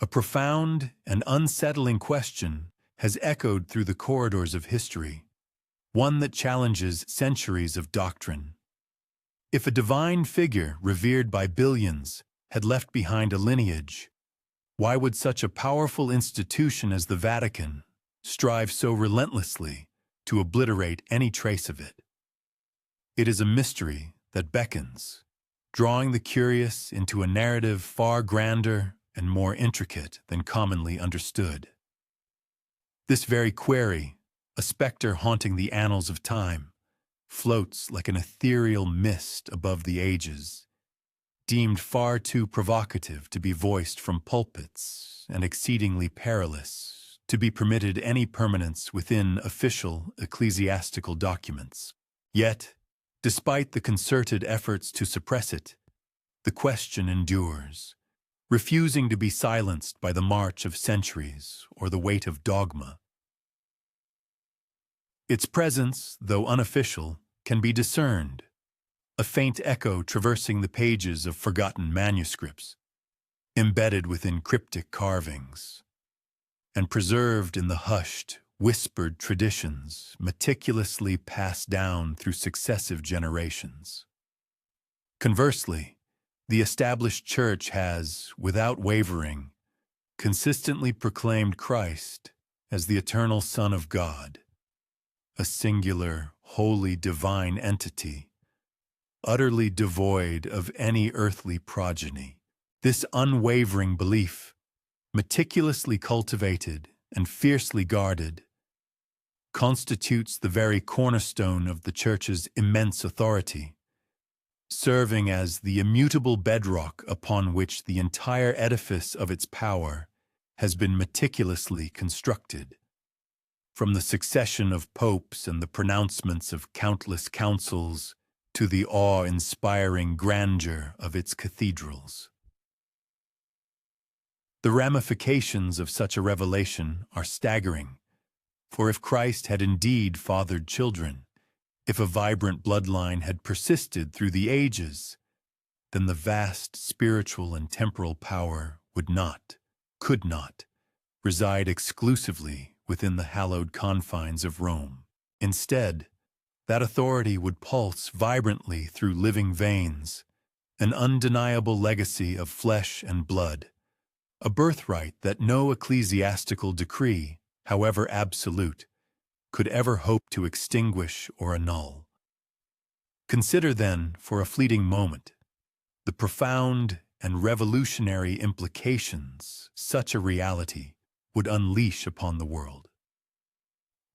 A profound and unsettling question has echoed through the corridors of history, one that challenges centuries of doctrine. If a divine figure revered by billions had left behind a lineage, why would such a powerful institution as the Vatican strive so relentlessly to obliterate any trace of it? It is a mystery that beckons, drawing the curious into a narrative far grander and more intricate than commonly understood. This very query, a specter haunting the annals of time, floats like an ethereal mist above the ages, deemed far too provocative to be voiced from pulpits and exceedingly perilous to be permitted any permanence within official ecclesiastical documents. Yet, despite the concerted efforts to suppress it, the question endures, refusing to be silenced by the march of centuries or the weight of dogma. Its presence, though unofficial, can be discerned, a faint echo traversing the pages of forgotten manuscripts, embedded within cryptic carvings, and preserved in the hushed, whispered traditions meticulously passed down through successive generations. Conversely, the established church has, without wavering, consistently proclaimed Christ as the eternal Son of God, a singular, wholly divine entity, utterly devoid of any earthly progeny. This unwavering belief, meticulously cultivated and fiercely guarded, constitutes the very cornerstone of the Church's immense authority, serving as the immutable bedrock upon which the entire edifice of its power has been meticulously constructed. From the succession of popes and the pronouncements of countless councils to the awe-inspiring grandeur of its cathedrals. The ramifications of such a revelation are staggering, for if Christ had indeed fathered children, if a vibrant bloodline had persisted through the ages, then the vast spiritual and temporal power would not, could not, reside exclusively within the hallowed confines of Rome. Instead, that authority would pulse vibrantly through living veins, an undeniable legacy of flesh and blood, a birthright that no ecclesiastical decree, however absolute, could ever hope to extinguish or annul. Consider then, for a fleeting moment, the profound and revolutionary implications such a reality would unleash upon the world.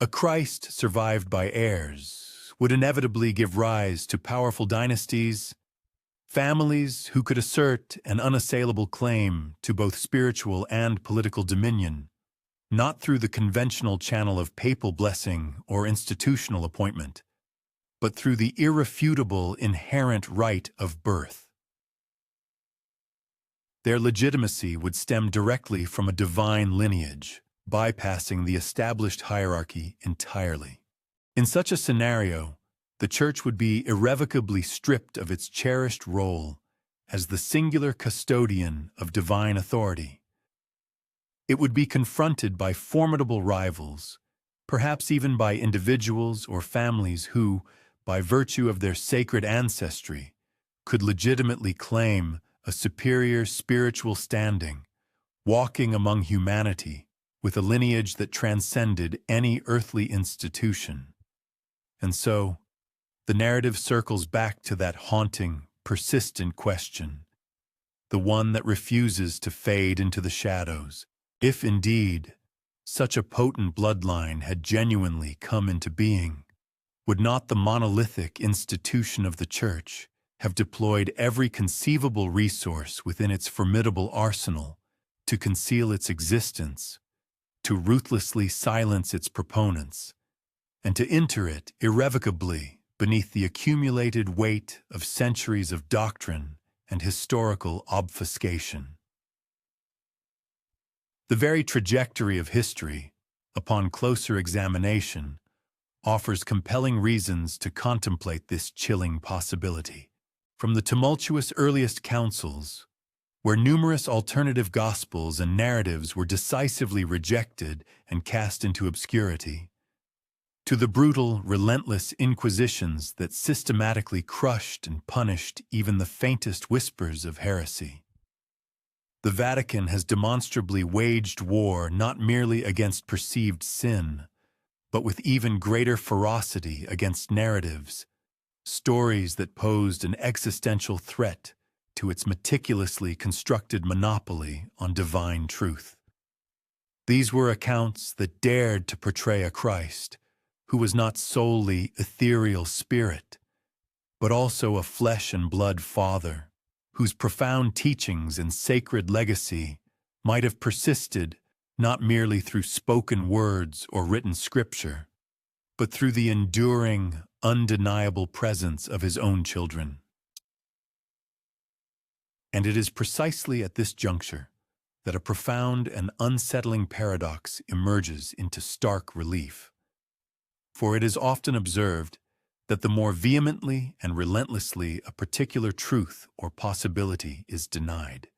A Christ survived by heirs would inevitably give rise to powerful dynasties, families who could assert an unassailable claim to both spiritual and political dominion, not through the conventional channel of papal blessing or institutional appointment, but through the irrefutable inherent right of birth. Their legitimacy would stem directly from a divine lineage, bypassing the established hierarchy entirely. In such a scenario, the Church would be irrevocably stripped of its cherished role as the singular custodian of divine authority. It would be confronted by formidable rivals, perhaps even by individuals or families who, by virtue of their sacred ancestry, could legitimately claim a superior spiritual standing, walking among humanity with a lineage that transcended any earthly institution. And so, the narrative circles back to that haunting, persistent question, the one that refuses to fade into the shadows. If indeed such a potent bloodline had genuinely come into being, would not the monolithic institution of the Church have deployed every conceivable resource within its formidable arsenal to conceal its existence, to ruthlessly silence its proponents, and to enter it irrevocably beneath the accumulated weight of centuries of doctrine and historical obfuscation? The very trajectory of history, upon closer examination, offers compelling reasons to contemplate this chilling possibility. From the tumultuous earliest councils, where numerous alternative gospels and narratives were decisively rejected and cast into obscurity, to the brutal, relentless inquisitions that systematically crushed and punished even the faintest whispers of heresy. The Vatican has demonstrably waged war not merely against perceived sin, but with even greater ferocity against narratives, stories that posed an existential threat to its meticulously constructed monopoly on divine truth. These were accounts that dared to portray a Christ who was not solely ethereal spirit, but also a flesh and blood Father, whose profound teachings and sacred legacy might have persisted not merely through spoken words or written scripture, but through the enduring, undeniable presence of his own children. And it is precisely at this juncture that a profound and unsettling paradox emerges into stark relief. For it is often observed that the more vehemently and relentlessly a particular truth or possibility is denied,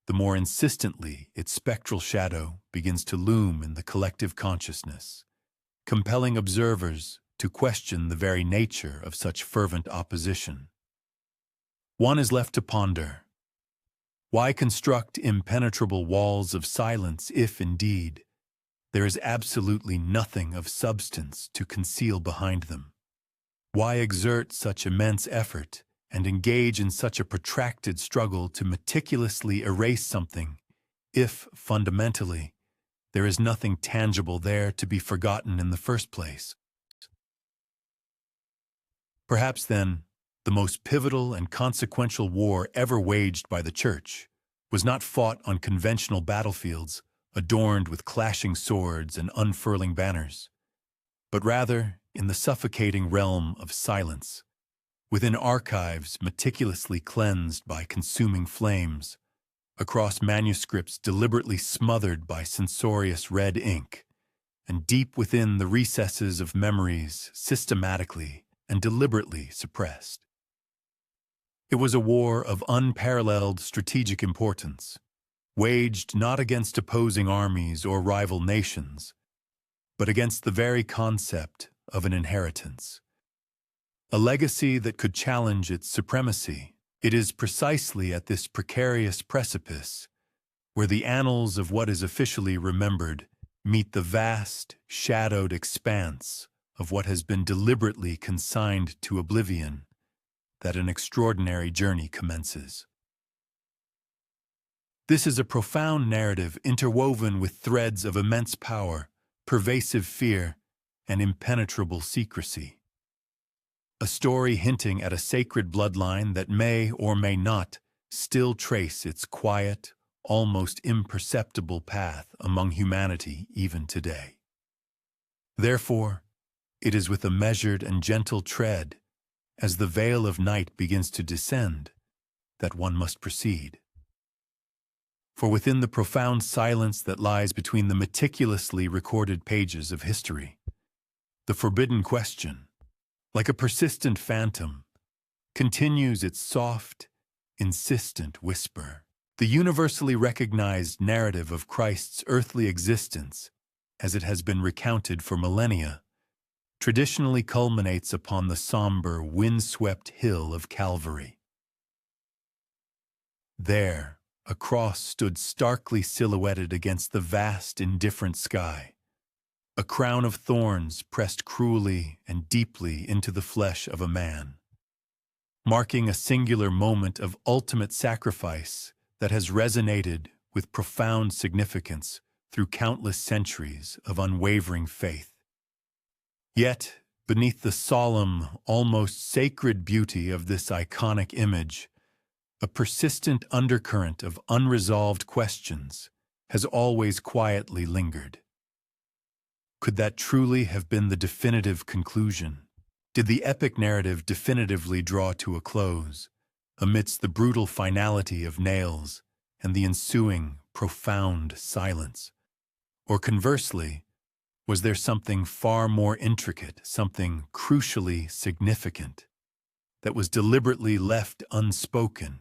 the more insistently its spectral shadow begins to loom in the collective consciousness, compelling observers to question the very nature of such fervent opposition. One is left to ponder: why construct impenetrable walls of silence if, indeed, there is absolutely nothing of substance to conceal behind them? Why exert such immense effort and engage in such a protracted struggle to meticulously erase something if, fundamentally, there is nothing tangible there to be forgotten in the first place? Perhaps, then, the most pivotal and consequential war ever waged by the Church was not fought on conventional battlefields adorned with clashing swords and unfurling banners, but rather in the suffocating realm of silence, within archives meticulously cleansed by consuming flames, across manuscripts deliberately smothered by censorious red ink, and deep within the recesses of memories systematically and deliberately suppressed. It was a war of unparalleled strategic importance, waged not against opposing armies or rival nations, but against the very concept of an inheritance, a legacy that could challenge its supremacy. It is precisely at this precarious precipice where the annals of what is officially remembered meet the vast, shadowed expanse of what has been deliberately consigned to oblivion, that an extraordinary journey commences. This is a profound narrative interwoven with threads of immense power, pervasive fear, and impenetrable secrecy. A story hinting at a sacred bloodline that may or may not still trace its quiet, almost imperceptible path among humanity even today. Therefore, it is with a measured and gentle tread, as the veil of night begins to descend, that one must proceed. For within the profound silence that lies between the meticulously recorded pages of history, the forbidden question, like a persistent phantom, continues its soft, insistent whisper. The universally recognized narrative of Christ's earthly existence, as it has been recounted for millennia, traditionally culminates upon the somber, wind-swept hill of Calvary. There, a cross stood starkly silhouetted against the vast, indifferent sky, a crown of thorns pressed cruelly and deeply into the flesh of a man, marking a singular moment of ultimate sacrifice that has resonated with profound significance through countless centuries of unwavering faith. Yet, beneath the solemn, almost sacred beauty of this iconic image, a persistent undercurrent of unresolved questions has always quietly lingered. Could that truly have been the definitive conclusion? Did the epic narrative definitively draw to a close, amidst the brutal finality of nails and the ensuing profound silence? Or conversely, was there something far more intricate, something crucially significant, that was deliberately left unspoken,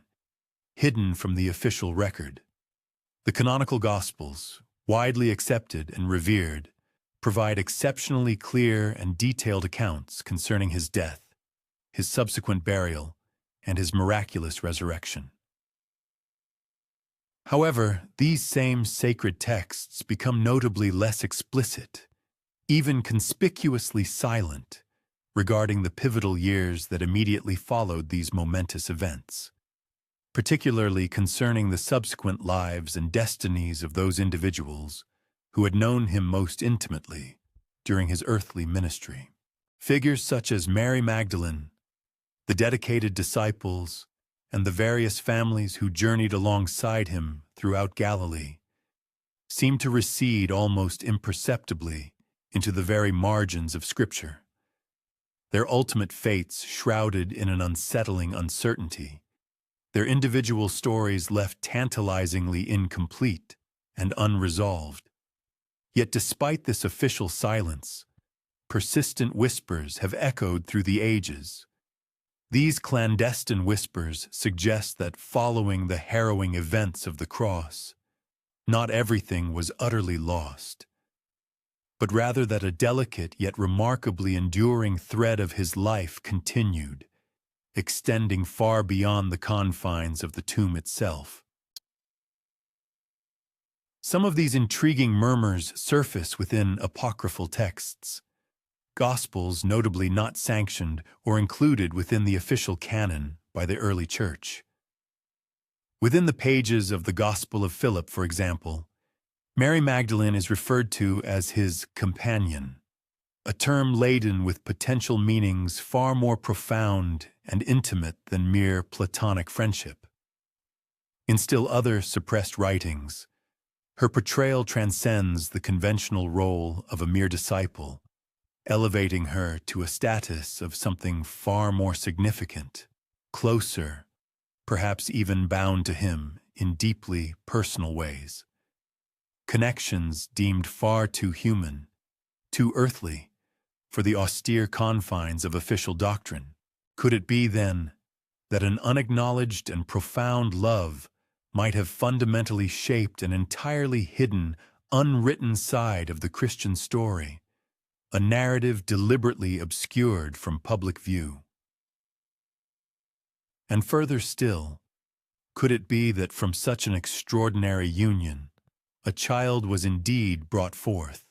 hidden from the official record. The canonical Gospels, widely accepted and revered, provide exceptionally clear and detailed accounts concerning his death, his subsequent burial, and his miraculous resurrection. However, these same sacred texts become notably less explicit, even conspicuously silent, regarding the pivotal years that immediately followed these momentous events, particularly concerning the subsequent lives and destinies of those individuals who had known him most intimately during his earthly ministry. Figures such as Mary Magdalene, the dedicated disciples, and the various families who journeyed alongside him throughout Galilee seem to recede almost imperceptibly into the very margins of Scripture, their ultimate fates shrouded in an unsettling uncertainty, their individual stories left tantalizingly incomplete and unresolved. Yet despite this official silence, persistent whispers have echoed through the ages. These clandestine whispers suggest that following the harrowing events of the cross, not everything was utterly lost, but rather that a delicate yet remarkably enduring thread of his life continued, extending far beyond the confines of the tomb itself. Some of these intriguing murmurs surface within apocryphal texts, Gospels notably not sanctioned or included within the official canon by the early Church. Within the pages of the Gospel of Philip, for example, Mary Magdalene is referred to as his companion, a term laden with potential meanings far more profound and intimate than mere platonic friendship. In still other suppressed writings, her portrayal transcends the conventional role of a mere disciple, elevating her to a status of something far more significant, closer, perhaps even bound to him in deeply personal ways. Connections deemed far too human, too earthly, for the austere confines of official doctrine. Could it be, then, that an unacknowledged and profound love might have fundamentally shaped an entirely hidden, unwritten side of the Christian story, a narrative deliberately obscured from public view? And further still, could it be that from such an extraordinary union, a child was indeed brought forth,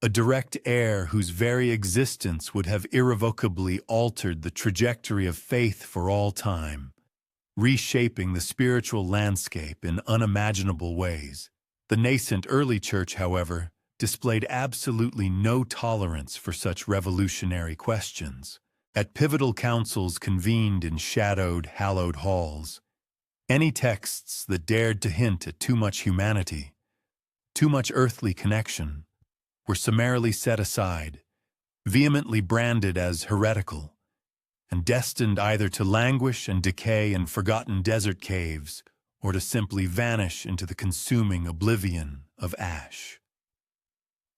a direct heir whose very existence would have irrevocably altered the trajectory of faith for all time, reshaping the spiritual landscape in unimaginable ways? The nascent early Church, however, displayed absolutely no tolerance for such revolutionary questions. At pivotal councils convened in shadowed, hallowed halls, any texts that dared to hint at too much humanity, too much earthly connection, were summarily set aside, vehemently branded as heretical, and destined either to languish and decay in forgotten desert caves or to simply vanish into the consuming oblivion of ash.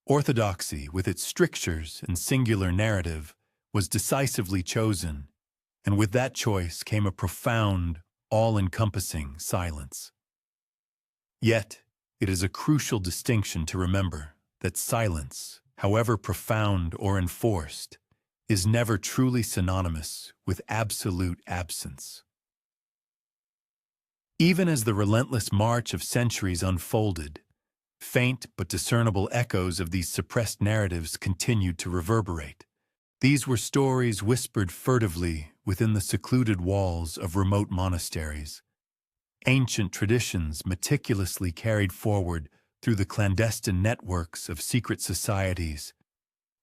Orthodoxy, with its strictures and singular narrative, was decisively chosen, and with that choice came a profound, all-encompassing silence. Yet, it is a crucial distinction to remember that silence, however profound or enforced, is never truly synonymous with absolute absence. Even as the relentless march of centuries unfolded, faint but discernible echoes of these suppressed narratives continued to reverberate. These were stories whispered furtively within the secluded walls of remote monasteries, ancient traditions meticulously carried forward through the clandestine networks of secret societies,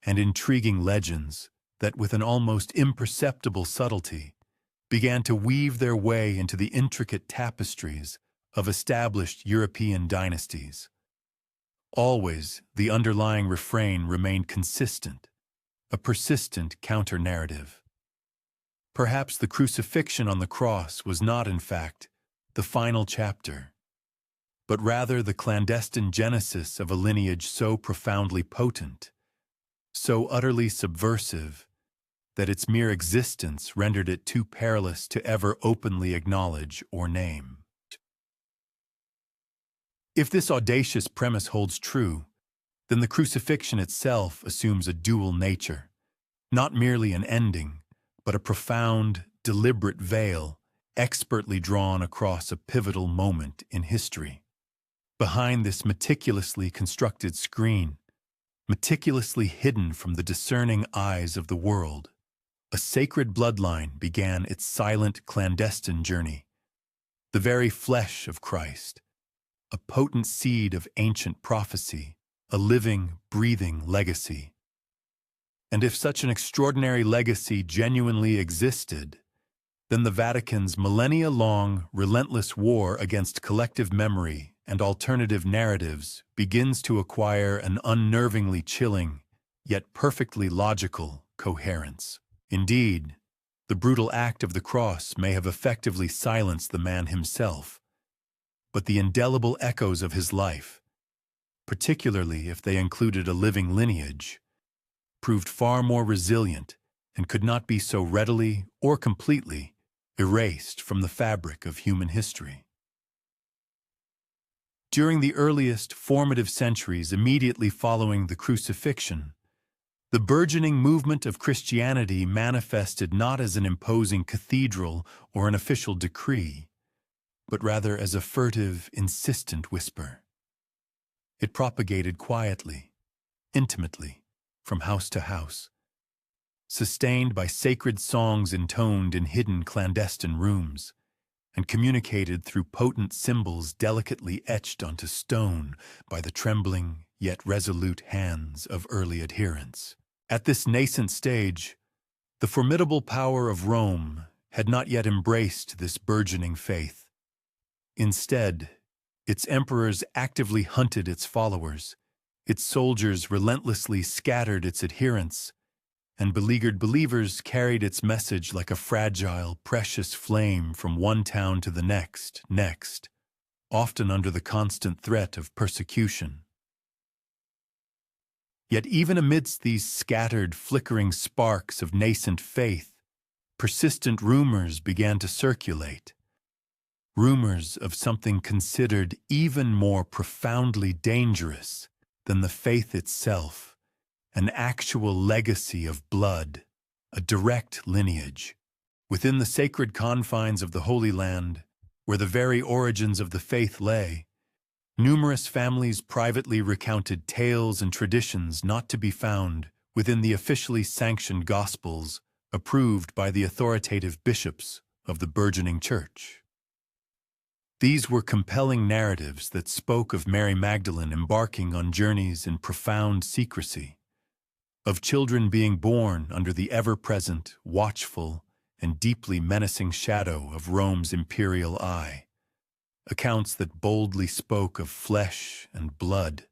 and intriguing legends that, with an almost imperceptible subtlety, began to weave their way into the intricate tapestries of established European dynasties. Always, the underlying refrain remained consistent, a persistent counter-narrative. Perhaps the crucifixion on the cross was not, in fact, the final chapter, but rather the clandestine genesis of a lineage so profoundly potent, so utterly subversive, that its mere existence rendered it too perilous to ever openly acknowledge or name. If this audacious premise holds true, then the crucifixion itself assumes a dual nature, not merely an ending, but a profound, deliberate veil, expertly drawn across a pivotal moment in history. Behind this meticulously constructed screen, meticulously hidden from the discerning eyes of the world, a sacred bloodline began its silent, clandestine journey. The very flesh of Christ, a potent seed of ancient prophecy, a living, breathing legacy. And if such an extraordinary legacy genuinely existed, then the Vatican's millennia-long, relentless war against collective memory and alternative narratives begins to acquire an unnervingly chilling, yet perfectly logical, coherence. Indeed, the brutal act of the cross may have effectively silenced the man himself, but the indelible echoes of his life, particularly if they included a living lineage, proved far more resilient and could not be so readily or completely erased from the fabric of human history. During the earliest formative centuries immediately following the crucifixion, the burgeoning movement of Christianity manifested not as an imposing cathedral or an official decree, but rather as a furtive, insistent whisper. It propagated quietly, intimately, from house to house, sustained by sacred songs intoned in hidden clandestine rooms, and communicated through potent symbols delicately etched onto stone by the trembling yet resolute hands of early adherents. At this nascent stage, the formidable power of Rome had not yet embraced this burgeoning faith. Instead, its emperors actively hunted its followers, its soldiers relentlessly scattered its adherents, and beleaguered believers carried its message like a fragile, precious flame from one town to the next, often under the constant threat of persecution. Yet even amidst these scattered, flickering sparks of nascent faith, persistent rumors began to circulate. Rumors of something considered even more profoundly dangerous than the faith itself, an actual legacy of blood, a direct lineage. Within the sacred confines of the Holy Land, where the very origins of the faith lay, numerous families privately recounted tales and traditions not to be found within the officially sanctioned Gospels approved by the authoritative bishops of the burgeoning church. These were compelling narratives that spoke of Mary Magdalene embarking on journeys in profound secrecy, of children being born under the ever-present, watchful, and deeply menacing shadow of Rome's imperial eye, accounts that boldly spoke of flesh and blood,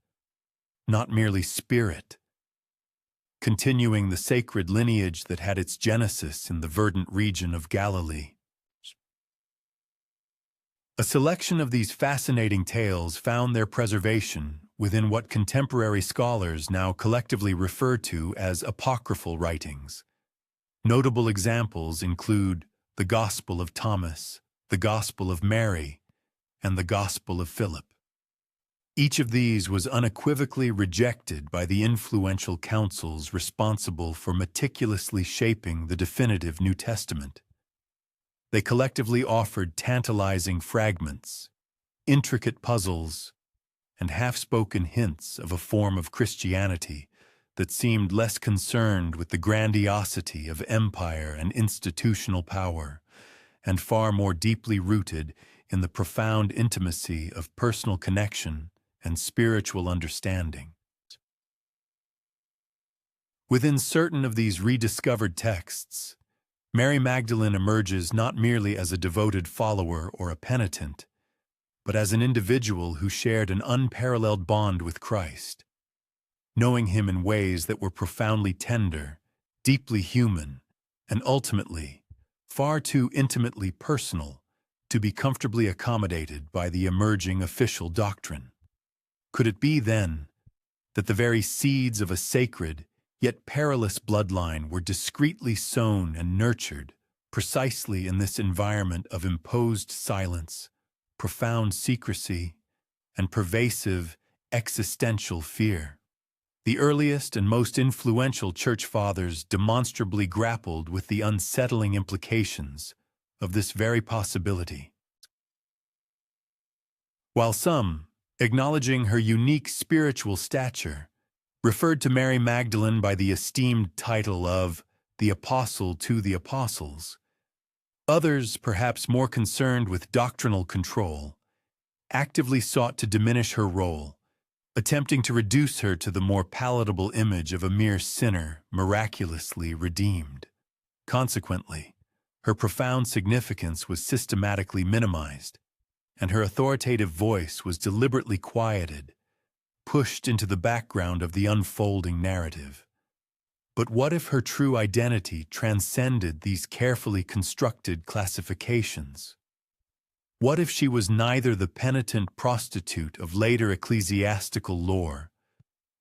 not merely spirit, continuing the sacred lineage that had its genesis in the verdant region of Galilee. A selection of these fascinating tales found their preservation within what contemporary scholars now collectively refer to as apocryphal writings. Notable examples include the Gospel of Thomas, the Gospel of Mary, and the Gospel of Philip. Each of these was unequivocally rejected by the influential councils responsible for meticulously shaping the definitive New Testament. They collectively offered tantalizing fragments, intricate puzzles, and half-spoken hints of a form of Christianity that seemed less concerned with the grandiosity of empire and institutional power, and far more deeply rooted in the profound intimacy of personal connection and spiritual understanding. Within certain of these rediscovered texts, Mary Magdalene emerges not merely as a devoted follower or a penitent, but as an individual who shared an unparalleled bond with Christ, knowing him in ways that were profoundly tender, deeply human, and ultimately far too intimately personal to be comfortably accommodated by the emerging official doctrine. Could it be, then, that the very seeds of a sacred, yet perilous bloodline were discreetly sown and nurtured precisely in this environment of imposed silence, profound secrecy, and pervasive existential fear. The earliest and most influential church fathers demonstrably grappled with the unsettling implications of this very possibility. While some, acknowledging her unique spiritual stature, referred to Mary Magdalene by the esteemed title of the Apostle to the Apostles, others, perhaps more concerned with doctrinal control, actively sought to diminish her role, attempting to reduce her to the more palatable image of a mere sinner miraculously redeemed. Consequently, her profound significance was systematically minimized, and her authoritative voice was deliberately quieted, pushed into the background of the unfolding narrative. But what if her true identity transcended these carefully constructed classifications? What if she was neither the penitent prostitute of later ecclesiastical lore,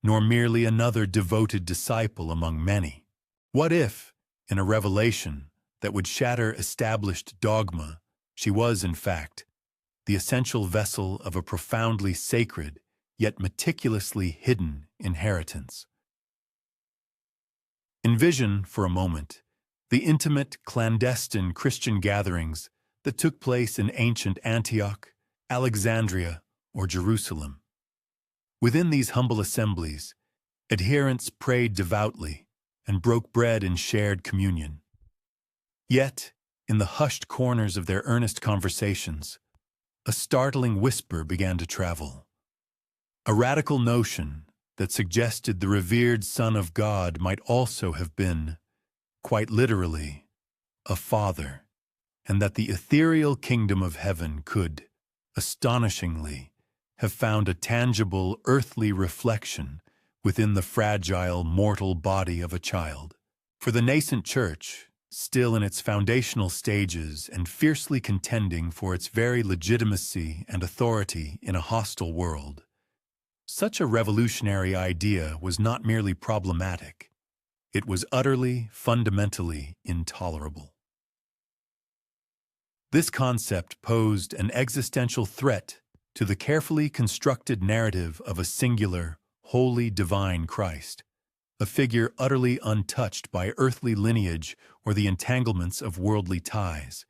nor merely another devoted disciple among many? What if, in a revelation that would shatter established dogma, she was, in fact, the essential vessel of a profoundly sacred, yet meticulously hidden inheritance? Envision, for a moment, the intimate, clandestine Christian gatherings that took place in ancient Antioch, Alexandria, or Jerusalem. Within these humble assemblies, adherents prayed devoutly and broke bread in shared communion. Yet, in the hushed corners of their earnest conversations, a startling whisper began to travel. A radical notion that suggested the revered Son of God might also have been, quite literally, a father, and that the ethereal kingdom of heaven could, astonishingly, have found a tangible earthly reflection within the fragile mortal body of a child. For the nascent church, still in its foundational stages and fiercely contending for its very legitimacy and authority in a hostile world, such a revolutionary idea was not merely problematic, it was utterly, fundamentally intolerable. This concept posed an existential threat to the carefully constructed narrative of a singular, wholly divine Christ, a figure utterly untouched by earthly lineage or the entanglements of worldly ties.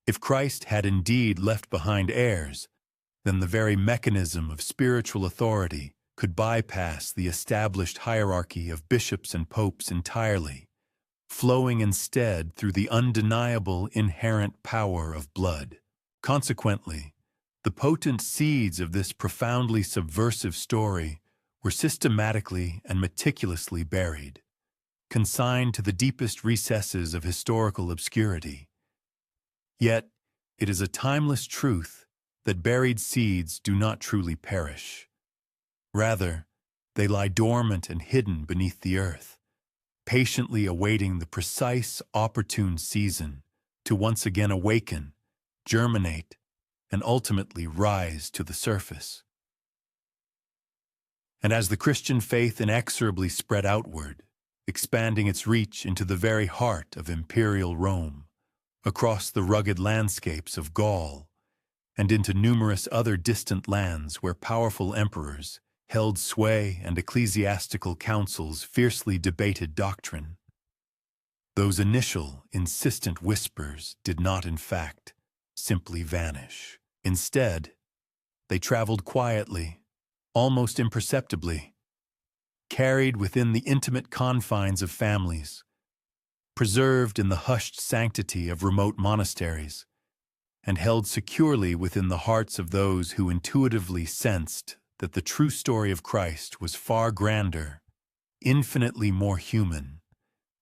If Christ had indeed left behind heirs, then the very mechanism of spiritual authority could bypass the established hierarchy of bishops and popes entirely, flowing instead through the undeniable inherent power of blood. Consequently, the potent seeds of this profoundly subversive story were systematically and meticulously buried, consigned to the deepest recesses of historical obscurity. Yet, it is a timeless truth that buried seeds do not truly perish. Rather, they lie dormant and hidden beneath the earth, patiently awaiting the precise, opportune season to once again awaken, germinate, and ultimately rise to the surface. And as the Christian faith inexorably spread outward, expanding its reach into the very heart of imperial Rome, across the rugged landscapes of Gaul, and into numerous other distant lands where powerful emperors held sway and ecclesiastical councils fiercely debated doctrine, those initial, insistent whispers did not, in fact, simply vanish. Instead, they traveled quietly, almost imperceptibly, carried within the intimate confines of families, preserved in the hushed sanctity of remote monasteries, and held securely within the hearts of those who intuitively sensed that the true story of Christ was far grander, infinitely more human,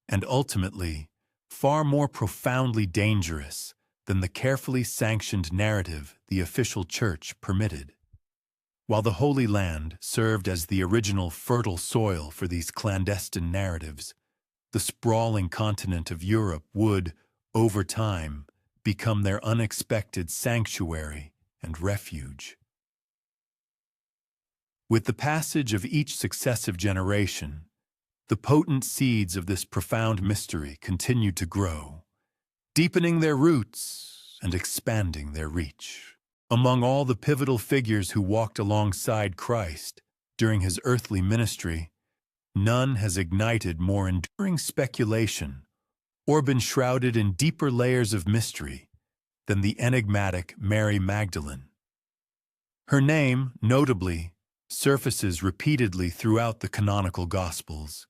and ultimately far more profoundly dangerous than the carefully sanctioned narrative the official church permitted. While the Holy Land served as the original fertile soil for these clandestine narratives, the sprawling continent of Europe would, over time, become their unexpected sanctuary and refuge. With the passage of each successive generation, the potent seeds of this profound mystery continued to grow, deepening their roots and expanding their reach. Among all the pivotal figures who walked alongside Christ during his earthly ministry, none has ignited more enduring speculation or been shrouded in deeper layers of mystery than the enigmatic Mary Magdalene. Her name, notably, surfaces repeatedly throughout the canonical Gospels,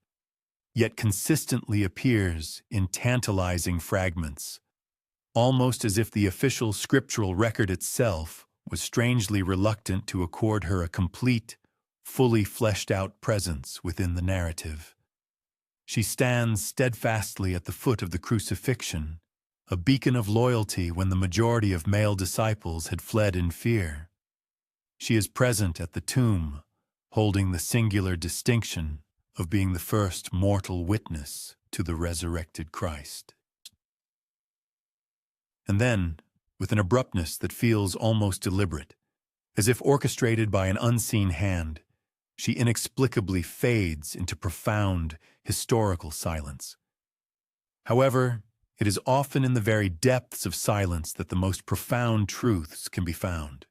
yet consistently appears in tantalizing fragments, almost as if the official scriptural record itself was strangely reluctant to accord her a complete, fully fleshed-out presence within the narrative. She stands steadfastly at the foot of the crucifixion, a beacon of loyalty when the majority of male disciples had fled in fear. She is present at the tomb, holding the singular distinction of being the first mortal witness to the resurrected Christ. And then, with an abruptness that feels almost deliberate, as if orchestrated by an unseen hand, she inexplicably fades into profound, historical silence. However, it is often in the very depths of silence that the most profound truths can be found.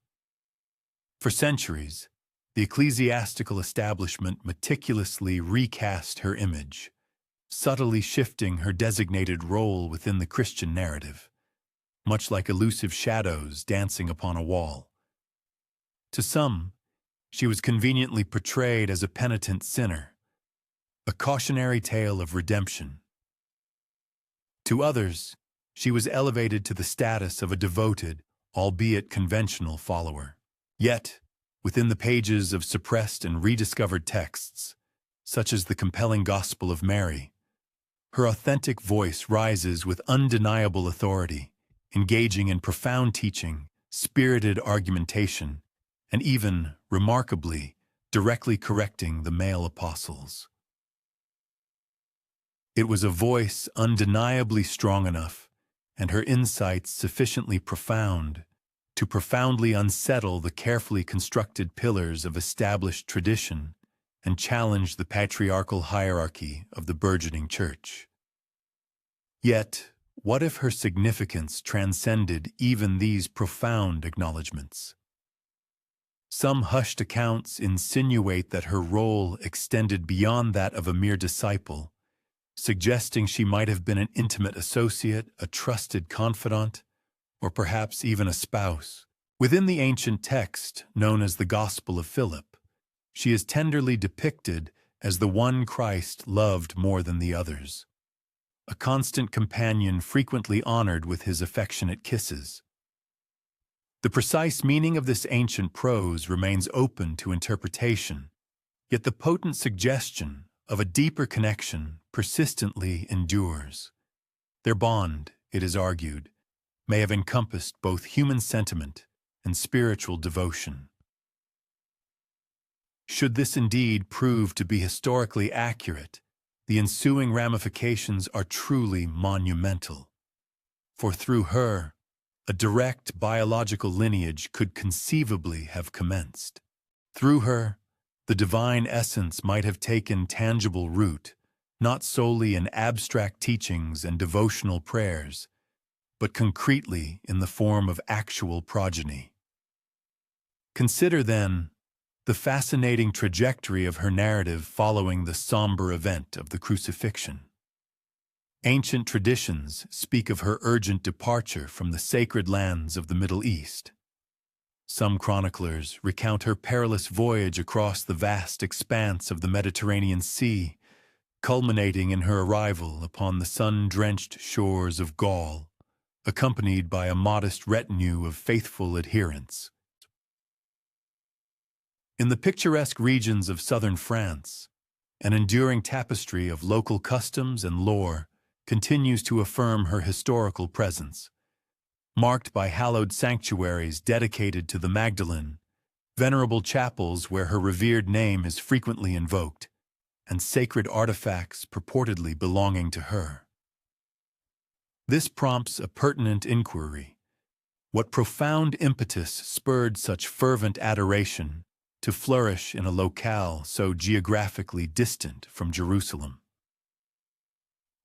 For centuries, the ecclesiastical establishment meticulously recast her image, subtly shifting her designated role within the Christian narrative, much like elusive shadows dancing upon a wall. To some, she was conveniently portrayed as a penitent sinner, a cautionary tale of redemption. To others, she was elevated to the status of a devoted, albeit conventional follower. Yet, within the pages of suppressed and rediscovered texts, such as the compelling Gospel of Mary, her authentic voice rises with undeniable authority, engaging in profound teaching, spirited argumentation, and even, remarkably, directly correcting the male apostles. It was a voice undeniably strong enough, and her insights sufficiently profound, to profoundly unsettle the carefully constructed pillars of established tradition and challenge the patriarchal hierarchy of the burgeoning church. Yet, what if her significance transcended even these profound acknowledgments? Some hushed accounts insinuate that her role extended beyond that of a mere disciple, suggesting she might have been an intimate associate, a trusted confidant, or perhaps even a spouse. Within the ancient text, known as the Gospel of Philip, she is tenderly depicted as the one Christ loved more than the others, a constant companion frequently honored with his affectionate kisses. The precise meaning of this ancient prose remains open to interpretation, yet the potent suggestion of a deeper connection persistently endures. Their bond, it is argued, may have encompassed both human sentiment and spiritual devotion. Should this indeed prove to be historically accurate, the ensuing ramifications are truly monumental. For through her, a direct biological lineage could conceivably have commenced. Through her, the divine essence might have taken tangible root, not solely in abstract teachings and devotional prayers, but concretely in the form of actual progeny. Consider, then, the fascinating trajectory of her narrative following the somber event of the crucifixion. Ancient traditions speak of her urgent departure from the sacred lands of the Middle East. Some chroniclers recount her perilous voyage across the vast expanse of the Mediterranean Sea, culminating in her arrival upon the sun-drenched shores of Gaul, accompanied by a modest retinue of faithful adherents. In the picturesque regions of southern France, an enduring tapestry of local customs and lore continues to affirm her historical presence, marked by hallowed sanctuaries dedicated to the Magdalene, venerable chapels where her revered name is frequently invoked, and sacred artifacts purportedly belonging to her. This prompts a pertinent inquiry. What profound impetus spurred such fervent adoration to flourish in a locale so geographically distant from Jerusalem?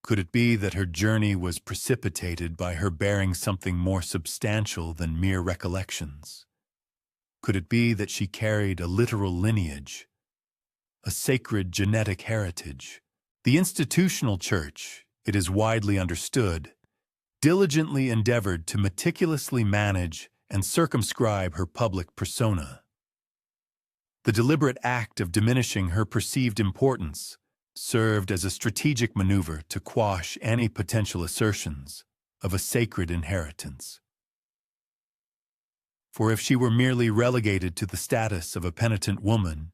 Could it be that her journey was precipitated by her bearing something more substantial than mere recollections? Could it be that she carried a literal lineage, a sacred genetic heritage? The institutional church, it is widely understood, diligently endeavored to meticulously manage and circumscribe her public persona. The deliberate act of diminishing her perceived importance served as a strategic maneuver to quash any potential assertions of a sacred inheritance. For if she were merely relegated to the status of a penitent woman,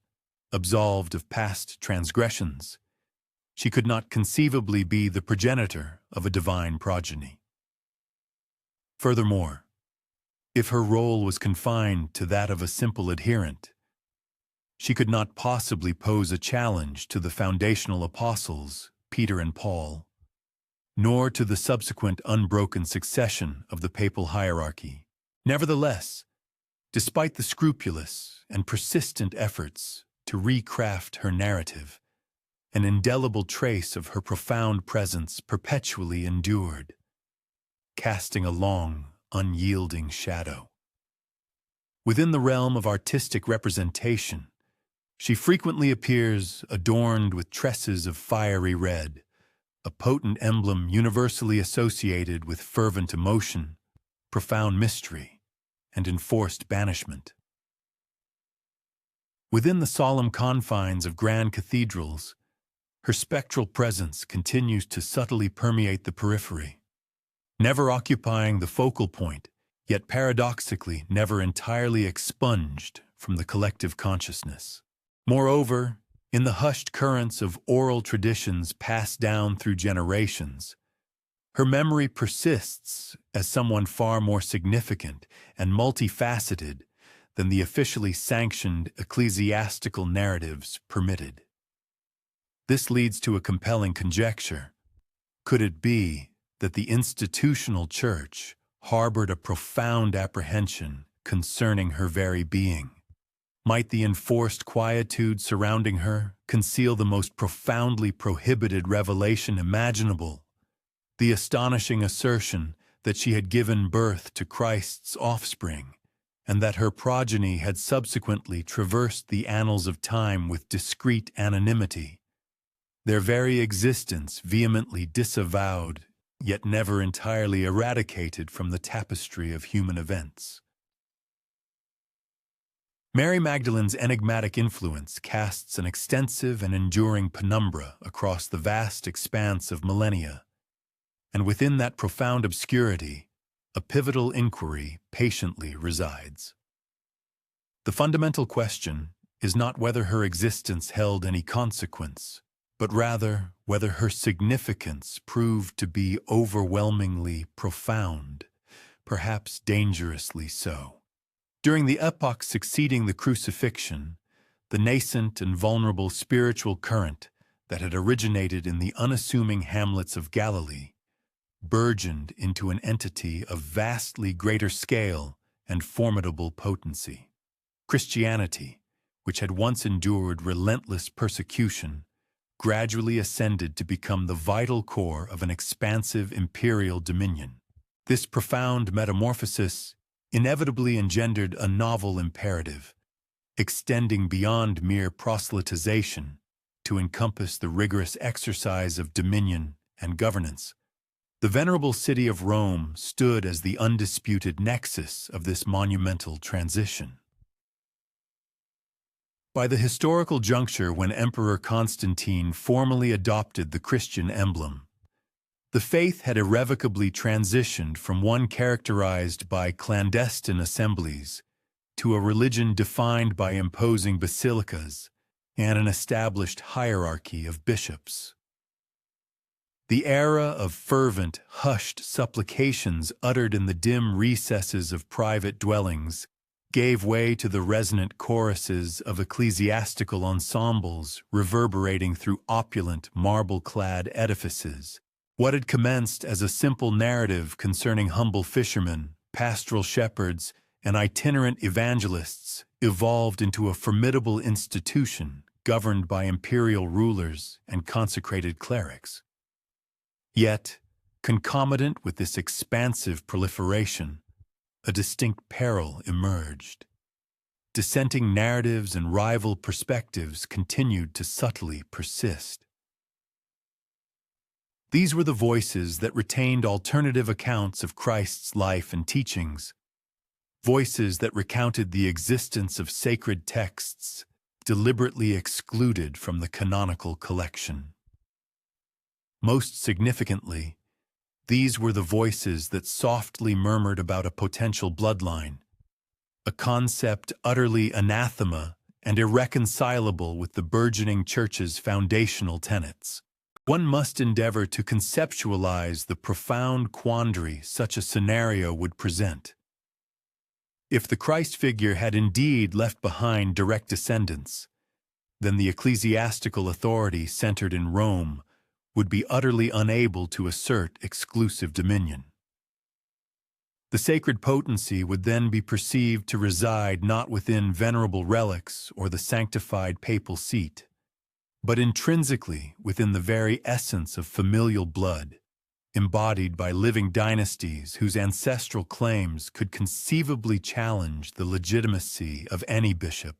absolved of past transgressions, she could not conceivably be the progenitor of a divine progeny. Furthermore, if her role was confined to that of a simple adherent, she could not possibly pose a challenge to the foundational apostles, Peter and Paul, nor to the subsequent unbroken succession of the papal hierarchy. Nevertheless, despite the scrupulous and persistent efforts to recraft her narrative, an indelible trace of her profound presence perpetually endured, casting a long, unyielding shadow. Within the realm of artistic representation, she frequently appears adorned with tresses of fiery red, a potent emblem universally associated with fervent emotion, profound mystery, and enforced banishment. Within the solemn confines of grand cathedrals, her spectral presence continues to subtly permeate the periphery, never occupying the focal point, yet paradoxically never entirely expunged from the collective consciousness. Moreover, in the hushed currents of oral traditions passed down through generations, her memory persists as someone far more significant and multifaceted than the officially sanctioned ecclesiastical narratives permitted. This leads to a compelling conjecture. Could it be that the institutional church harbored a profound apprehension concerning her very being? Might the enforced quietude surrounding her conceal the most profoundly prohibited revelation imaginable, the astonishing assertion that she had given birth to Christ's offspring, and that her progeny had subsequently traversed the annals of time with discreet anonymity, their very existence vehemently disavowed, yet never entirely eradicated from the tapestry of human events? Mary Magdalene's enigmatic influence casts an extensive and enduring penumbra across the vast expanse of millennia, and within that profound obscurity, a pivotal inquiry patiently resides. The fundamental question is not whether her existence held any consequence, but rather whether her significance proved to be overwhelmingly profound, perhaps dangerously so. During the epoch succeeding the crucifixion, the nascent and vulnerable spiritual current that had originated in the unassuming hamlets of Galilee burgeoned into an entity of vastly greater scale and formidable potency. Christianity, which had once endured relentless persecution, gradually ascended to become the vital core of an expansive imperial dominion. This profound metamorphosis inevitably engendered a novel imperative, extending beyond mere proselytization to encompass the rigorous exercise of dominion and governance. The venerable city of Rome stood as the undisputed nexus of this monumental transition. By the historical juncture when Emperor Constantine formally adopted the Christian emblem, the faith had irrevocably transitioned from one characterized by clandestine assemblies to a religion defined by imposing basilicas and an established hierarchy of bishops. The era of fervent, hushed supplications uttered in the dim recesses of private dwellings gave way to the resonant choruses of ecclesiastical ensembles reverberating through opulent, marble-clad edifices. What had commenced as a simple narrative concerning humble fishermen, pastoral shepherds, and itinerant evangelists evolved into a formidable institution governed by imperial rulers and consecrated clerics. Yet, concomitant with this expansive proliferation, a distinct peril emerged. dissenting narratives and rival perspectives continued to subtly persist. These were the voices that retained alternative accounts of Christ's life and teachings, voices that recounted the existence of sacred texts deliberately excluded from the canonical collection. Most significantly, these were the voices that softly murmured about a potential bloodline, a concept utterly anathema and irreconcilable with the burgeoning Church's foundational tenets. One must endeavor to conceptualize the profound quandary such a scenario would present. If the Christ figure had indeed left behind direct descendants, then the ecclesiastical authority centered in Rome would be utterly unable to assert exclusive dominion. The sacred potency would then be perceived to reside not within venerable relics or the sanctified papal seat, but intrinsically within the very essence of familial blood, embodied by living dynasties whose ancestral claims could conceivably challenge the legitimacy of any bishop,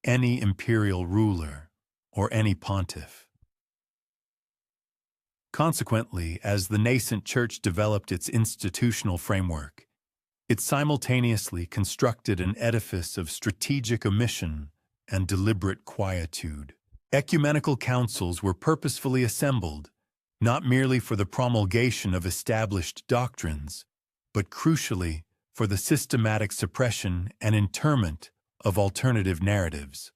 any imperial ruler, or any pontiff. Consequently, as the nascent Church developed its institutional framework, it simultaneously constructed an edifice of strategic omission and deliberate quietude. Ecumenical councils were purposefully assembled, not merely for the promulgation of established doctrines, but crucially for the systematic suppression and interment of alternative narratives.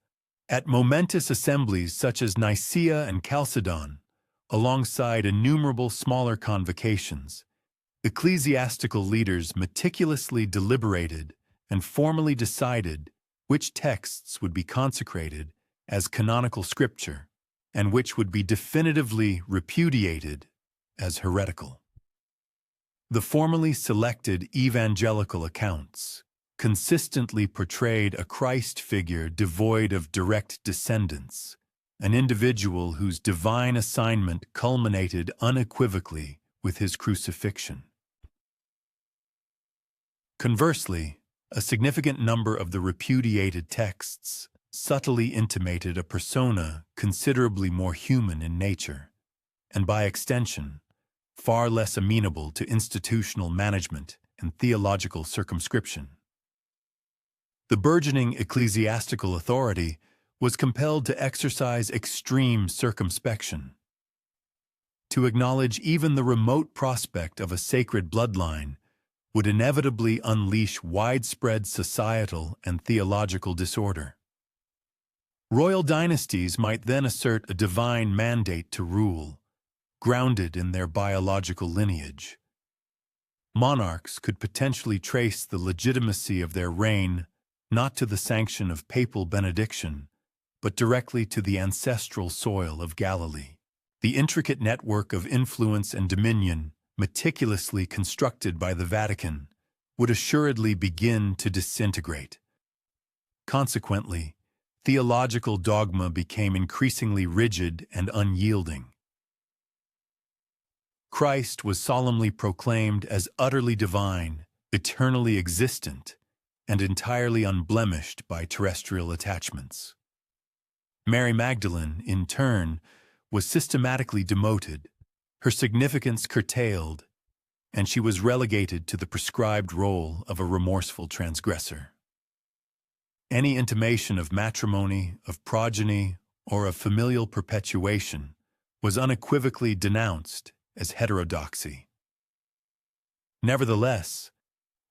At momentous assemblies such as Nicaea and Chalcedon, alongside innumerable smaller convocations, ecclesiastical leaders meticulously deliberated and formally decided which texts would be consecrated as canonical scripture and which would be definitively repudiated as heretical. The formally selected evangelical accounts consistently portrayed a Christ figure devoid of direct descendants, an individual whose divine assignment culminated unequivocally with his crucifixion. Conversely, a significant number of the repudiated texts subtly intimated a persona considerably more human in nature, and by extension, far less amenable to institutional management and theological circumscription. The burgeoning ecclesiastical authority was compelled to exercise extreme circumspection. To acknowledge even the remote prospect of a sacred bloodline would inevitably unleash widespread societal and theological disorder. Royal dynasties might then assert a divine mandate to rule, grounded in their biological lineage. Monarchs could potentially trace the legitimacy of their reign not to the sanction of papal benediction, but directly to the ancestral soil of Galilee. The intricate network of influence and dominion, meticulously constructed by the Vatican, would assuredly begin to disintegrate. Consequently, theological dogma became increasingly rigid and unyielding. Christ was solemnly proclaimed as utterly divine, eternally existent, and entirely unblemished by terrestrial attachments. Mary Magdalene, in turn, was systematically demoted, her significance curtailed, and she was relegated to the prescribed role of a remorseful transgressor. Any intimation of matrimony, of progeny, or of familial perpetuation was unequivocally denounced as heterodoxy. Nevertheless,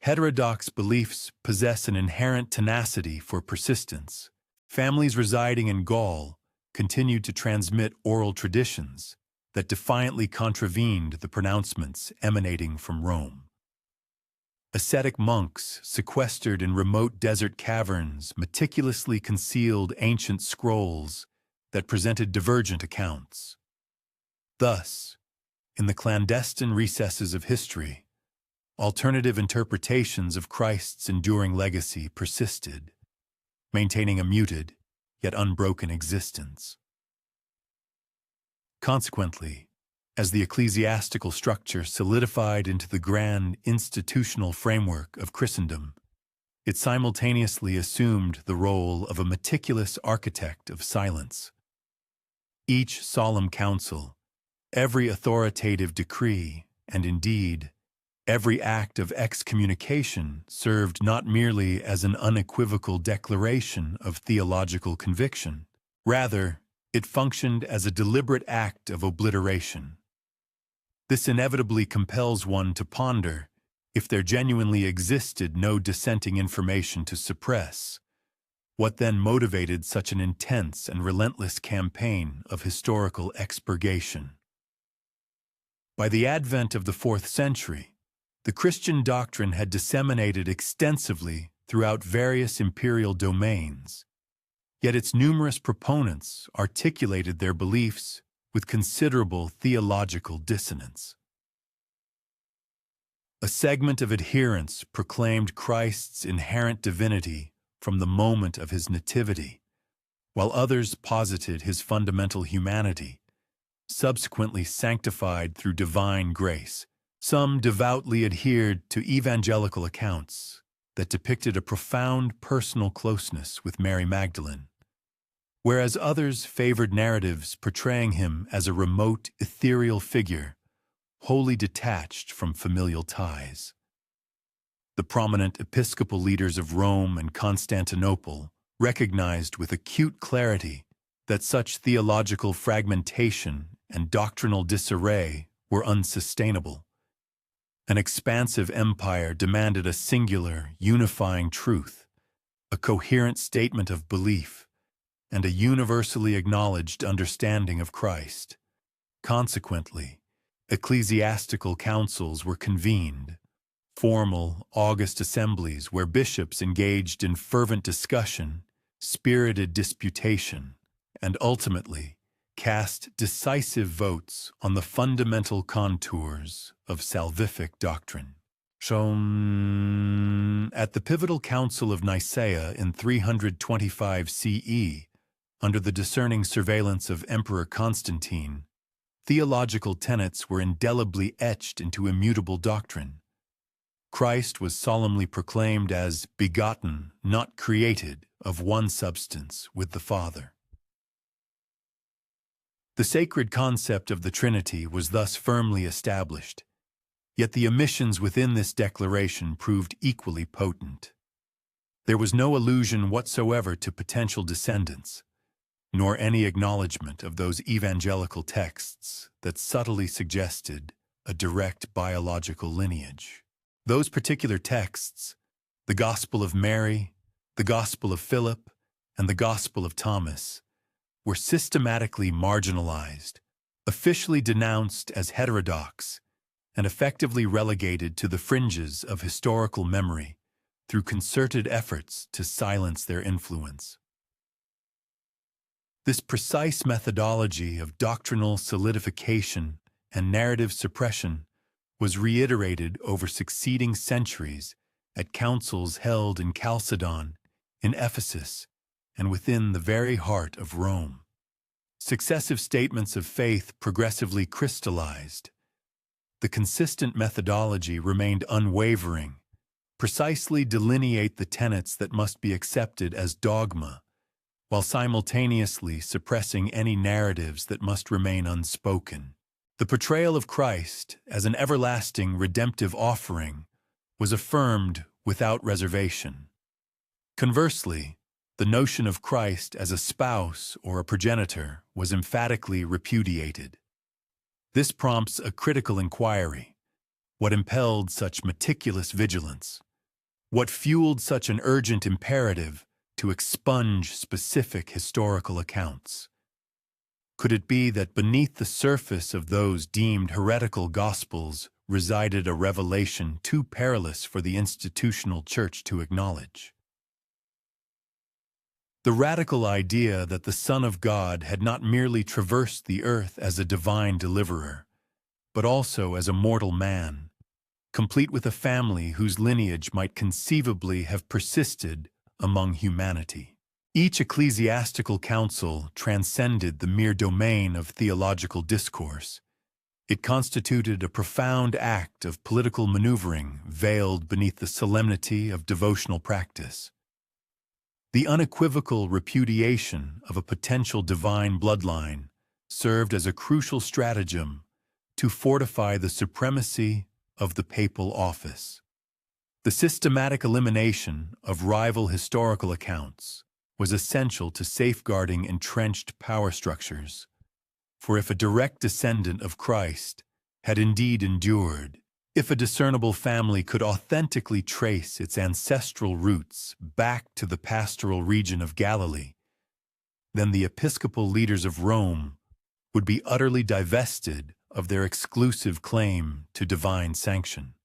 heterodox beliefs possess an inherent tenacity for persistence. Families residing in Gaul continued to transmit oral traditions that defiantly contravened the pronouncements emanating from Rome. Ascetic monks sequestered in remote desert caverns meticulously concealed ancient scrolls that presented divergent accounts. Thus, in the clandestine recesses of history, alternative interpretations of Christ's enduring legacy persisted, maintaining a muted yet unbroken existence. Consequently, as the ecclesiastical structure solidified into the grand institutional framework of Christendom, it simultaneously assumed the role of a meticulous architect of silence. Each solemn council, every authoritative decree, and indeed, every act of excommunication served not merely as an unequivocal declaration of theological conviction. Rather, it functioned as a deliberate act of obliteration. This inevitably compels one to ponder if there genuinely existed no dissenting information to suppress. What then motivated such an intense and relentless campaign of historical expurgation? By the advent of the 4th century, the Christian doctrine had disseminated extensively throughout various imperial domains, yet its numerous proponents articulated their beliefs with considerable theological dissonance. A segment of adherents proclaimed Christ's inherent divinity from the moment of his nativity, while others posited his fundamental humanity, subsequently sanctified through divine grace. Some devoutly adhered to evangelical accounts that depicted a profound personal closeness with Mary Magdalene, whereas others favored narratives portraying him as a remote, ethereal figure, wholly detached from familial ties. The prominent episcopal leaders of Rome and Constantinople recognized with acute clarity that such theological fragmentation and doctrinal disarray were unsustainable. An expansive empire demanded a singular, unifying truth, a coherent statement of belief, and a universally acknowledged understanding of Christ. Consequently, ecclesiastical councils were convened, formal, august assemblies where bishops engaged in fervent discussion, spirited disputation, and ultimately cast decisive votes on the fundamental contours of salvific doctrine. Shown at the pivotal Council of Nicaea in 325 CE, under the discerning surveillance of Emperor Constantine, theological tenets were indelibly etched into immutable doctrine. Christ was solemnly proclaimed as begotten, not created, of one substance with the Father. The sacred concept of the Trinity was thus firmly established, yet the omissions within this declaration proved equally potent. There was no allusion whatsoever to potential descendants, nor any acknowledgement of those evangelical texts that subtly suggested a direct biological lineage. Those particular texts, the Gospel of Mary, the Gospel of Philip, and the Gospel of Thomas, were systematically marginalized, officially denounced as heterodox, and effectively relegated to the fringes of historical memory through concerted efforts to silence their influence. This precise methodology of doctrinal solidification and narrative suppression was reiterated over succeeding centuries at councils held in Chalcedon, in Ephesus, and within the very heart of Rome. Successive statements of faith progressively crystallized. The consistent methodology remained unwavering, precisely delineate the tenets that must be accepted as dogma, while simultaneously suppressing any narratives that must remain unspoken. The portrayal of Christ as an everlasting redemptive offering was affirmed without reservation. Conversely, the notion of Christ as a spouse or a progenitor was emphatically repudiated. This prompts a critical inquiry. What impelled such meticulous vigilance? What fueled such an urgent imperative to expunge specific historical accounts? Could it be that beneath the surface of those deemed heretical gospels resided a revelation too perilous for the institutional church to acknowledge? The radical idea that the Son of God had not merely traversed the earth as a divine deliverer, but also as a mortal man, complete with a family whose lineage might conceivably have persisted among humanity. Each ecclesiastical council transcended the mere domain of theological discourse, It constituted a profound act of political maneuvering veiled beneath the solemnity of devotional practice. The unequivocal repudiation of a potential divine bloodline served as a crucial stratagem to fortify the supremacy of the papal office. The systematic elimination of rival historical accounts was essential to safeguarding entrenched power structures. For if a direct descendant of Christ had indeed endured, if a discernible family could authentically trace its ancestral roots back to the pastoral region of Galilee, then the episcopal leaders of Rome would be utterly divested of their exclusive claim to divine sanction.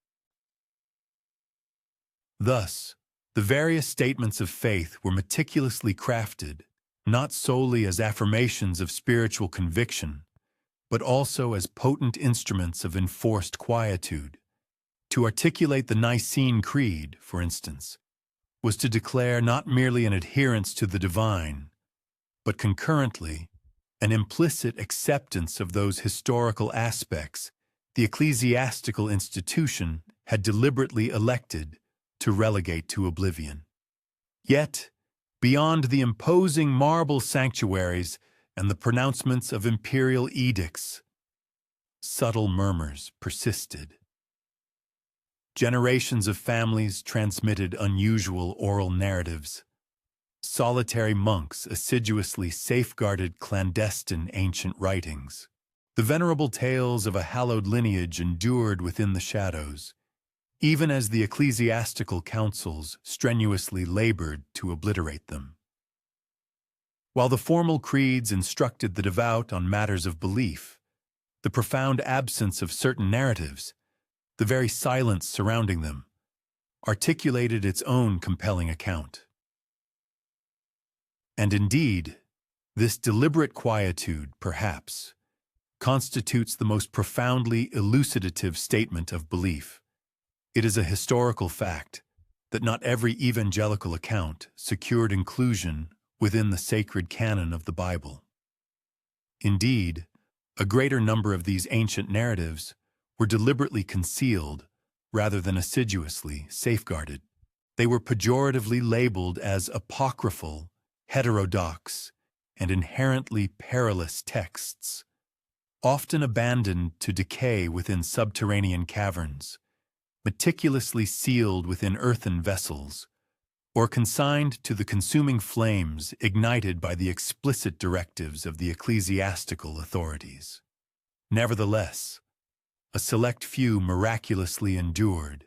Thus, the various statements of faith were meticulously crafted, not solely as affirmations of spiritual conviction, but also as potent instruments of enforced quietude. To articulate the Nicene Creed, for instance, was to declare not merely an adherence to the divine, but concurrently an implicit acceptance of those historical aspects the ecclesiastical institution had deliberately elected to relegate to oblivion. Yet, beyond the imposing marble sanctuaries and the pronouncements of imperial edicts, subtle murmurs persisted. Generations of families transmitted unusual oral narratives. Solitary monks assiduously safeguarded clandestine ancient writings. The venerable tales of a hallowed lineage endured within the shadows, even as the ecclesiastical councils strenuously labored to obliterate them. While the formal creeds instructed the devout on matters of belief, the profound absence of certain narratives, the very silence surrounding them, articulated its own compelling account. And indeed, this deliberate quietude, perhaps, constitutes the most profoundly elucidative statement of belief. It is a historical fact that not every evangelical account secured inclusion within the sacred canon of the Bible. Indeed, a greater number of these ancient narratives were deliberately concealed rather than assiduously safeguarded. They were pejoratively labeled as apocryphal, heterodox, and inherently perilous texts, often abandoned to decay within subterranean caverns, meticulously sealed within earthen vessels, or consigned to the consuming flames ignited by the explicit directives of the ecclesiastical authorities. Nevertheless, a select few miraculously endured,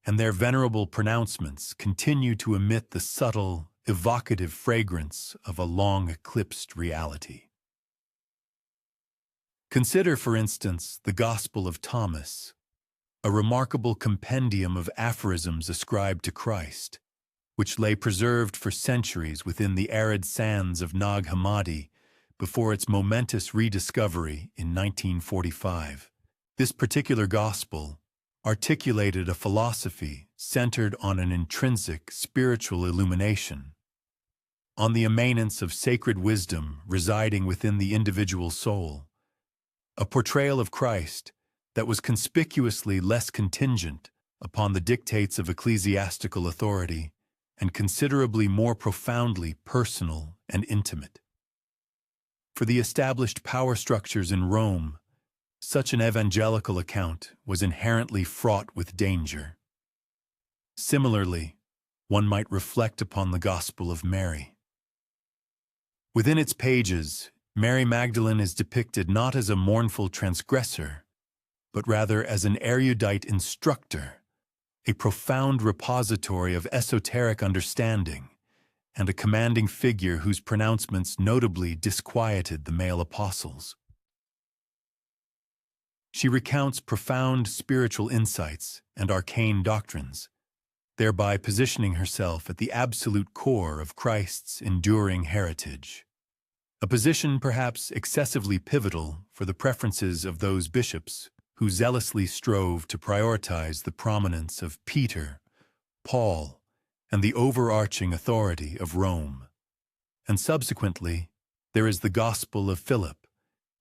and their venerable pronouncements continue to emit the subtle, evocative fragrance of a long-eclipsed reality. Consider, for instance, the Gospel of Thomas, a remarkable compendium of aphorisms ascribed to Christ, which lay preserved for centuries within the arid sands of Nag Hammadi before its momentous rediscovery in 1945. This particular gospel articulated a philosophy centered on an intrinsic spiritual illumination, on the immanence of sacred wisdom residing within the individual soul, a portrayal of Christ that was conspicuously less contingent upon the dictates of ecclesiastical authority and considerably more profoundly personal and intimate. For the established power structures in Rome, such an evangelical account was inherently fraught with danger. Similarly, one might reflect upon the Gospel of Mary. Within its pages, Mary Magdalene is depicted not as a mournful transgressor, but rather as an erudite instructor, a profound repository of esoteric understanding, and a commanding figure whose pronouncements notably disquieted the male apostles. She recounts profound spiritual insights and arcane doctrines, thereby positioning herself at the absolute core of Christ's enduring heritage. A position perhaps excessively pivotal for the preferences of those bishops who zealously strove to prioritize the prominence of Peter, Paul, and the overarching authority of Rome. And subsequently, there is the Gospel of Philip,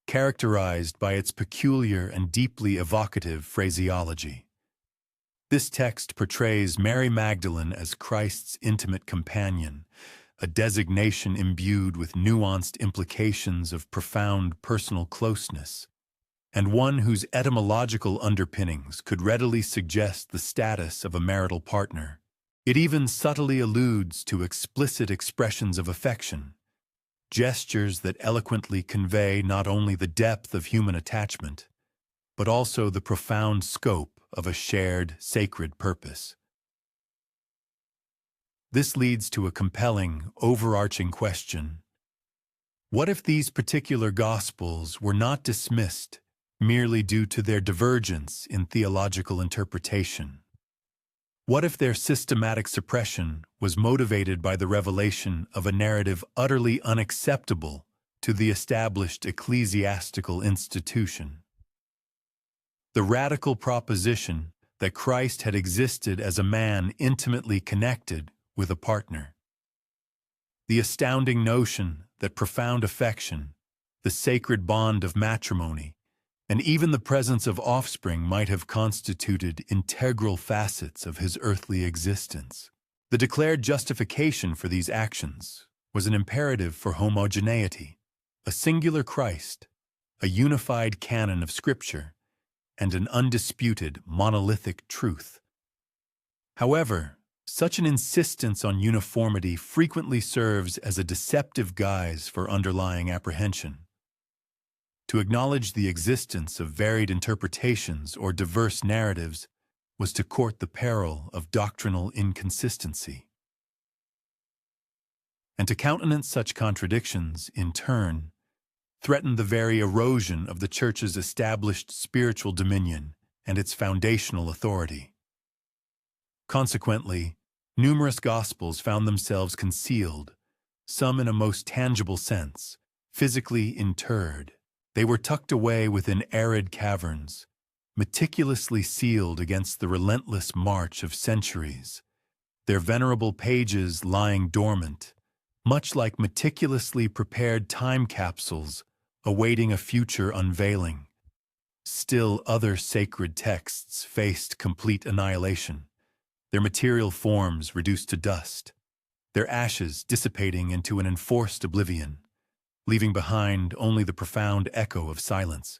characterized by its peculiar and deeply evocative phraseology. This text portrays Mary Magdalene as Christ's intimate companion, a designation imbued with nuanced implications of profound personal closeness, and one whose etymological underpinnings could readily suggest the status of a marital partner. It even subtly alludes to explicit expressions of affection, gestures that eloquently convey not only the depth of human attachment, but also the profound scope of a shared, sacred purpose. This leads to a compelling, overarching question. What if these particular Gospels were not dismissed merely due to their divergence in theological interpretation? What if their systematic suppression was motivated by the revelation of a narrative utterly unacceptable to the established ecclesiastical institution? The radical proposition that Christ had existed as a man intimately connected with a partner. The astounding notion that profound affection, the sacred bond of matrimony, and even the presence of offspring might have constituted integral facets of his earthly existence. The declared justification for these actions was an imperative for homogeneity, a singular Christ, a unified canon of Scripture, and an undisputed monolithic truth. However, such an insistence on uniformity frequently serves as a deceptive guise for underlying apprehension. To acknowledge the existence of varied interpretations or diverse narratives was to court the peril of doctrinal inconsistency. And to countenance such contradictions, in turn, threatened the very erosion of the Church's established spiritual dominion and its foundational authority. Consequently, numerous Gospels found themselves concealed, some in a most tangible sense, physically interred. They were tucked away within arid caverns, meticulously sealed against the relentless march of centuries, their venerable pages lying dormant, much like meticulously prepared time capsules awaiting a future unveiling. Still other sacred texts faced complete annihilation, their material forms reduced to dust, their ashes dissipating into an enforced oblivion, leaving behind only the profound echo of silence.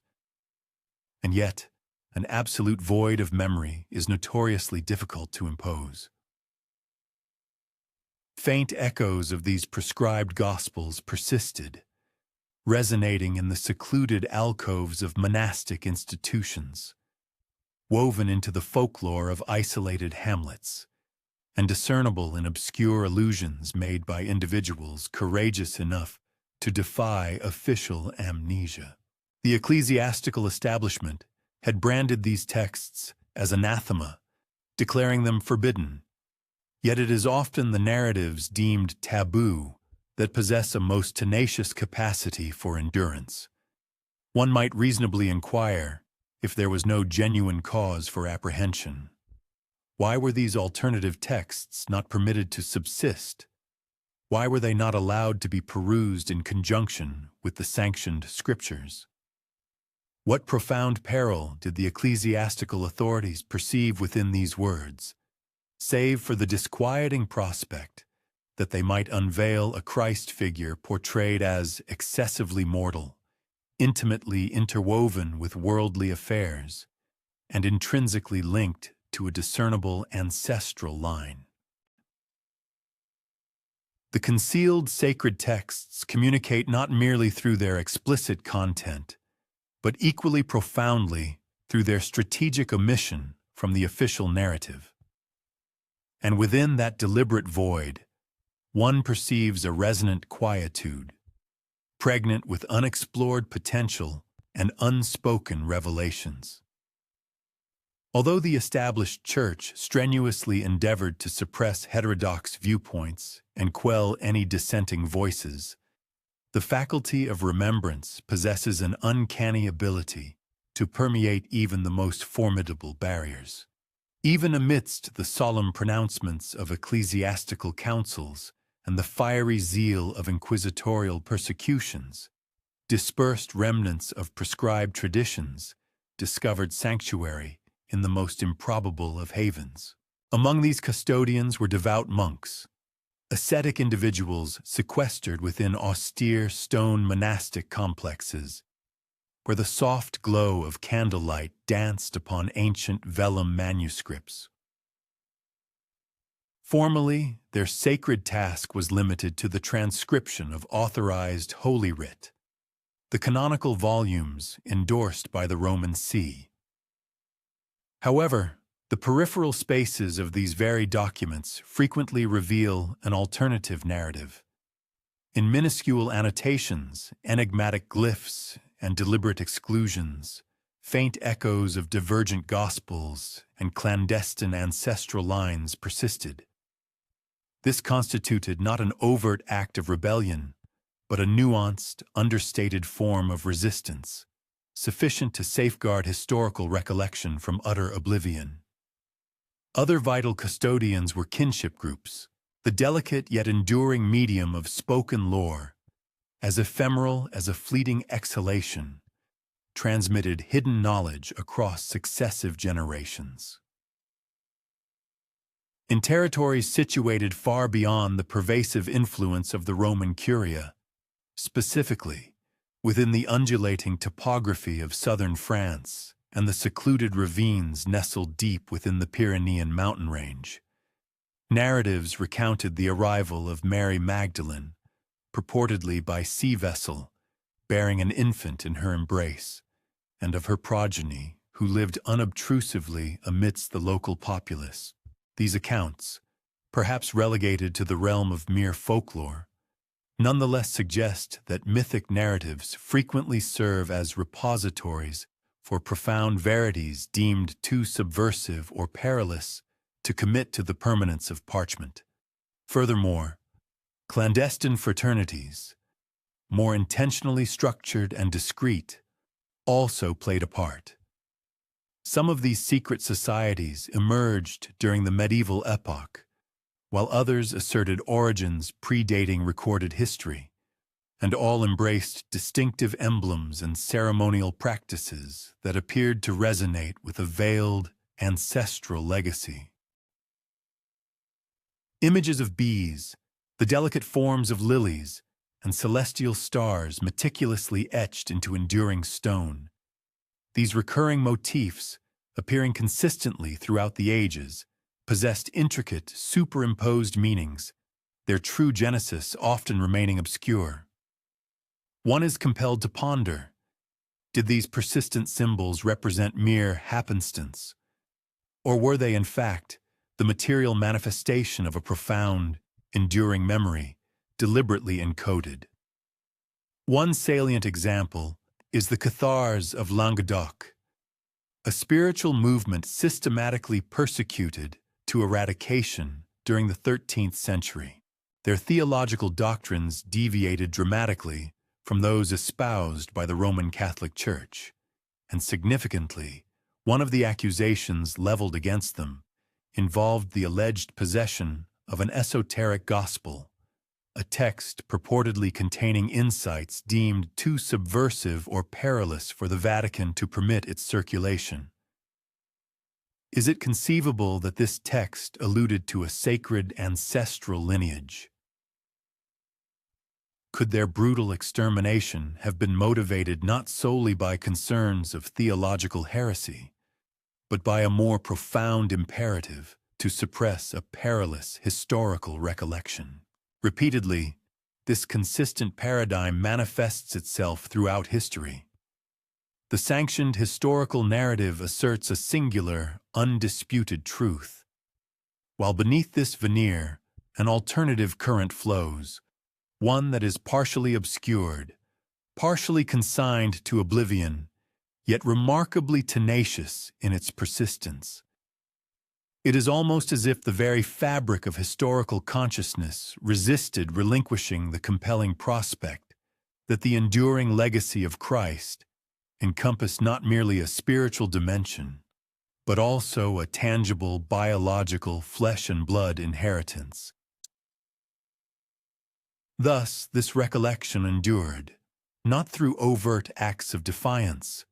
And yet, an absolute void of memory is notoriously difficult to impose. Faint echoes of these prescribed Gospels persisted, resonating in the secluded alcoves of monastic institutions, woven into the folklore of isolated hamlets, and discernible in obscure allusions made by individuals courageous enough to defy official amnesia. The ecclesiastical establishment had branded these texts as anathema, declaring them forbidden. Yet it is often the narratives deemed taboo that possess a most tenacious capacity for endurance. One might reasonably inquire if there was no genuine cause for apprehension. Why were these alternative texts not permitted to subsist? Why were they not allowed to be perused in conjunction with the sanctioned Scriptures? What profound peril did the ecclesiastical authorities perceive within these words, save for the disquieting prospect that they might unveil a Christ figure portrayed as excessively mortal, intimately interwoven with worldly affairs, and intrinsically linked to a discernible ancestral line? The concealed sacred texts communicate not merely through their explicit content, but equally profoundly through their strategic omission from the official narrative. And within that deliberate void, one perceives a resonant quietude, pregnant with unexplored potential and unspoken revelations. Although the established Church strenuously endeavored to suppress heterodox viewpoints and quell any dissenting voices, the faculty of remembrance possesses an uncanny ability to permeate even the most formidable barriers. Even amidst the solemn pronouncements of ecclesiastical councils and the fiery zeal of inquisitorial persecutions, dispersed remnants of prescribed traditions discovered sanctuary in the most improbable of havens. Among these custodians were devout monks, ascetic individuals sequestered within austere stone monastic complexes, where the soft glow of candlelight danced upon ancient vellum manuscripts. Formally, their sacred task was limited to the transcription of authorized Holy Writ, the canonical volumes endorsed by the Roman See. However, the peripheral spaces of these very documents frequently reveal an alternative narrative. In minuscule annotations, enigmatic glyphs, and deliberate exclusions, faint echoes of divergent gospels and clandestine ancestral lines persisted. This constituted not an overt act of rebellion, but a nuanced, understated form of resistance, sufficient to safeguard historical recollection from utter oblivion. Other vital custodians were kinship groups, the delicate yet enduring medium of spoken lore, as ephemeral as a fleeting exhalation, transmitted hidden knowledge across successive generations. In territories situated far beyond the pervasive influence of the Roman Curia, specifically within the undulating topography of southern France and the secluded ravines nestled deep within the Pyrenean mountain range, narratives recounted the arrival of Mary Magdalene, purportedly by sea vessel, bearing an infant in her embrace, and of her progeny, who lived unobtrusively amidst the local populace. These accounts, perhaps relegated to the realm of mere folklore, nonetheless suggest that mythic narratives frequently serve as repositories for profound verities deemed too subversive or perilous to commit to the permanence of parchment. Furthermore, clandestine fraternities, more intentionally structured and discreet, also played a part. Some of these secret societies emerged during the medieval epoch, while others asserted origins predating recorded history, and all embraced distinctive emblems and ceremonial practices that appeared to resonate with a veiled, ancestral legacy. Images of bees, the delicate forms of lilies, and celestial stars meticulously etched into enduring stone. These recurring motifs, appearing consistently throughout the ages, possessed intricate, superimposed meanings, their true genesis often remaining obscure. One is compelled to ponder, did these persistent symbols represent mere happenstance, or were they, in fact, the material manifestation of a profound, enduring memory, deliberately encoded? One salient example is the Cathars of Languedoc, a spiritual movement systematically persecuted to eradication during the 13th century. Their theological doctrines deviated dramatically from those espoused by the Roman Catholic Church, and significantly, one of the accusations leveled against them involved the alleged possession of an esoteric gospel, a text purportedly containing insights deemed too subversive or perilous for the Vatican to permit its circulation. Is it conceivable that this text alluded to a sacred ancestral lineage? Could their brutal extermination have been motivated not solely by concerns of theological heresy, but by a more profound imperative to suppress a perilous historical recollection? Repeatedly, this consistent paradigm manifests itself throughout history. The sanctioned historical narrative asserts a singular, undisputed truth, while beneath this veneer, an alternative current flows, one that is partially obscured, partially consigned to oblivion, yet remarkably tenacious in its persistence. It is almost as if the very fabric of historical consciousness resisted relinquishing the compelling prospect that the enduring legacy of Christ encompassed not merely a spiritual dimension, but also a tangible, biological, flesh and blood inheritance. Thus, this recollection endured, not through overt acts of defiance,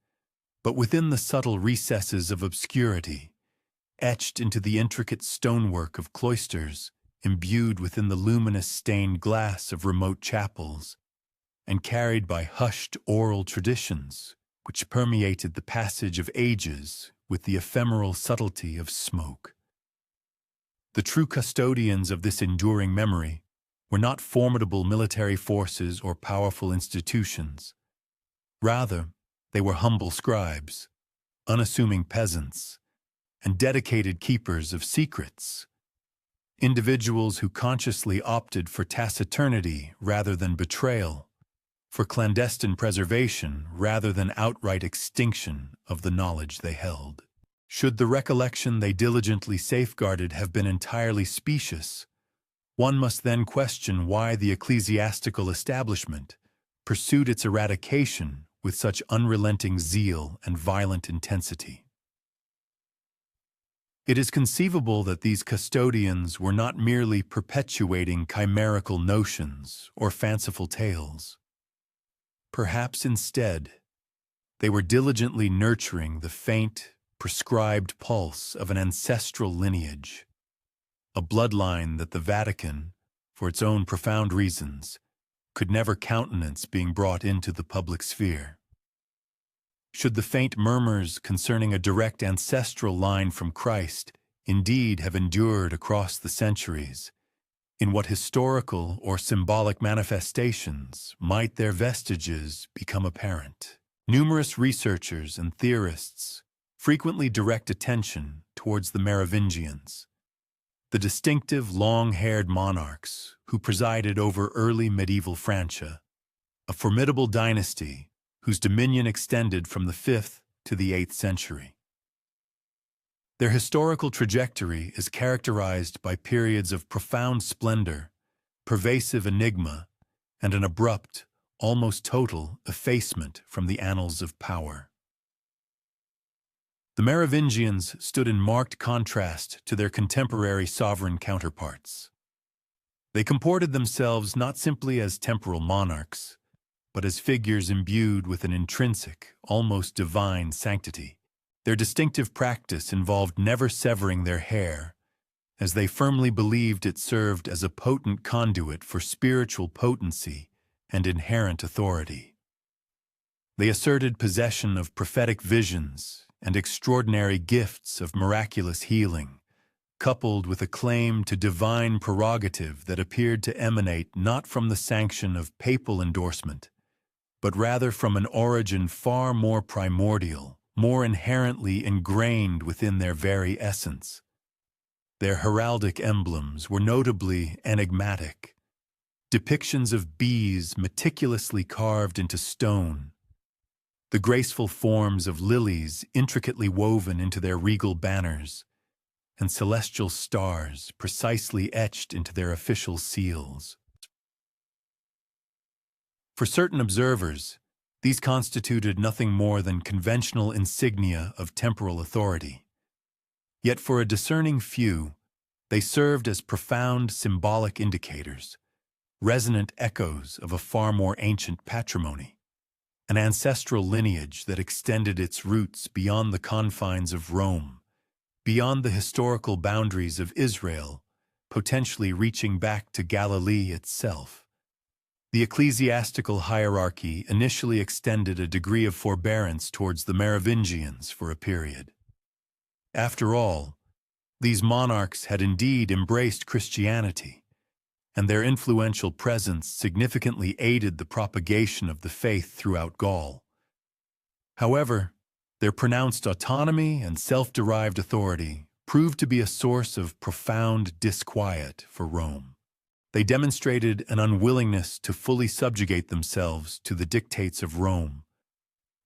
but within the subtle recesses of obscurity, etched into the intricate stonework of cloisters, imbued within the luminous stained glass of remote chapels, and carried by hushed oral traditions which permeated the passage of ages with the ephemeral subtlety of smoke. The true custodians of this enduring memory were not formidable military forces or powerful institutions. Rather, they were humble scribes, unassuming peasants, and dedicated keepers of secrets, individuals who consciously opted for taciturnity rather than betrayal, for clandestine preservation rather than outright extinction of the knowledge they held. Should the recollection they diligently safeguarded have been entirely specious, one must then question why the ecclesiastical establishment pursued its eradication with such unrelenting zeal and violent intensity. It is conceivable that these custodians were not merely perpetuating chimerical notions or fanciful tales. Perhaps instead, they were diligently nurturing the faint, prescribed pulse of an ancestral lineage, a bloodline that the Vatican, for its own profound reasons, could never countenance being brought into the public sphere. Should the faint murmurs concerning a direct ancestral line from Christ indeed have endured across the centuries, in what historical or symbolic manifestations might their vestiges become apparent? Numerous researchers and theorists frequently direct attention towards the Merovingians, the distinctive long-haired monarchs who presided over early medieval Francia, a formidable dynasty whose dominion extended from the 5th to the 8th century. Their historical trajectory is characterized by periods of profound splendor, pervasive enigma, and an abrupt, almost total, effacement from the annals of power. The Merovingians stood in marked contrast to their contemporary sovereign counterparts. They comported themselves not simply as temporal monarchs, but as figures imbued with an intrinsic, almost divine sanctity. Their distinctive practice involved never severing their hair, as they firmly believed it served as a potent conduit for spiritual potency and inherent authority. They asserted possession of prophetic visions and extraordinary gifts of miraculous healing, coupled with a claim to divine prerogative that appeared to emanate not from the sanction of papal endorsement, but rather from an origin far more primordial, more inherently ingrained within their very essence. Their heraldic emblems were notably enigmatic, depictions of bees meticulously carved into stone, the graceful forms of lilies intricately woven into their regal banners, and celestial stars precisely etched into their official seals. For certain observers, these constituted nothing more than conventional insignia of temporal authority. Yet for a discerning few, they served as profound symbolic indicators, resonant echoes of a far more ancient patrimony, an ancestral lineage that extended its roots beyond the confines of Rome, beyond the historical boundaries of Israel, potentially reaching back to Galilee itself. The ecclesiastical hierarchy initially extended a degree of forbearance towards the Merovingians for a period. After all, these monarchs had indeed embraced Christianity, and their influential presence significantly aided the propagation of the faith throughout Gaul. However, their pronounced autonomy and self-derived authority proved to be a source of profound disquiet for Rome. They demonstrated an unwillingness to fully subjugate themselves to the dictates of Rome,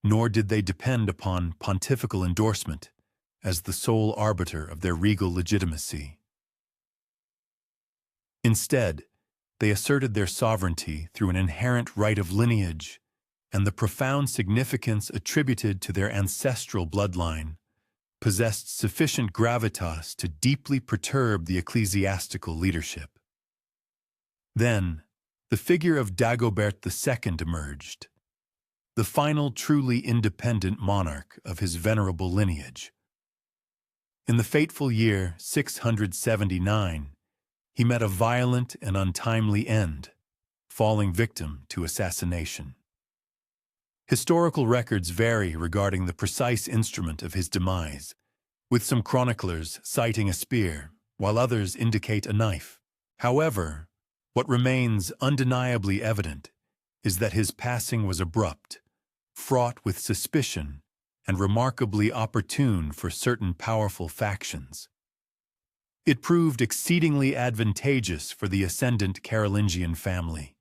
nor did they depend upon pontifical endorsement as the sole arbiter of their regal legitimacy. Instead, they asserted their sovereignty through an inherent right of lineage and the profound significance attributed to their ancestral bloodline possessed sufficient gravitas to deeply perturb the ecclesiastical leadership. Then, the figure of Dagobert II emerged, the final truly independent monarch of his venerable lineage. In the fateful year 679, he met a violent and untimely end, falling victim to assassination. Historical records vary regarding the precise instrument of his demise, with some chroniclers citing a spear, while others indicate a knife. However, what remains undeniably evident is that his passing was abrupt, fraught with suspicion, and remarkably opportune for certain powerful factions. It proved exceedingly advantageous for the ascendant Carolingian family,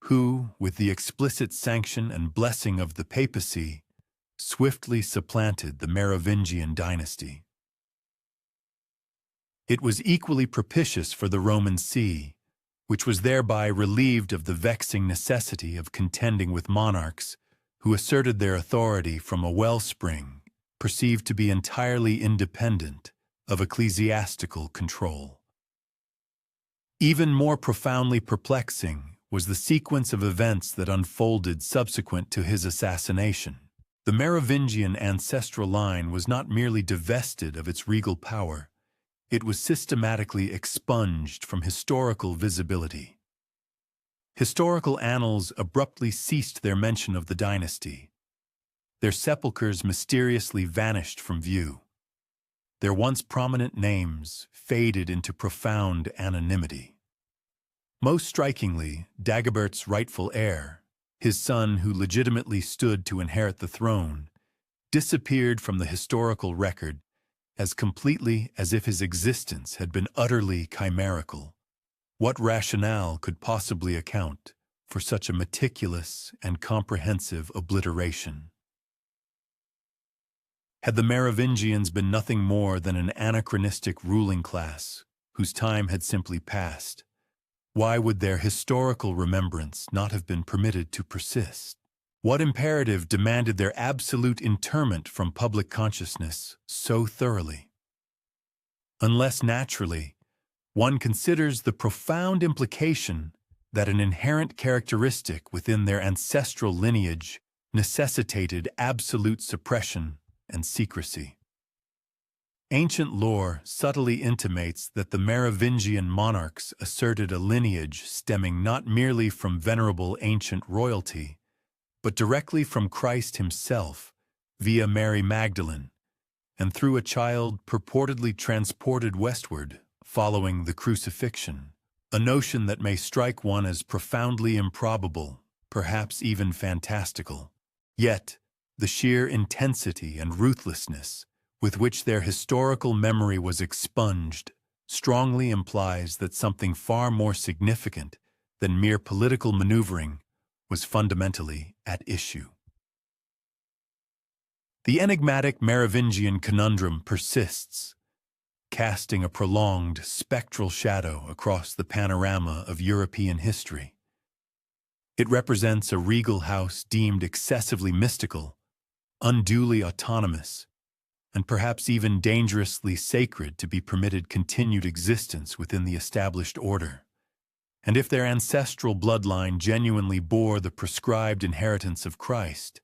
who, with the explicit sanction and blessing of the papacy, swiftly supplanted the Merovingian dynasty. It was equally propitious for the Roman See, which was thereby relieved of the vexing necessity of contending with monarchs who asserted their authority from a wellspring perceived to be entirely independent of ecclesiastical control. Even more profoundly perplexing was the sequence of events that unfolded subsequent to his assassination. The Merovingian ancestral line was not merely divested of its regal power, it was systematically expunged from historical visibility. Historical annals abruptly ceased their mention of the dynasty. Their sepulchres mysteriously vanished from view. Their once prominent names faded into profound anonymity. Most strikingly, Dagobert's rightful heir, his son who legitimately stood to inherit the throne, disappeared from the historical record as completely as if his existence had been utterly chimerical. What rationale could possibly account for such a meticulous and comprehensive obliteration? Had the Merovingians been nothing more than an anachronistic ruling class whose time had simply passed, why would their historical remembrance not have been permitted to persist? What imperative demanded their absolute interment from public consciousness so thoroughly? Unless naturally, one considers the profound implication that an inherent characteristic within their ancestral lineage necessitated absolute suppression and secrecy. Ancient lore subtly intimates that the Merovingian monarchs asserted a lineage stemming not merely from venerable ancient royalty, but directly from Christ himself via Mary Magdalene and through a child purportedly transported westward following the crucifixion, a notion that may strike one as profoundly improbable, perhaps even fantastical. Yet, the sheer intensity and ruthlessness with which their historical memory was expunged strongly implies that something far more significant than mere political maneuvering was fundamentally at issue. The enigmatic Merovingian conundrum persists, casting a prolonged, spectral shadow across the panorama of European history. It represents a regal house deemed excessively mystical, unduly autonomous, and perhaps even dangerously sacred to be permitted continued existence within the established order. And if their ancestral bloodline genuinely bore the prescribed inheritance of Christ,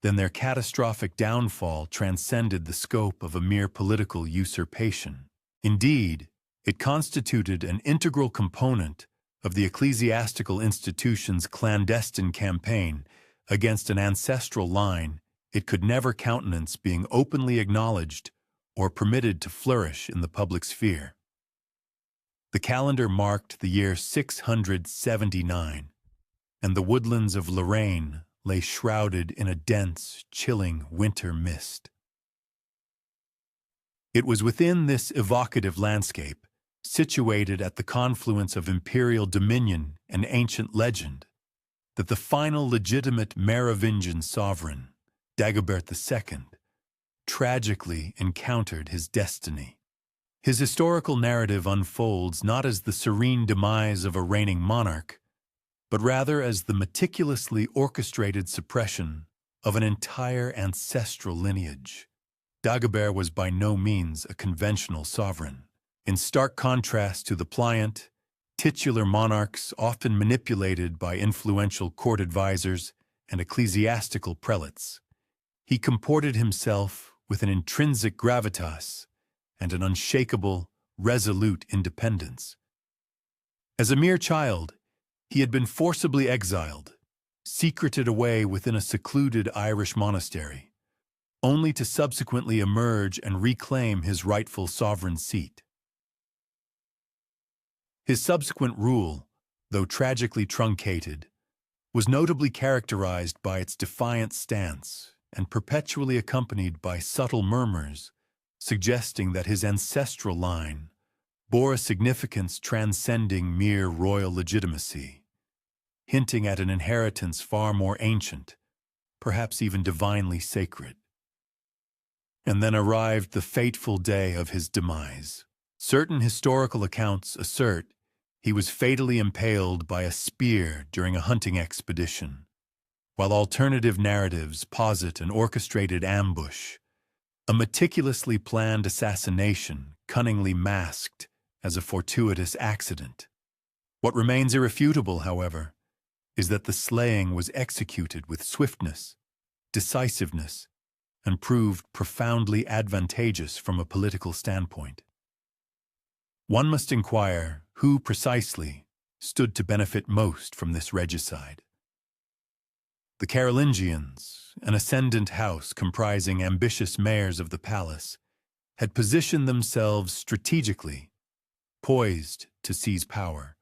then their catastrophic downfall transcended the scope of a mere political usurpation. Indeed, it constituted an integral component of the ecclesiastical institution's clandestine campaign against an ancestral line it could never countenance being openly acknowledged or permitted to flourish in the public sphere. The calendar marked the year 679, and the woodlands of Lorraine lay shrouded in a dense, chilling winter mist. It was within this evocative landscape, situated at the confluence of imperial dominion and ancient legend, that the final legitimate Merovingian sovereign, Dagobert II, tragically encountered his destiny. His historical narrative unfolds not as the serene demise of a reigning monarch, but rather as the meticulously orchestrated suppression of an entire ancestral lineage. Dagobert was by no means a conventional sovereign. In stark contrast to the pliant, titular monarchs often manipulated by influential court advisors, and ecclesiastical prelates. He comported himself with an intrinsic gravitas and an unshakable, resolute independence. As a mere child, he had been forcibly exiled, secreted away within a secluded Irish monastery, only to subsequently emerge and reclaim his rightful sovereign seat. His subsequent rule, though tragically truncated, was notably characterized by its defiant stance and perpetually accompanied by subtle murmurs suggesting that his ancestral line bore a significance transcending mere royal legitimacy, hinting at an inheritance far more ancient, perhaps even divinely sacred. And then arrived the fateful day of his demise. Certain historical accounts assert he was fatally impaled by a spear during a hunting expedition, while alternative narratives posit an orchestrated ambush, a meticulously planned assassination cunningly masked as a fortuitous accident. What remains irrefutable, however, is that the slaying was executed with swiftness, decisiveness, and proved profoundly advantageous from a political standpoint. One must inquire who precisely stood to benefit most from this regicide. The Carolingians, an ascendant house comprising ambitious mayors of the palace, had positioned themselves strategically, poised to seize power.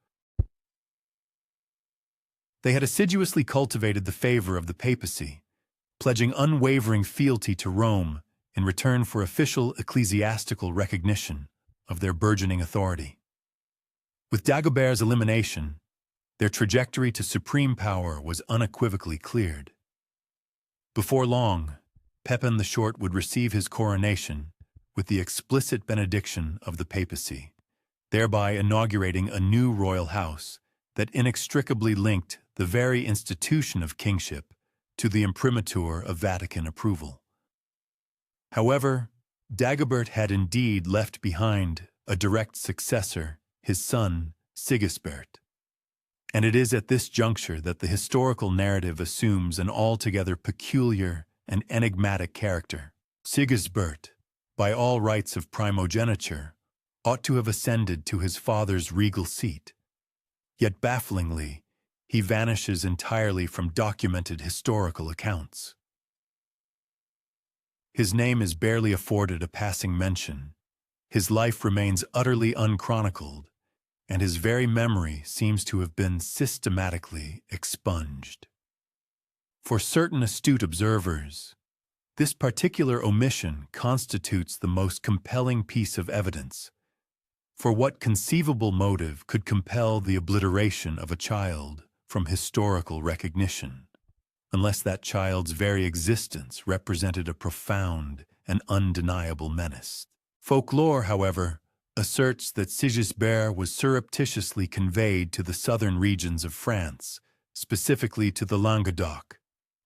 They had assiduously cultivated the favor of the papacy, pledging unwavering fealty to Rome in return for official ecclesiastical recognition of their burgeoning authority. With Dagobert's elimination, their trajectory to supreme power was unequivocally cleared. Before long, Pepin the Short would receive his coronation with the explicit benediction of the papacy, thereby inaugurating a new royal house that inextricably linked the very institution of kingship to the imprimatur of Vatican approval. However, Dagobert had indeed left behind a direct successor, his son, Sigisbert. And it is at this juncture that the historical narrative assumes an altogether peculiar and enigmatic character. Sigisbert, by all rights of primogeniture, ought to have ascended to his father's regal seat. Yet bafflingly, he vanishes entirely from documented historical accounts. His name is barely afforded a passing mention, his life remains utterly unchronicled, and his very memory seems to have been systematically expunged. For certain astute observers, this particular omission constitutes the most compelling piece of evidence. For what conceivable motive could compel the obliteration of a child from historical recognition, unless that child's very existence represented a profound and undeniable menace? Folklore, however, asserts that Sigisbert was surreptitiously conveyed to the southern regions of France, specifically to the Languedoc,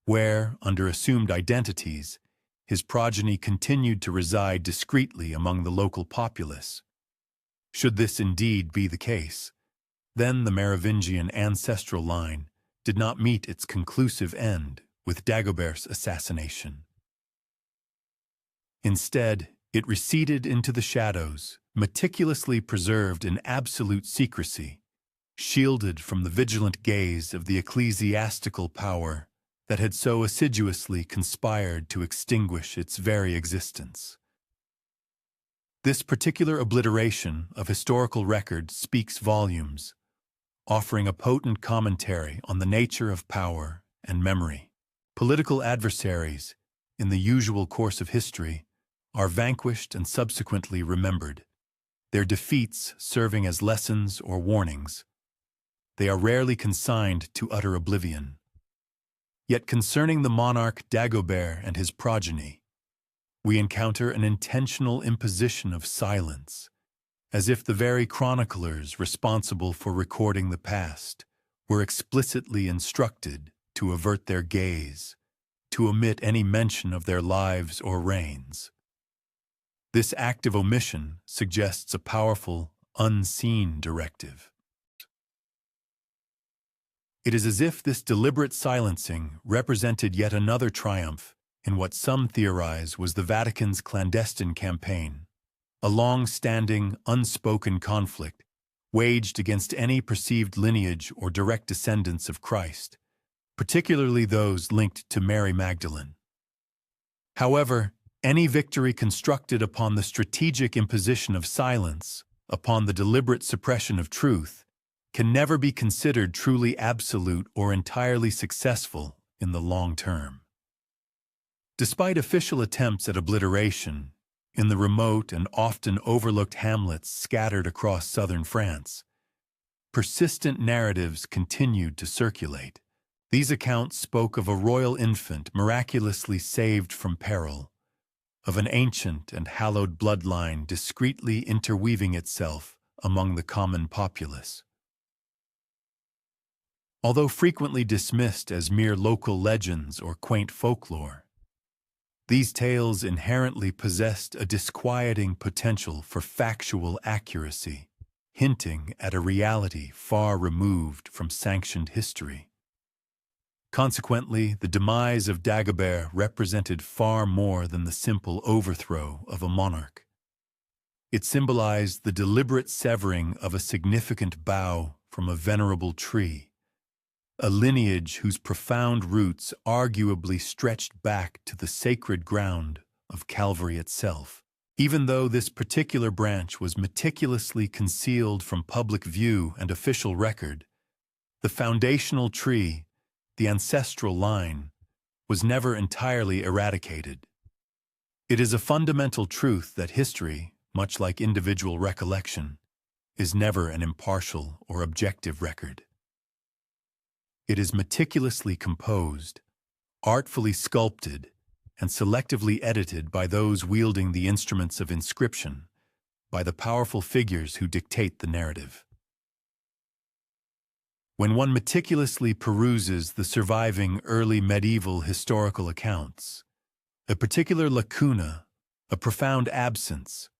where, under assumed identities, his progeny continued to reside discreetly among the local populace. Should this indeed be the case, then the Merovingian ancestral line did not meet its conclusive end with Dagobert's assassination. Instead, it receded into the shadows, meticulously preserved in absolute secrecy, shielded from the vigilant gaze of the ecclesiastical power that had so assiduously conspired to extinguish its very existence. This particular obliteration of historical record speaks volumes, offering a potent commentary on the nature of power and memory. Political adversaries, in the usual course of history, are vanquished and subsequently remembered, their defeats serving as lessons or warnings. They are rarely consigned to utter oblivion. Yet concerning the monarch Dagobert and his progeny, we encounter an intentional imposition of silence, as if the very chroniclers responsible for recording the past were explicitly instructed to avert their gaze, to omit any mention of their lives or reigns. This act of omission suggests a powerful, unseen directive. It is as if this deliberate silencing represented yet another triumph in what some theorize was the Vatican's clandestine campaign, a long-standing, unspoken conflict waged against any perceived lineage or direct descendants of Christ, particularly those linked to Mary Magdalene. However, any victory constructed upon the strategic imposition of silence, upon the deliberate suppression of truth, can never be considered truly absolute or entirely successful in the long term. Despite official attempts at obliteration, in the remote and often overlooked hamlets scattered across southern France, persistent narratives continued to circulate. These accounts spoke of a royal infant miraculously saved from peril, of an ancient and hallowed bloodline discreetly interweaving itself among the common populace. Although frequently dismissed as mere local legends or quaint folklore, these tales inherently possessed a disquieting potential for factual accuracy, hinting at a reality far removed from sanctioned history. Consequently, the demise of Dagobert represented far more than the simple overthrow of a monarch. It symbolized the deliberate severing of a significant bough from a venerable tree, a lineage whose profound roots arguably stretched back to the sacred ground of Calvary itself. Even though this particular branch was meticulously concealed from public view and official record, the foundational tree, the ancestral line, was never entirely eradicated. It is a fundamental truth that history, much like individual recollection, is never an impartial or objective record. It is meticulously composed, artfully sculpted, and selectively edited by those wielding the instruments of inscription, by the powerful figures who dictate the narrative. When one meticulously peruses the surviving early medieval historical accounts, a particular lacuna, a profound absence,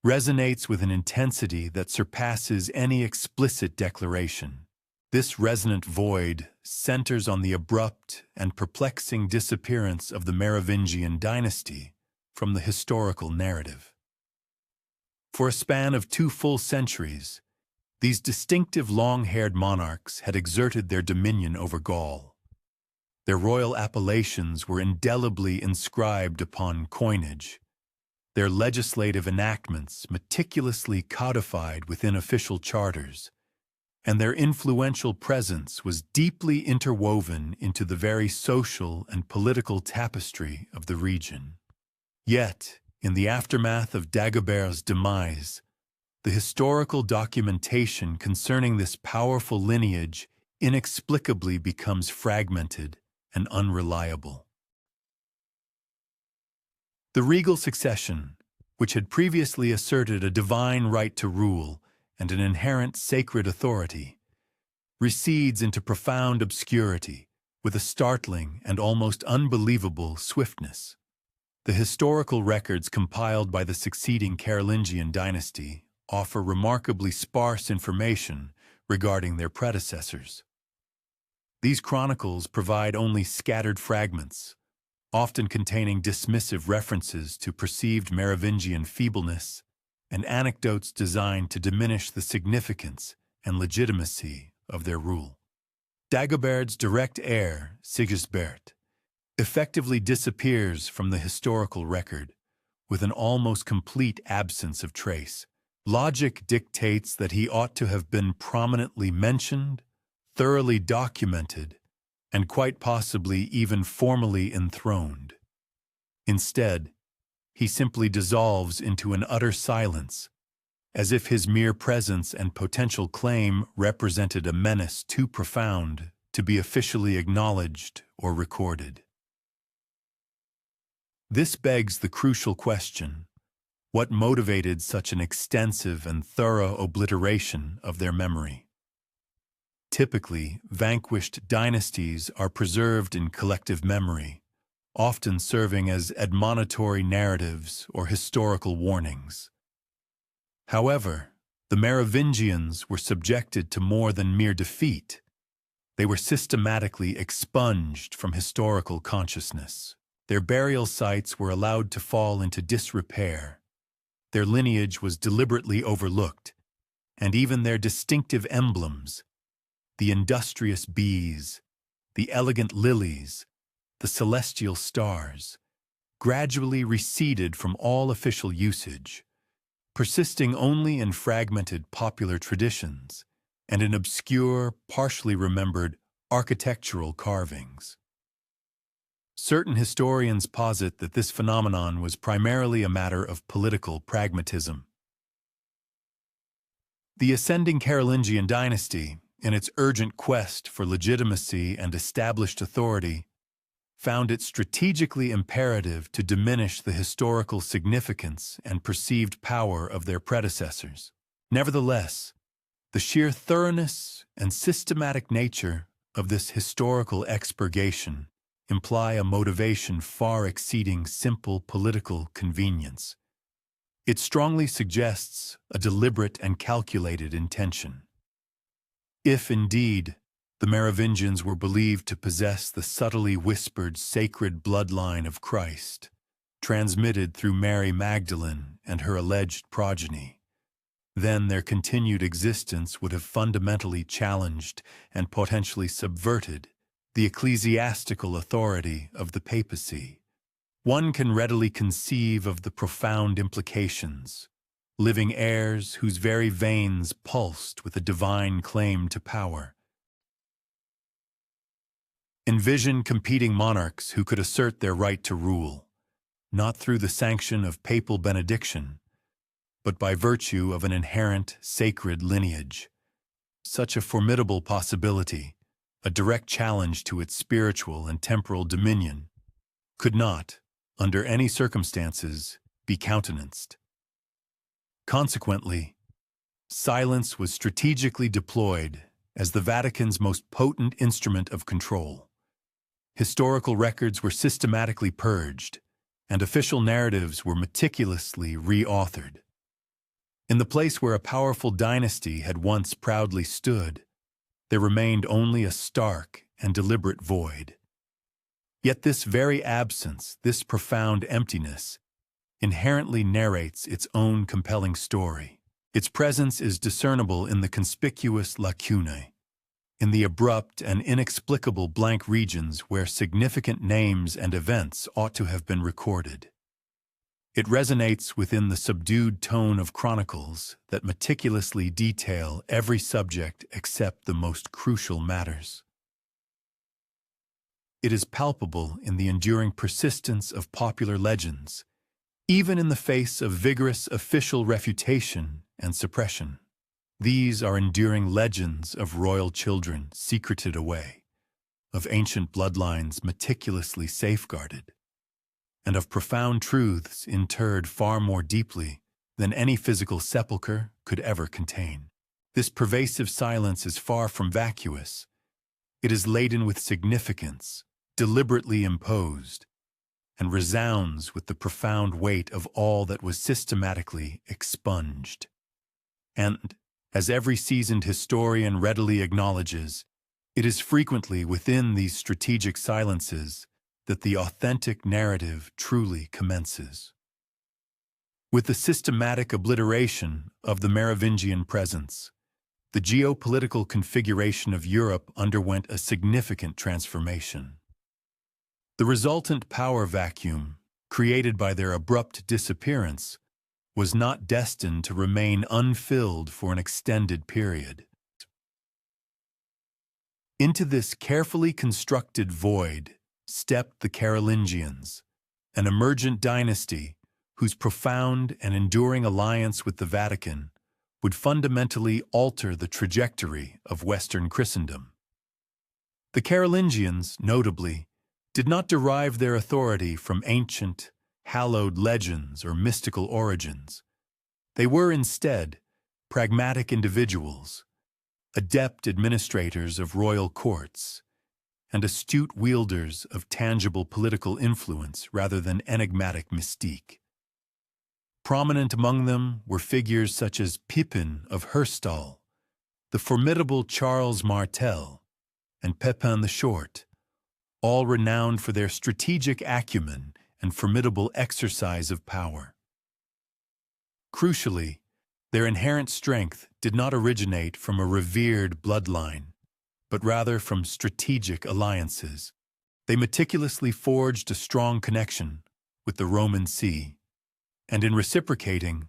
resonates with an intensity that surpasses any explicit declaration. This resonant void centers on the abrupt and perplexing disappearance of the Merovingian dynasty from the historical narrative. For a span of 2 full centuries, these distinctive long-haired monarchs had exerted their dominion over Gaul. Their royal appellations were indelibly inscribed upon coinage, their legislative enactments meticulously codified within official charters, and their influential presence was deeply interwoven into the very social and political tapestry of the region. Yet, in the aftermath of Dagobert's demise, the historical documentation concerning this powerful lineage inexplicably becomes fragmented and unreliable. The regal succession, which had previously asserted a divine right to rule and an inherent sacred authority, recedes into profound obscurity with a startling and almost unbelievable swiftness. The historical records compiled by the succeeding Carolingian dynasty offer remarkably sparse information regarding their predecessors. These chronicles provide only scattered fragments, often containing dismissive references to perceived Merovingian feebleness and anecdotes designed to diminish the significance and legitimacy of their rule. Dagobert's direct heir, Sigisbert, effectively disappears from the historical record with an almost complete absence of trace. Logic dictates that he ought to have been prominently mentioned, thoroughly documented, and quite possibly even formally enthroned. Instead, he simply dissolves into an utter silence, as if his mere presence and potential claim represented a menace too profound to be officially acknowledged or recorded. This begs the crucial question: what motivated such an extensive and thorough obliteration of their memory? Typically, vanquished dynasties are preserved in collective memory, often serving as admonitory narratives or historical warnings. However, the Merovingians were subjected to more than mere defeat. They were systematically expunged from historical consciousness. Their burial sites were allowed to fall into disrepair. Their lineage was deliberately overlooked, and even their distinctive emblems, the industrious bees, the elegant lilies, the celestial stars, gradually receded from all official usage, persisting only in fragmented popular traditions and in obscure, partially remembered architectural carvings. Certain historians posit that this phenomenon was primarily a matter of political pragmatism. The ascending Carolingian dynasty, in its urgent quest for legitimacy and established authority, found it strategically imperative to diminish the historical significance and perceived power of their predecessors. Nevertheless, the sheer thoroughness and systematic nature of this historical expurgation imply a motivation far exceeding simple political convenience. It strongly suggests a deliberate and calculated intention. If, indeed, the Merovingians were believed to possess the subtly whispered sacred bloodline of Christ, transmitted through Mary Magdalene and her alleged progeny, then their continued existence would have fundamentally challenged and potentially subverted the ecclesiastical authority of the papacy. One can readily conceive of the profound implications: living heirs whose very veins pulsed with a divine claim to power. Envision competing monarchs who could assert their right to rule, not through the sanction of papal benediction, but by virtue of an inherent sacred lineage. Such a formidable possibility, a direct challenge to its spiritual and temporal dominion, could not, under any circumstances, be countenanced. Consequently, silence was strategically deployed as the Vatican's most potent instrument of control. Historical records were systematically purged, and official narratives were meticulously reauthored. In the place where a powerful dynasty had once proudly stood, there remained only a stark and deliberate void. Yet this very absence, this profound emptiness, inherently narrates its own compelling story. Its presence is discernible in the conspicuous lacunae, in the abrupt and inexplicable blank regions where significant names and events ought to have been recorded. It resonates within the subdued tone of chronicles that meticulously detail every subject except the most crucial matters. It is palpable in the enduring persistence of popular legends, even in the face of vigorous official refutation and suppression. These are enduring legends of royal children secreted away, of ancient bloodlines meticulously safeguarded, and of profound truths interred far more deeply than any physical sepulchre could ever contain. This pervasive silence is far from vacuous. It is laden with significance, deliberately imposed, and resounds with the profound weight of all that was systematically expunged. And, as every seasoned historian readily acknowledges, it is frequently within these strategic silences that the authentic narrative truly commences. With the systematic obliteration of the Merovingian presence, the geopolitical configuration of Europe underwent a significant transformation. The resultant power vacuum, created by their abrupt disappearance, was not destined to remain unfilled for an extended period. Into this carefully constructed void stepped the Carolingians, an emergent dynasty whose profound and enduring alliance with the Vatican would fundamentally alter the trajectory of Western Christendom. The Carolingians, notably, did not derive their authority from ancient, hallowed legends or mystical origins. They were instead pragmatic individuals, adept administrators of royal courts, and astute wielders of tangible political influence rather than enigmatic mystique. Prominent among them were figures such as Pippin of Herstal, the formidable Charles Martel, and Pepin the Short, all renowned for their strategic acumen and formidable exercise of power. Crucially, their inherent strength did not originate from a revered bloodline, but rather from strategic alliances. They meticulously forged a strong connection with the Roman See, and in reciprocating,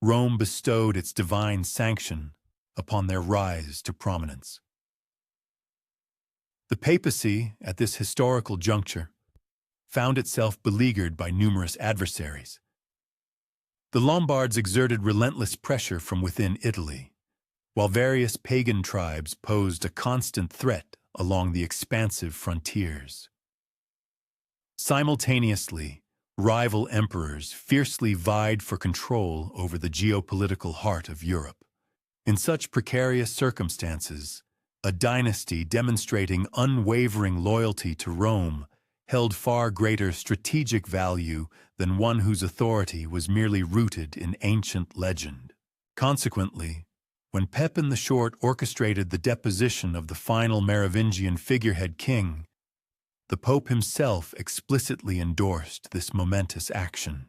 Rome bestowed its divine sanction upon their rise to prominence. The papacy, at this historical juncture, found itself beleaguered by numerous adversaries. The Lombards exerted relentless pressure from within Italy, while various pagan tribes posed a constant threat along the expansive frontiers. Simultaneously, rival emperors fiercely vied for control over the geopolitical heart of Europe. In such precarious circumstances, a dynasty demonstrating unwavering loyalty to Rome held far greater strategic value than one whose authority was merely rooted in ancient legend. Consequently, when Pepin the Short orchestrated the deposition of the final Merovingian figurehead king, the Pope himself explicitly endorsed this momentous action.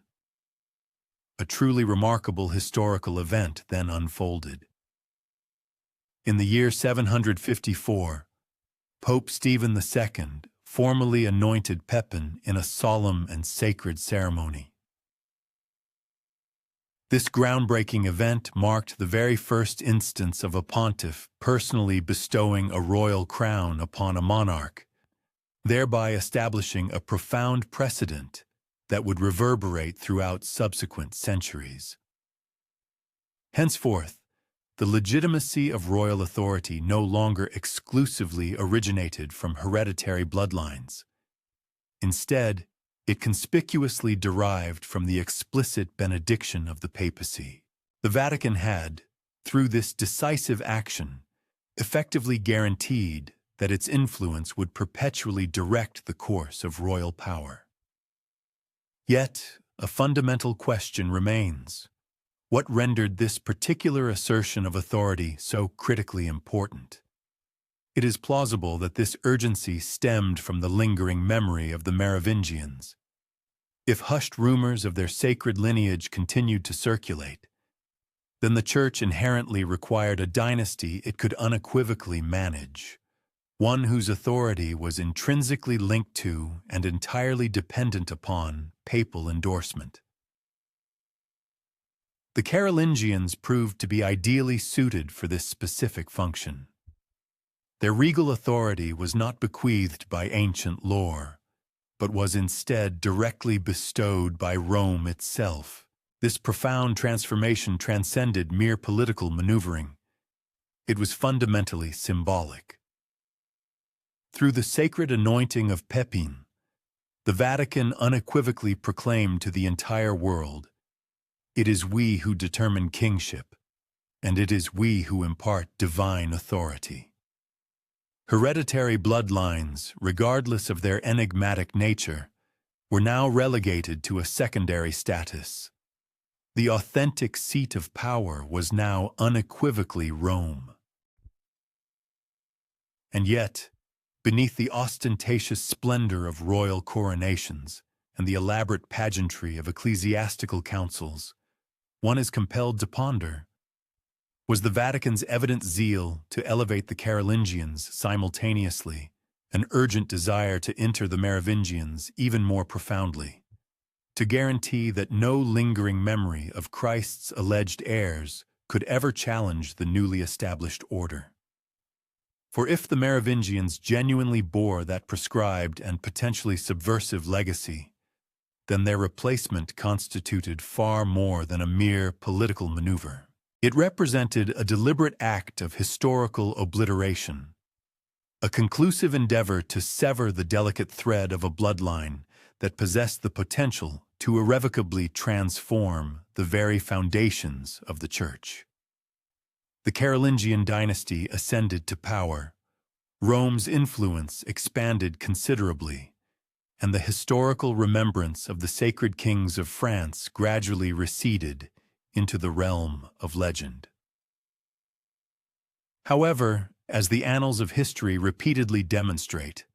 A truly remarkable historical event then unfolded. In the year 754, Pope Stephen II formally anointed Pepin in a solemn and sacred ceremony. This groundbreaking event marked the very first instance of a pontiff personally bestowing a royal crown upon a monarch, thereby establishing a profound precedent that would reverberate throughout subsequent centuries. Henceforth, the legitimacy of royal authority no longer exclusively originated from hereditary bloodlines. Instead, it conspicuously derived from the explicit benediction of the papacy. The Vatican had, through this decisive action, effectively guaranteed that its influence would perpetually direct the course of royal power. Yet, a fundamental question remains. What rendered this particular assertion of authority so critically important? It is plausible that this urgency stemmed from the lingering memory of the Merovingians. If hushed rumors of their sacred lineage continued to circulate, then the Church inherently required a dynasty it could unequivocally manage, one whose authority was intrinsically linked to and entirely dependent upon papal endorsement. The Carolingians proved to be ideally suited for this specific function. Their regal authority was not bequeathed by ancient lore, but was instead directly bestowed by Rome itself. This profound transformation transcended mere political maneuvering. It was fundamentally symbolic. Through the sacred anointing of Pepin, the Vatican unequivocally proclaimed to the entire world, "It is we who determine kingship, and it is we who impart divine authority." Hereditary bloodlines, regardless of their enigmatic nature, were now relegated to a secondary status. The authentic seat of power was now unequivocally Rome. And yet, beneath the ostentatious splendor of royal coronations and the elaborate pageantry of ecclesiastical councils, one is compelled to ponder, was the Vatican's evident zeal to elevate the Carolingians simultaneously an urgent desire to enter the Merovingians even more profoundly, to guarantee that no lingering memory of Christ's alleged heirs could ever challenge the newly established order? For if the Merovingians genuinely bore that prescribed and potentially subversive legacy, then their replacement constituted far more than a mere political maneuver. It represented a deliberate act of historical obliteration, a conclusive endeavor to sever the delicate thread of a bloodline that possessed the potential to irrevocably transform the very foundations of the Church. The Carolingian dynasty ascended to power, Rome's influence expanded considerably, and the historical remembrance of the sacred kings of France gradually receded into the realm of legend. However, As the annals of history repeatedly demonstrate,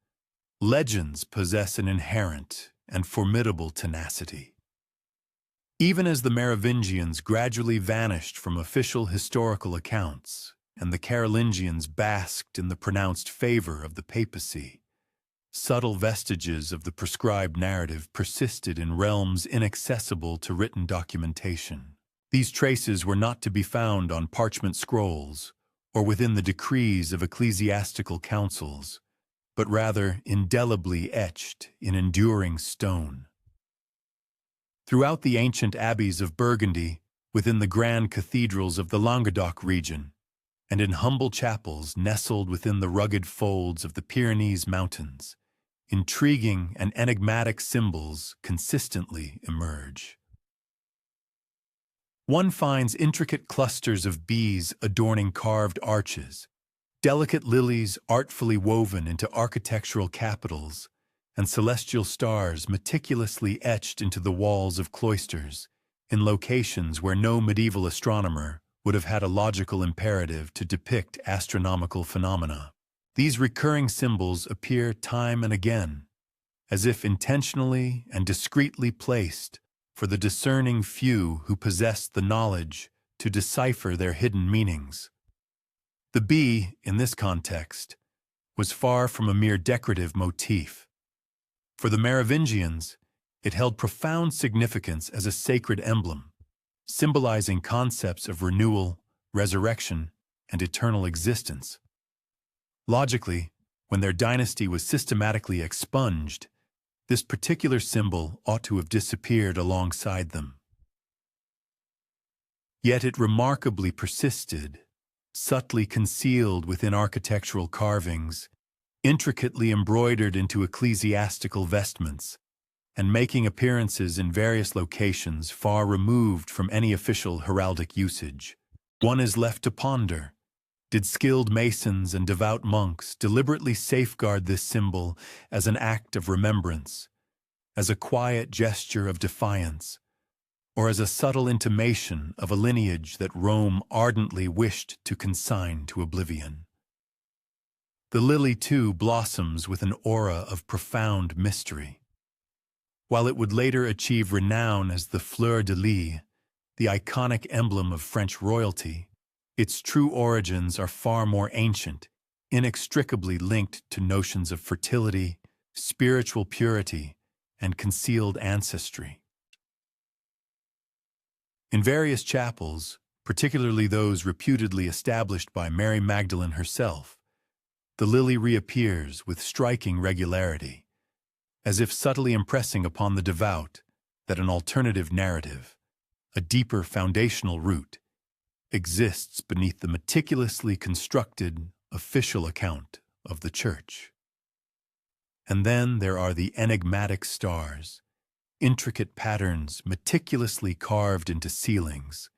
legends possess an inherent and formidable tenacity. Even as the Merovingians gradually vanished from official historical accounts and the Carolingians basked in the pronounced favor of the papacy, subtle vestiges of the prescribed narrative persisted in realms inaccessible to written documentation. These traces were not to be found on parchment scrolls or within the decrees of ecclesiastical councils, but rather indelibly etched in enduring stone. Throughout the ancient abbeys of Burgundy, within the grand cathedrals of the Languedoc region, and in humble chapels nestled within the rugged folds of the Pyrenees Mountains, intriguing and enigmatic symbols consistently emerge. One finds intricate clusters of bees adorning carved arches, delicate lilies artfully woven into architectural capitals, and celestial stars meticulously etched into the walls of cloisters, in locations where no medieval astronomer would have had a logical imperative to depict astronomical phenomena. These recurring symbols appear time and again, as if intentionally and discreetly placed for the discerning few who possessed the knowledge to decipher their hidden meanings. The bee, in this context, was far from a mere decorative motif. For the Merovingians, it held profound significance as a sacred emblem, symbolizing concepts of renewal, resurrection, and eternal existence. Logically, when their dynasty was systematically expunged, this particular symbol ought to have disappeared alongside them. Yet it remarkably persisted, subtly concealed within architectural carvings, intricately embroidered into ecclesiastical vestments, and making appearances in various locations far removed from any official heraldic usage. One is left to ponder. Did skilled masons and devout monks deliberately safeguard this symbol as an act of remembrance, as a quiet gesture of defiance, or as a subtle intimation of a lineage that Rome ardently wished to consign to oblivion? The lily, too, blossoms with an aura of profound mystery. While it would later achieve renown as the fleur de lis, the iconic emblem of French royalty, its true origins are far more ancient, inextricably linked to notions of fertility, spiritual purity, and concealed ancestry. In various chapels, particularly those reputedly established by Mary Magdalene herself, the lily reappears with striking regularity, as if subtly impressing upon the devout that an alternative narrative, a deeper foundational root, exists beneath the meticulously constructed official account of the Church. And then there are the enigmatic stars, intricate patterns meticulously carved into ceilings,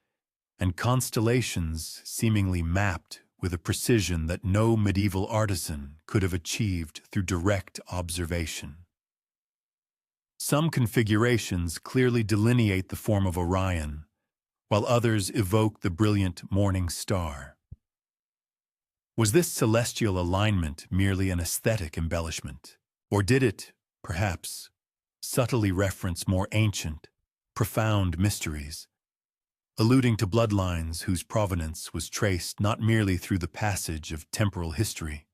and constellations seemingly mapped with a precision that no medieval artisan could have achieved through direct observation. Some configurations clearly delineate the form of Orion, while others evoke the brilliant morning star. Was this celestial alignment merely an aesthetic embellishment, or did it, perhaps, subtly reference more ancient, profound mysteries, alluding to bloodlines whose provenance was traced not merely through the passage of temporal history,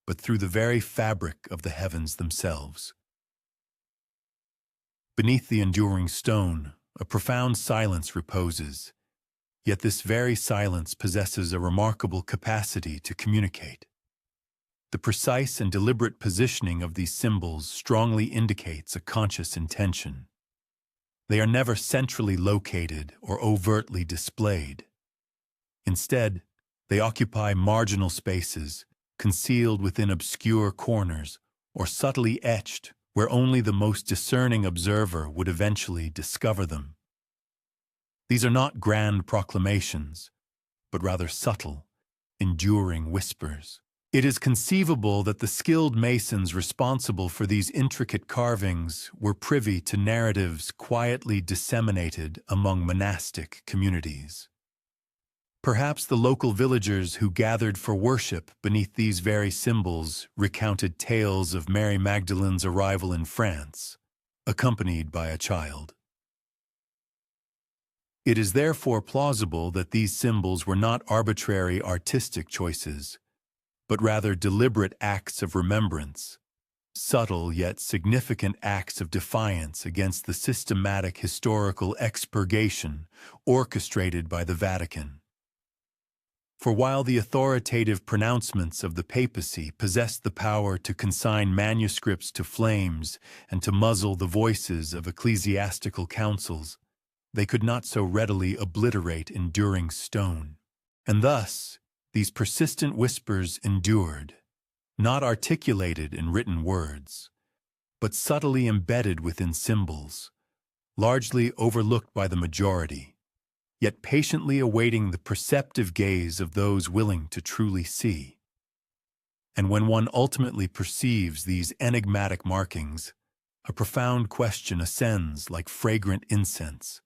but through the very fabric of the heavens themselves? Beneath the enduring stone, a profound silence reposes, yet this very silence possesses a remarkable capacity to communicate. The precise and deliberate positioning of these symbols strongly indicates a conscious intention. They are never centrally located or overtly displayed. Instead, they occupy marginal spaces, concealed within obscure corners, or subtly etched where only the most discerning observer would eventually discover them. These are not grand proclamations, but rather subtle, enduring whispers. It is conceivable that the skilled masons responsible for these intricate carvings were privy to narratives quietly disseminated among monastic communities. Perhaps the local villagers who gathered for worship beneath these very symbols recounted tales of Mary Magdalene's arrival in France, accompanied by a child. It is therefore plausible that these symbols were not arbitrary artistic choices, but rather deliberate acts of remembrance, subtle yet significant acts of defiance against the systematic historical expurgation orchestrated by the Vatican. For while the authoritative pronouncements of the papacy possessed the power to consign manuscripts to flames and to muzzle the voices of ecclesiastical councils, they could not so readily obliterate enduring stone. And thus, these persistent whispers endured, not articulated in written words, but subtly embedded within symbols, largely overlooked by the majority, yet patiently awaiting the perceptive gaze of those willing to truly see. And when one ultimately perceives these enigmatic markings, a profound question ascends like fragrant incense.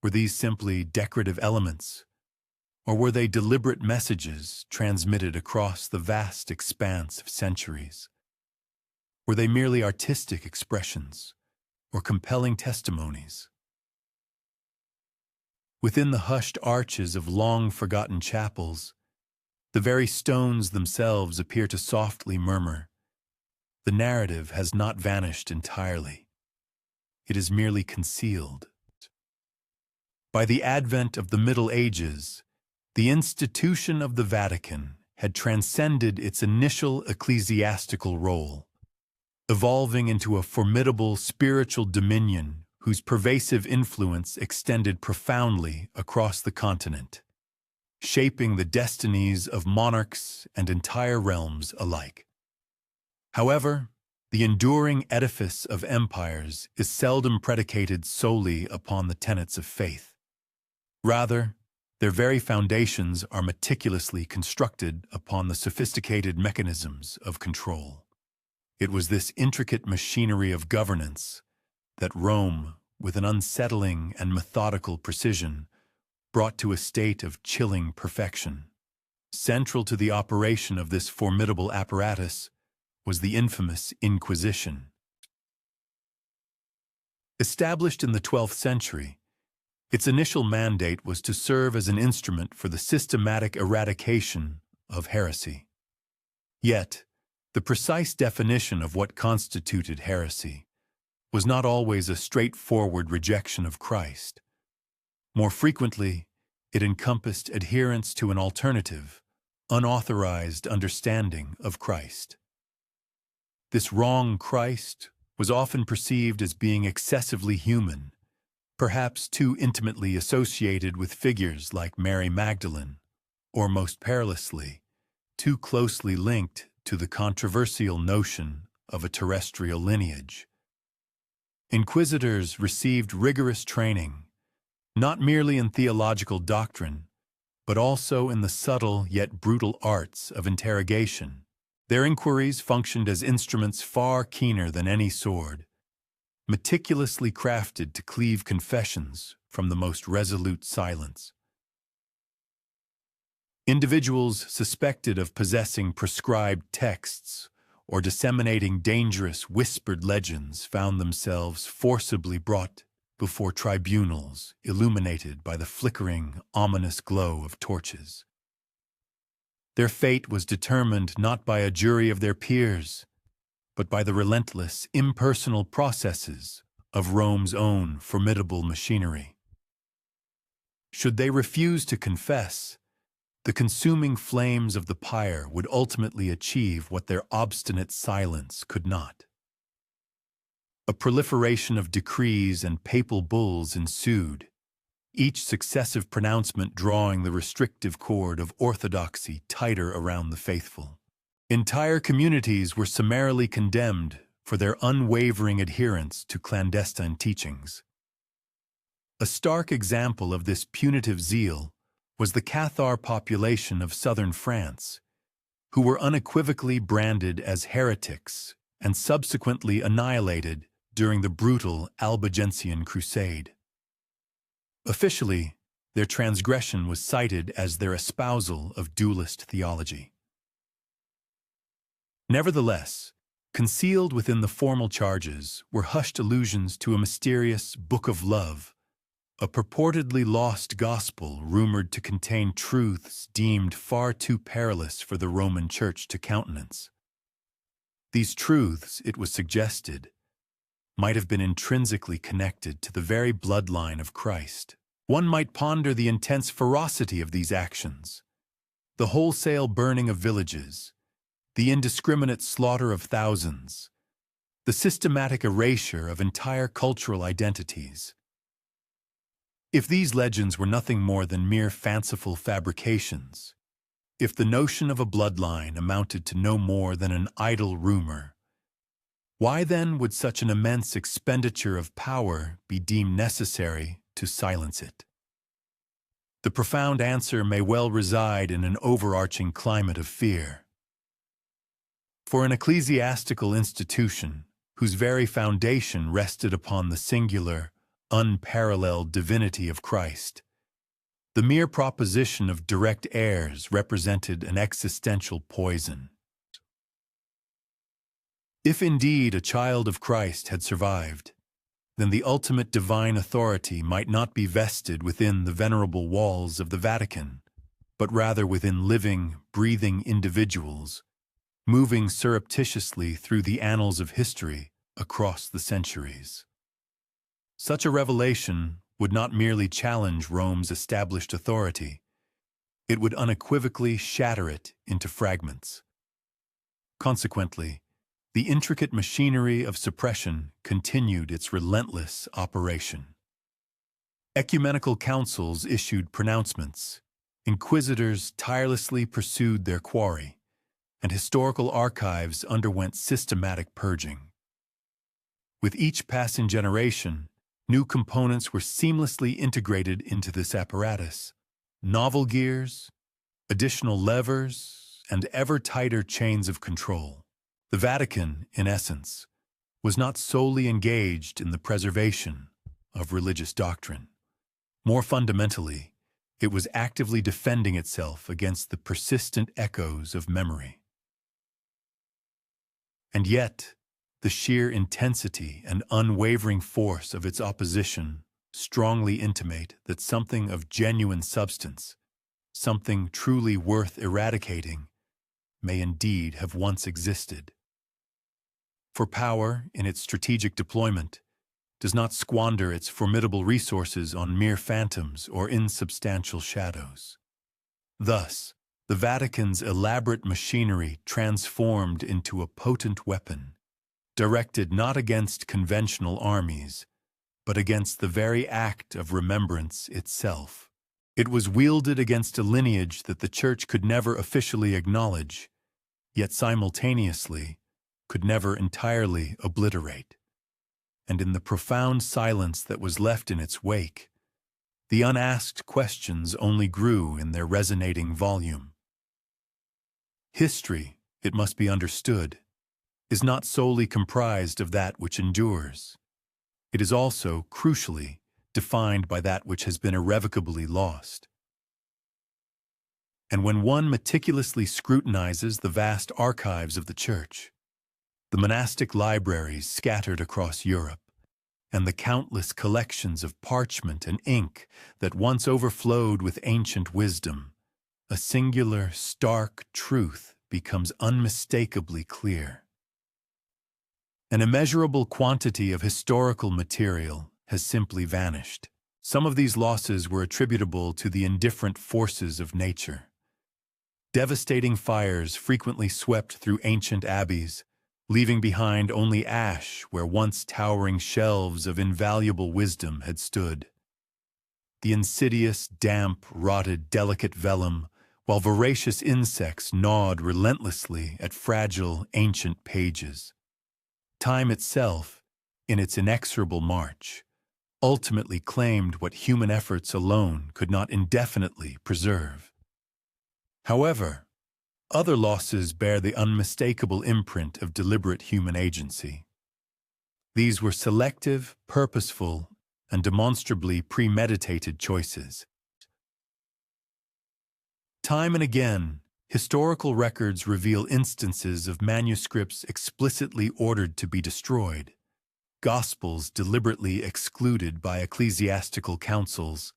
Were these simply decorative elements, or were they deliberate messages transmitted across the vast expanse of centuries? Were they merely artistic expressions, or compelling testimonies? Within the hushed arches of long-forgotten chapels, the very stones themselves appear to softly murmur, "The narrative has not vanished entirely. It is merely concealed." By the advent of the Middle Ages, the institution of the Vatican had transcended its initial ecclesiastical role, evolving into a formidable spiritual dominion whose pervasive influence extended profoundly across the continent, shaping the destinies of monarchs and entire realms alike. However, the enduring edifice of empires is seldom predicated solely upon the tenets of faith. Rather, their very foundations are meticulously constructed upon the sophisticated mechanisms of control. It was this intricate machinery of governance that Rome, with an unsettling and methodical precision, brought to a state of chilling perfection. Central to the operation of this formidable apparatus was the infamous Inquisition. Established in the 12th century, its initial mandate was to serve as an instrument for the systematic eradication of heresy. Yet, the precise definition of what constituted heresy was not always a straightforward rejection of Christ. More frequently, it encompassed adherence to an alternative, unauthorized understanding of Christ. This wrong Christ was often perceived as being excessively human, perhaps too intimately associated with figures like Mary Magdalene, or most perilously, too closely linked to the controversial notion of a terrestrial lineage. Inquisitors received rigorous training, not merely in theological doctrine, but also in the subtle yet brutal arts of interrogation. Their inquiries functioned as instruments far keener than any sword, meticulously crafted to cleave confessions from the most resolute silence. Individuals suspected of possessing prescribed texts or disseminating dangerous whispered legends found themselves forcibly brought before tribunals illuminated by the flickering, ominous glow of torches. Their fate was determined not by a jury of their peers, but by the relentless, impersonal processes of Rome's own formidable machinery. Should they refuse to confess, the consuming flames of the pyre would ultimately achieve what their obstinate silence could not. A proliferation of decrees and papal bulls ensued, each successive pronouncement drawing the restrictive cord of orthodoxy tighter around the faithful. Entire communities were summarily condemned for their unwavering adherence to clandestine teachings. A stark example of this punitive zeal was the Cathar population of southern France, who were unequivocally branded as heretics and subsequently annihilated during the brutal Albigensian Crusade. Officially, Their transgression was cited as their espousal of dualist theology. Nevertheless, concealed within the formal charges were hushed allusions to a mysterious book of love, a purportedly lost gospel rumored to contain truths deemed far too perilous for the Roman Church to countenance. These truths, it was suggested, might have been intrinsically connected to the very bloodline of Christ. One might ponder the intense ferocity of these actions, the wholesale burning of villages, the indiscriminate slaughter of thousands, the systematic erasure of entire cultural identities. If these legends were nothing more than mere fanciful fabrications, if the notion of a bloodline amounted to no more than an idle rumor, why then would such an immense expenditure of power be deemed necessary to silence it? The profound answer may well reside in an overarching climate of fear. For an ecclesiastical institution whose very foundation rested upon the singular, unparalleled divinity of Christ, the mere proposition of direct heirs represented an existential poison. If indeed a child of Christ had survived, then the ultimate divine authority might not be vested within the venerable walls of the Vatican, but rather within living, breathing individuals, moving surreptitiously through the annals of history across the centuries. Such a revelation would not merely challenge Rome's established authority, it would unequivocally shatter it into fragments. Consequently, the intricate machinery of suppression continued its relentless operation. Ecumenical councils issued pronouncements, inquisitors tirelessly pursued their quarry, and historical archives underwent systematic purging. With each passing generation, new components were seamlessly integrated into this apparatus. Novel gears, additional levers, and ever tighter chains of control. The Vatican, in essence, was not solely engaged in the preservation of religious doctrine. More fundamentally, it was actively defending itself against the persistent echoes of memory. And yet, the sheer intensity and unwavering force of its opposition strongly intimate that something of genuine substance, something truly worth eradicating, may indeed have once existed. For power, in its strategic deployment, does not squander its formidable resources on mere phantoms or insubstantial shadows. Thus, the Vatican's elaborate machinery transformed into a potent weapon, directed not against conventional armies, but against the very act of remembrance itself. It was wielded against a lineage that the Church could never officially acknowledge, yet simultaneously could never entirely obliterate. And in the profound silence that was left in its wake, the unasked questions only grew in their resonating volume. History, it must be understood, is not solely comprised of that which endures. It is also, crucially, defined by that which has been irrevocably lost. And when one meticulously scrutinizes the vast archives of the Church, the monastic libraries scattered across Europe, and the countless collections of parchment and ink that once overflowed with ancient wisdom, a singular, stark truth becomes unmistakably clear. An immeasurable quantity of historical material has simply vanished. Some of these losses were attributable to the indifferent forces of nature. Devastating fires frequently swept through ancient abbeys, leaving behind only ash where once towering shelves of invaluable wisdom had stood. The insidious, damp, rotted, delicate vellum, while voracious insects gnawed relentlessly at fragile, ancient pages. Time itself, in its inexorable march, ultimately claimed what human efforts alone could not indefinitely preserve. However, other losses bear the unmistakable imprint of deliberate human agency. These were selective, purposeful, and demonstrably premeditated choices. Time and again, historical records reveal instances of manuscripts explicitly ordered to be destroyed, gospels deliberately excluded by ecclesiastical councils,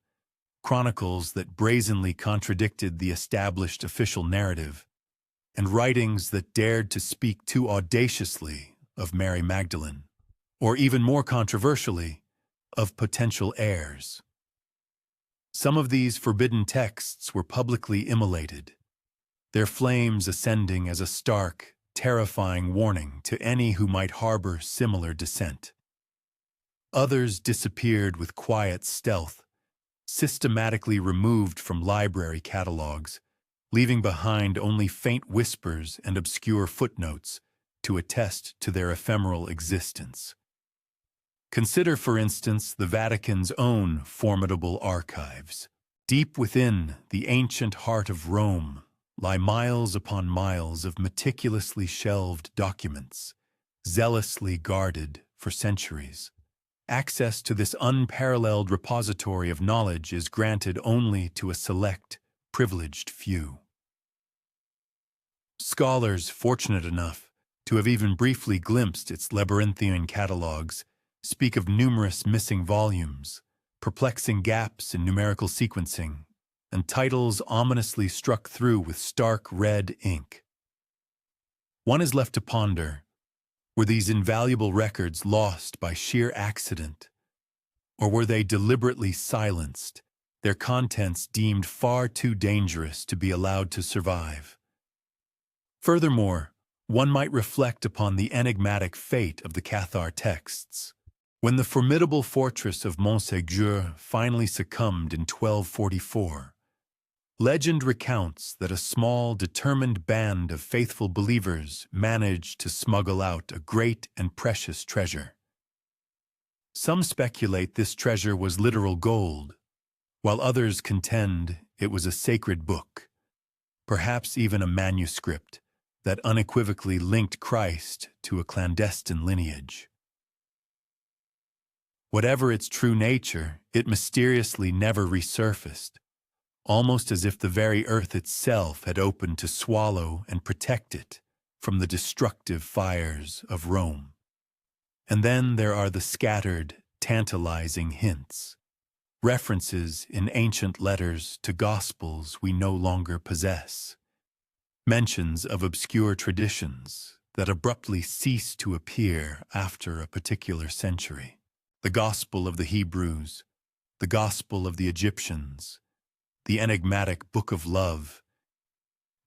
chronicles that brazenly contradicted the established official narrative, and writings that dared to speak too audaciously of Mary Magdalene, or even more controversially, of potential heirs. Some of these forbidden texts were publicly immolated, their flames ascending as a stark, terrifying warning to any who might harbor similar dissent. Others disappeared with quiet stealth, systematically removed from library catalogs, leaving behind only faint whispers and obscure footnotes to attest to their ephemeral existence. Consider, for instance, the Vatican's own formidable archives. Deep within the ancient heart of Rome lie miles upon miles of meticulously shelved documents, zealously guarded for centuries. Access to this unparalleled repository of knowledge is granted only to a select, privileged few. Scholars fortunate enough to have even briefly glimpsed its labyrinthine catalogs speak of numerous missing volumes, perplexing gaps in numerical sequencing, and titles ominously struck through with stark red ink. One is left to ponder, were these invaluable records lost by sheer accident, or were they deliberately silenced, their contents deemed far too dangerous to be allowed to survive? Furthermore, one might reflect upon the enigmatic fate of the Cathar texts. When the formidable fortress of Montségur finally succumbed in 1244, legend recounts that a small, determined band of faithful believers managed to smuggle out a great and precious treasure. Some speculate this treasure was literal gold, while others contend it was a sacred book, perhaps even a manuscript that unequivocally linked Christ to a clandestine lineage. Whatever its true nature, it mysteriously never resurfaced, almost as if the very earth itself had opened to swallow and protect it from the destructive fires of Rome. And then there are the scattered, tantalizing hints, references in ancient letters to gospels we no longer possess, mentions of obscure traditions that abruptly cease to appear after a particular century. The Gospel of the Hebrews, the Gospel of the Egyptians, the enigmatic Book of Love.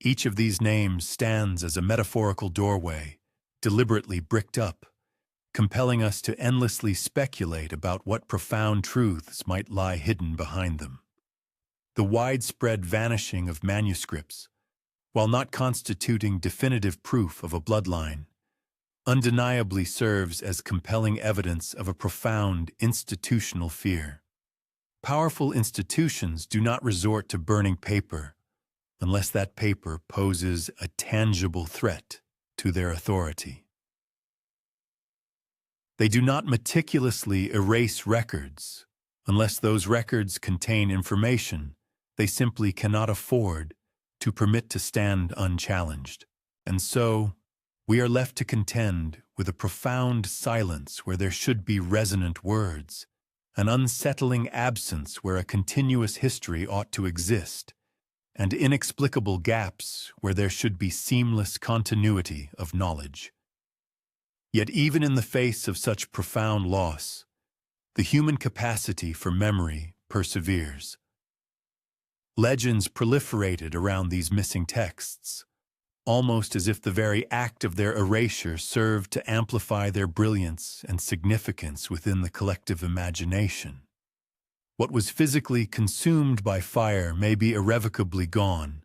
Each of these names stands as a metaphorical doorway, deliberately bricked up, compelling us to endlessly speculate about what profound truths might lie hidden behind them. The widespread vanishing of manuscripts, while not constituting definitive proof of a bloodline, undeniably serves as compelling evidence of a profound institutional fear. Powerful institutions do not resort to burning paper unless that paper poses a tangible threat to their authority. They do not meticulously erase records unless those records contain information they simply cannot afford to permit to stand unchallenged. And so, we are left to contend with a profound silence where there should be resonant words, an unsettling absence where a continuous history ought to exist, and inexplicable gaps where there should be seamless continuity of knowledge. Yet even in the face of such profound loss, the human capacity for memory perseveres. Legends proliferated around these missing texts, almost as if the very act of their erasure served to amplify their brilliance and significance within the collective imagination. What was physically consumed by fire may be irrevocably gone,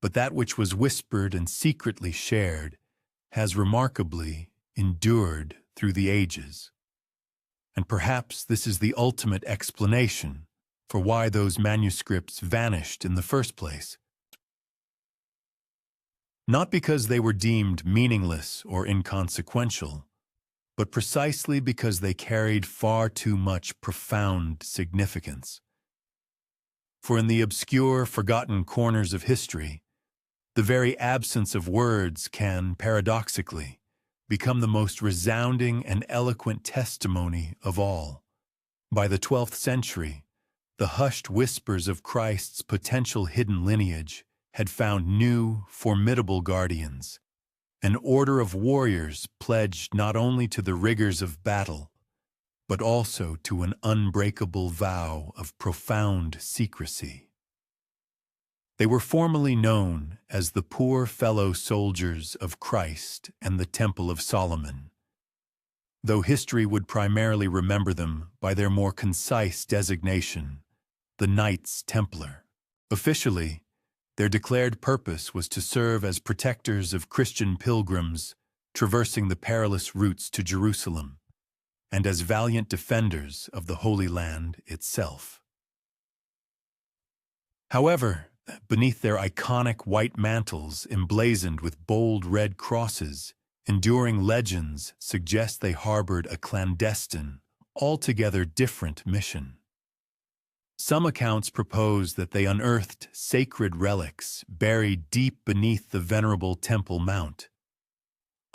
but that which was whispered and secretly shared has remarkably endured through the ages. And perhaps this is the ultimate explanation for why those manuscripts vanished in the first place. Not because they were deemed meaningless or inconsequential, but precisely because they carried far too much profound significance. For in the obscure, forgotten corners of history, the very absence of words can, paradoxically, become the most resounding and eloquent testimony of all. By the 12th century, the hushed whispers of Christ's potential hidden lineage had found new, formidable guardians, an order of warriors pledged not only to the rigors of battle, but also to an unbreakable vow of profound secrecy. They were formerly known as the Poor Fellow Soldiers of Christ and the Temple of Solomon, though history would primarily remember them by their more concise designation, the Knights Templar. Officially, their declared purpose was to serve as protectors of Christian pilgrims traversing the perilous routes to Jerusalem, and as valiant defenders of the Holy Land itself. However, beneath their iconic white mantles emblazoned with bold red crosses, enduring legends suggest they harbored a clandestine, altogether different mission. Some accounts propose that they unearthed sacred relics buried deep beneath the venerable Temple Mount.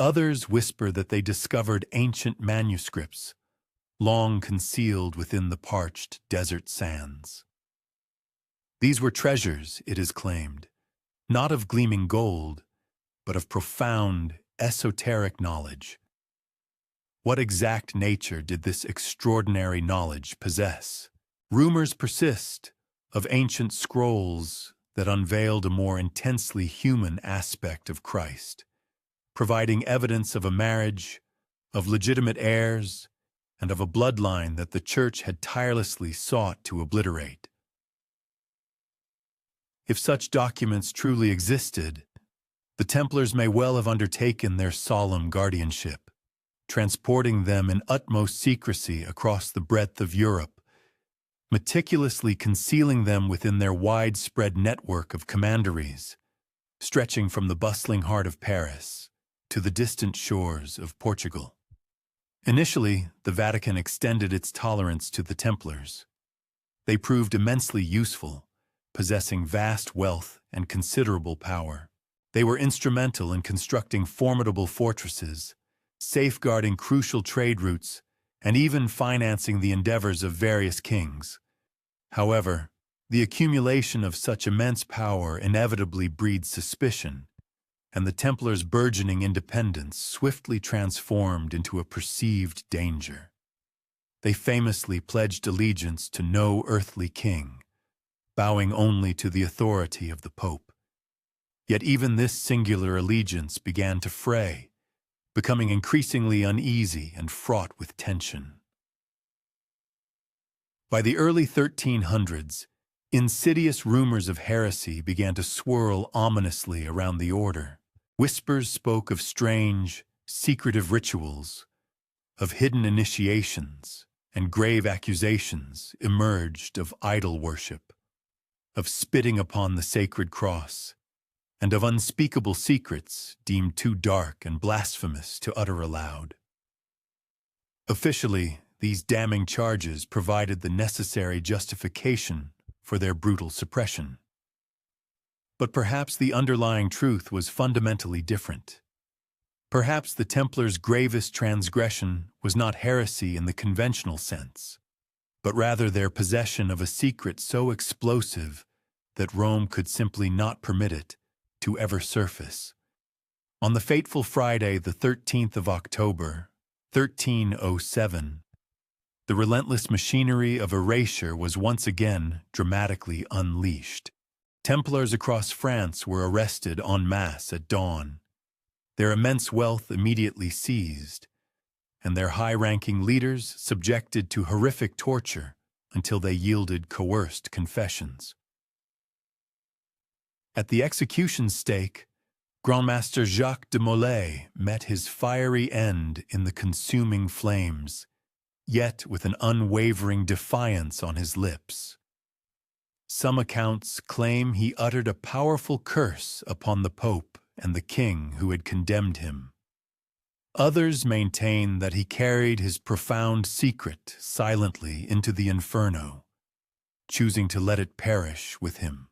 Others whisper that they discovered ancient manuscripts, long concealed within the parched desert sands. These were treasures, it is claimed, not of gleaming gold, but of profound, esoteric knowledge. What exact nature did this extraordinary knowledge possess? Rumors persist of ancient scrolls that unveiled a more intensely human aspect of Christ, providing evidence of a marriage, of legitimate heirs, and of a bloodline that the Church had tirelessly sought to obliterate. If such documents truly existed, the Templars may well have undertaken their solemn guardianship, transporting them in utmost secrecy across the breadth of Europe, meticulously concealing them within their widespread network of commanderies, stretching from the bustling heart of Paris to the distant shores of Portugal. Initially, the Vatican extended its tolerance to the Templars. They proved immensely useful, possessing vast wealth and considerable power. They were instrumental in constructing formidable fortresses, safeguarding crucial trade routes, and even financing the endeavors of various kings. However, the accumulation of such immense power inevitably breeds suspicion, and the Templars' burgeoning independence swiftly transformed into a perceived danger. They famously pledged allegiance to no earthly king, bowing only to the authority of the Pope. Yet even this singular allegiance began to fray, becoming increasingly uneasy and fraught with tension. By the early 1300s, insidious rumors of heresy began to swirl ominously around the order. Whispers spoke of strange, secretive rituals, of hidden initiations, and grave accusations emerged of idol worship, of spitting upon the sacred cross, and of unspeakable secrets deemed too dark and blasphemous to utter aloud. Officially, these damning charges provided the necessary justification for their brutal suppression. But perhaps the underlying truth was fundamentally different. Perhaps the Templars' gravest transgression was not heresy in the conventional sense, but rather their possession of a secret so explosive that Rome could simply not permit it to ever surface. On the fateful Friday, the 13th of October, 1307, the relentless machinery of erasure was once again dramatically unleashed. Templars across France were arrested en masse at dawn, their immense wealth immediately seized, and their high-ranking leaders subjected to horrific torture until they yielded coerced confessions. At the execution stake, Grandmaster Jacques de Molay met his fiery end in the consuming flames, yet with an unwavering defiance on his lips. Some accounts claim he uttered a powerful curse upon the Pope and the king who had condemned him. Others maintain that he carried his profound secret silently into the inferno, choosing to let it perish with him.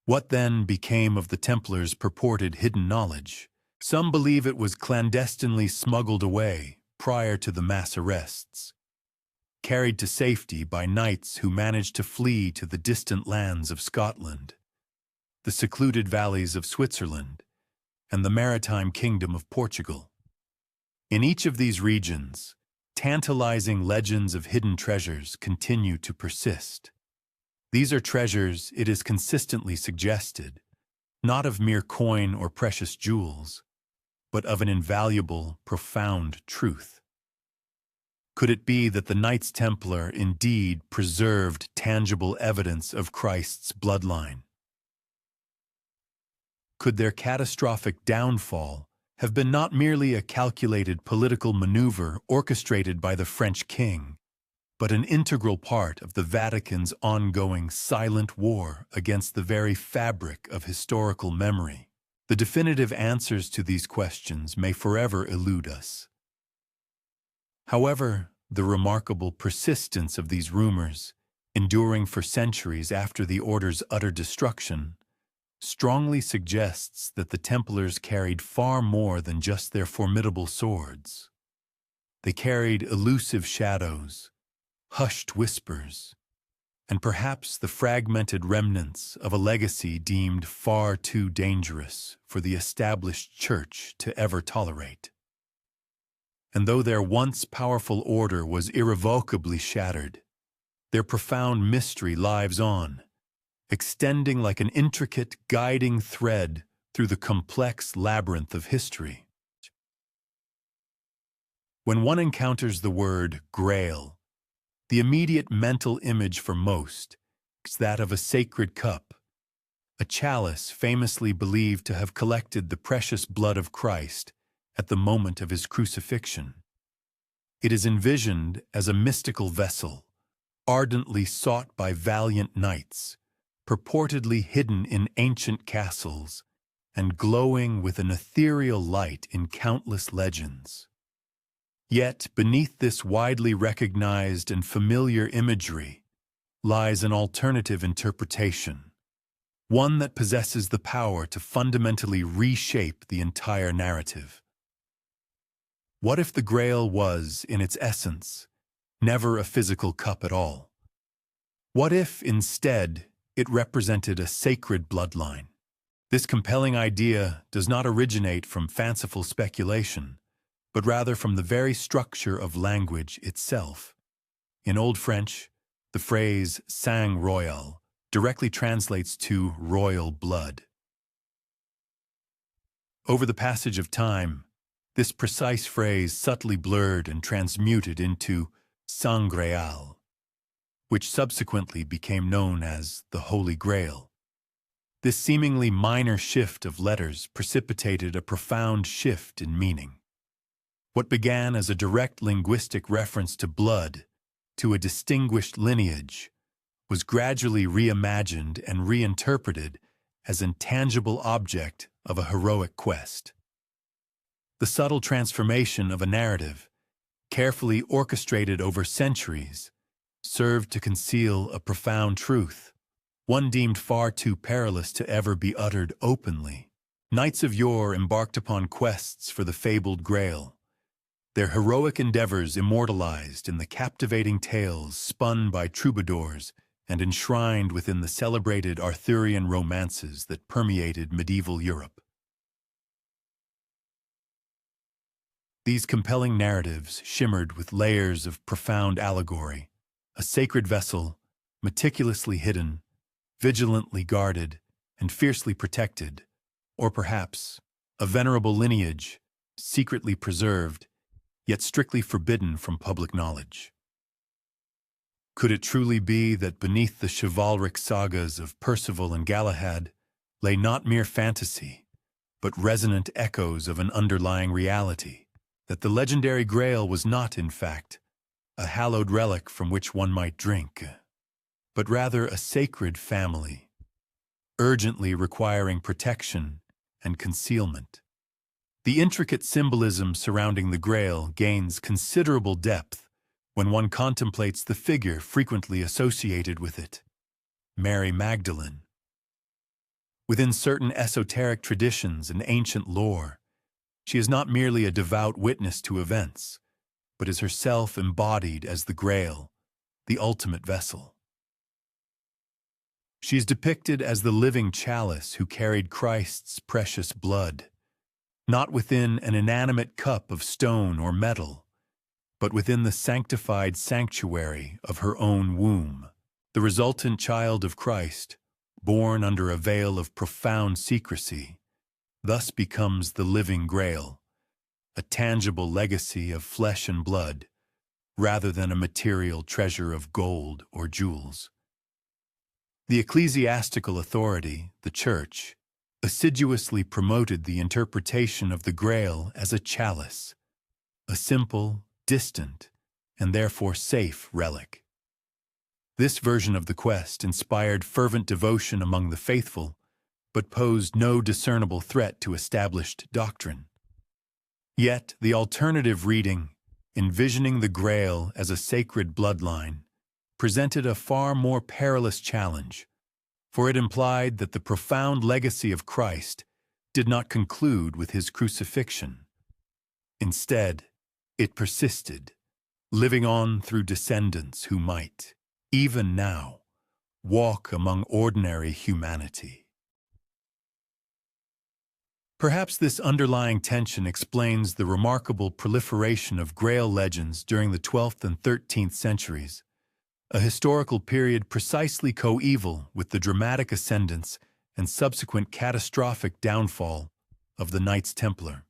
What then became of the Templars' purported hidden knowledge? Some believe it was clandestinely smuggled away prior to the mass arrests, carried to safety by knights who managed to flee to the distant lands of Scotland, the secluded valleys of Switzerland, and the maritime kingdom of Portugal. In each of these regions, tantalizing legends of hidden treasures continue to persist. These are treasures, it is consistently suggested, not of mere coin or precious jewels, but of an invaluable, profound truth. Could it be that the Knights Templar indeed preserved tangible evidence of Christ's bloodline? Could their catastrophic downfall have been not merely a calculated political maneuver orchestrated by the French king, but an integral part of the Vatican's ongoing silent war against the very fabric of historical memory? The definitive answers to these questions may forever elude us. However, the remarkable persistence of these rumors, enduring for centuries after the Order's utter destruction, strongly suggests that the Templars carried far more than just their formidable swords. They carried elusive shadows, hushed whispers, and perhaps the fragmented remnants of a legacy deemed far too dangerous for the established Church to ever tolerate. And though their once powerful order was irrevocably shattered, their profound mystery lives on, extending like an intricate guiding thread through the complex labyrinth of history. When one encounters the word Grail, the immediate mental image for most is that of a sacred cup, a chalice famously believed to have collected the precious blood of Christ at the moment of his crucifixion. It is envisioned as a mystical vessel, ardently sought by valiant knights, purportedly hidden in ancient castles, and glowing with an ethereal light in countless legends. Yet, beneath this widely recognized and familiar imagery lies an alternative interpretation, one that possesses the power to fundamentally reshape the entire narrative. What if the Grail was, in its essence, never a physical cup at all? What if, instead, it represented a sacred bloodline? This compelling idea does not originate from fanciful speculation, but rather from the very structure of language itself. In Old French, the phrase sang royal directly translates to royal blood. Over the passage of time, this precise phrase subtly blurred and transmuted into Sangreal, which subsequently became known as the Holy Grail. This seemingly minor shift of letters precipitated a profound shift in meaning. What began as a direct linguistic reference to blood, to a distinguished lineage, was gradually reimagined and reinterpreted as an intangible object of a heroic quest. The subtle transformation of a narrative, carefully orchestrated over centuries, served to conceal a profound truth, one deemed far too perilous to ever be uttered openly. Knights of yore embarked upon quests for the fabled Grail, their heroic endeavors immortalized in the captivating tales spun by troubadours and enshrined within the celebrated Arthurian romances that permeated medieval Europe. These compelling narratives shimmered with layers of profound allegory, a sacred vessel, meticulously hidden, vigilantly guarded, and fiercely protected, or perhaps a venerable lineage, secretly preserved, yet strictly forbidden from public knowledge. Could it truly be that beneath the chivalric sagas of Percival and Galahad lay not mere fantasy, but resonant echoes of an underlying reality, that the legendary Grail was not, in fact, a hallowed relic from which one might drink, but rather a sacred family, urgently requiring protection and concealment? The intricate symbolism surrounding the Grail gains considerable depth when one contemplates the figure frequently associated with it. Mary Magdalene. Within certain esoteric traditions and ancient lore, she is not merely a devout witness to events, but is herself embodied as the Grail, the ultimate vessel. She is depicted as the living chalice who carried Christ's precious blood, not within an inanimate cup of stone or metal, but within the sanctified sanctuary of her own womb. The resultant child of Christ, born under a veil of profound secrecy, thus becomes the living Grail, a tangible legacy of flesh and blood, rather than a material treasure of gold or jewels. The ecclesiastical authority, the Church, assiduously promoted the interpretation of the Grail as a chalice, a simple, distant, and therefore safe relic. This version of the quest inspired fervent devotion among the faithful, but posed no discernible threat to established doctrine. Yet the alternative reading, envisioning the Grail as a sacred bloodline, presented a far more perilous challenge, for it implied that the profound legacy of Christ did not conclude with his crucifixion. Instead, it persisted, living on through descendants who might, even now, walk among ordinary humanity. Perhaps this underlying tension explains the remarkable proliferation of Grail legends during the 12th and 13th centuries, a historical period precisely coeval with the dramatic ascendance and subsequent catastrophic downfall of the Knights Templar.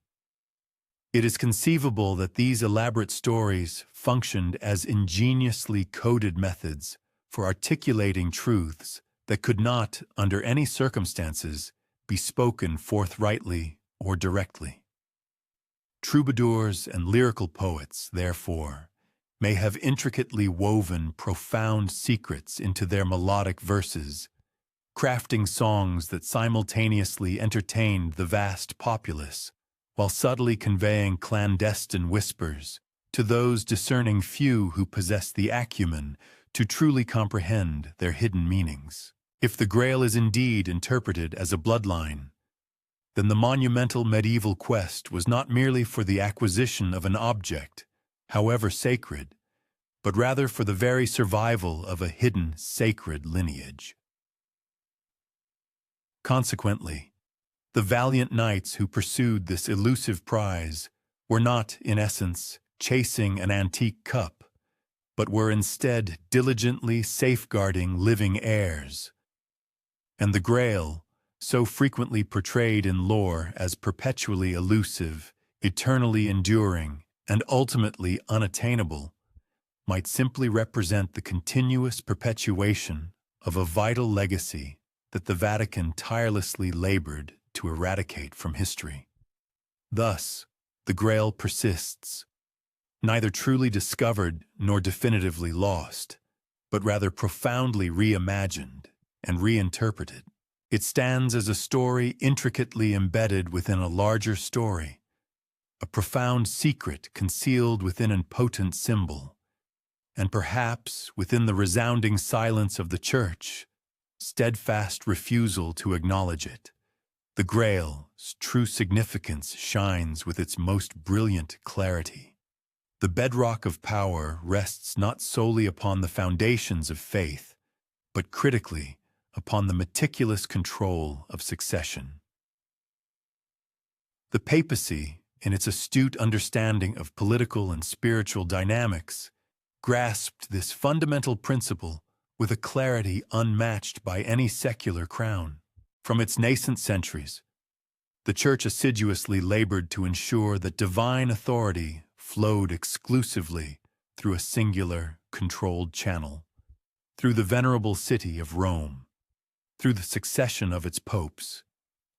It is conceivable that these elaborate stories functioned as ingeniously coded methods for articulating truths that could not, under any circumstances, be spoken forthrightly or directly. Troubadours and lyrical poets, therefore, may have intricately woven profound secrets into their melodic verses, crafting songs that simultaneously entertained the vast populace, while subtly conveying clandestine whispers to those discerning few who possess the acumen to truly comprehend their hidden meanings. If the Grail is indeed interpreted as a bloodline, then the monumental medieval quest was not merely for the acquisition of an object, however sacred, but rather for the very survival of a hidden sacred lineage. Consequently, the valiant knights who pursued this elusive prize were not, in essence, chasing an antique cup, but were instead diligently safeguarding living heirs. And the Grail, so frequently portrayed in lore as perpetually elusive, eternally enduring, and ultimately unattainable, might simply represent the continuous perpetuation of a vital legacy that the Vatican tirelessly labored to eradicate from history. Thus, the Grail persists, neither truly discovered nor definitively lost, but rather profoundly reimagined and reinterpreted. It stands as a story intricately embedded within a larger story, a profound secret concealed within an potent symbol, and perhaps within the resounding silence of the Church, steadfast refusal to acknowledge it. The Grail's true significance shines with its most brilliant clarity. The bedrock of power rests not solely upon the foundations of faith, but critically upon the meticulous control of succession. The papacy, in its astute understanding of political and spiritual dynamics, grasped this fundamental principle with a clarity unmatched by any secular crown. From its nascent centuries, the Church assiduously labored to ensure that divine authority flowed exclusively through a singular, controlled channel, through the venerable city of Rome, through the succession of its popes,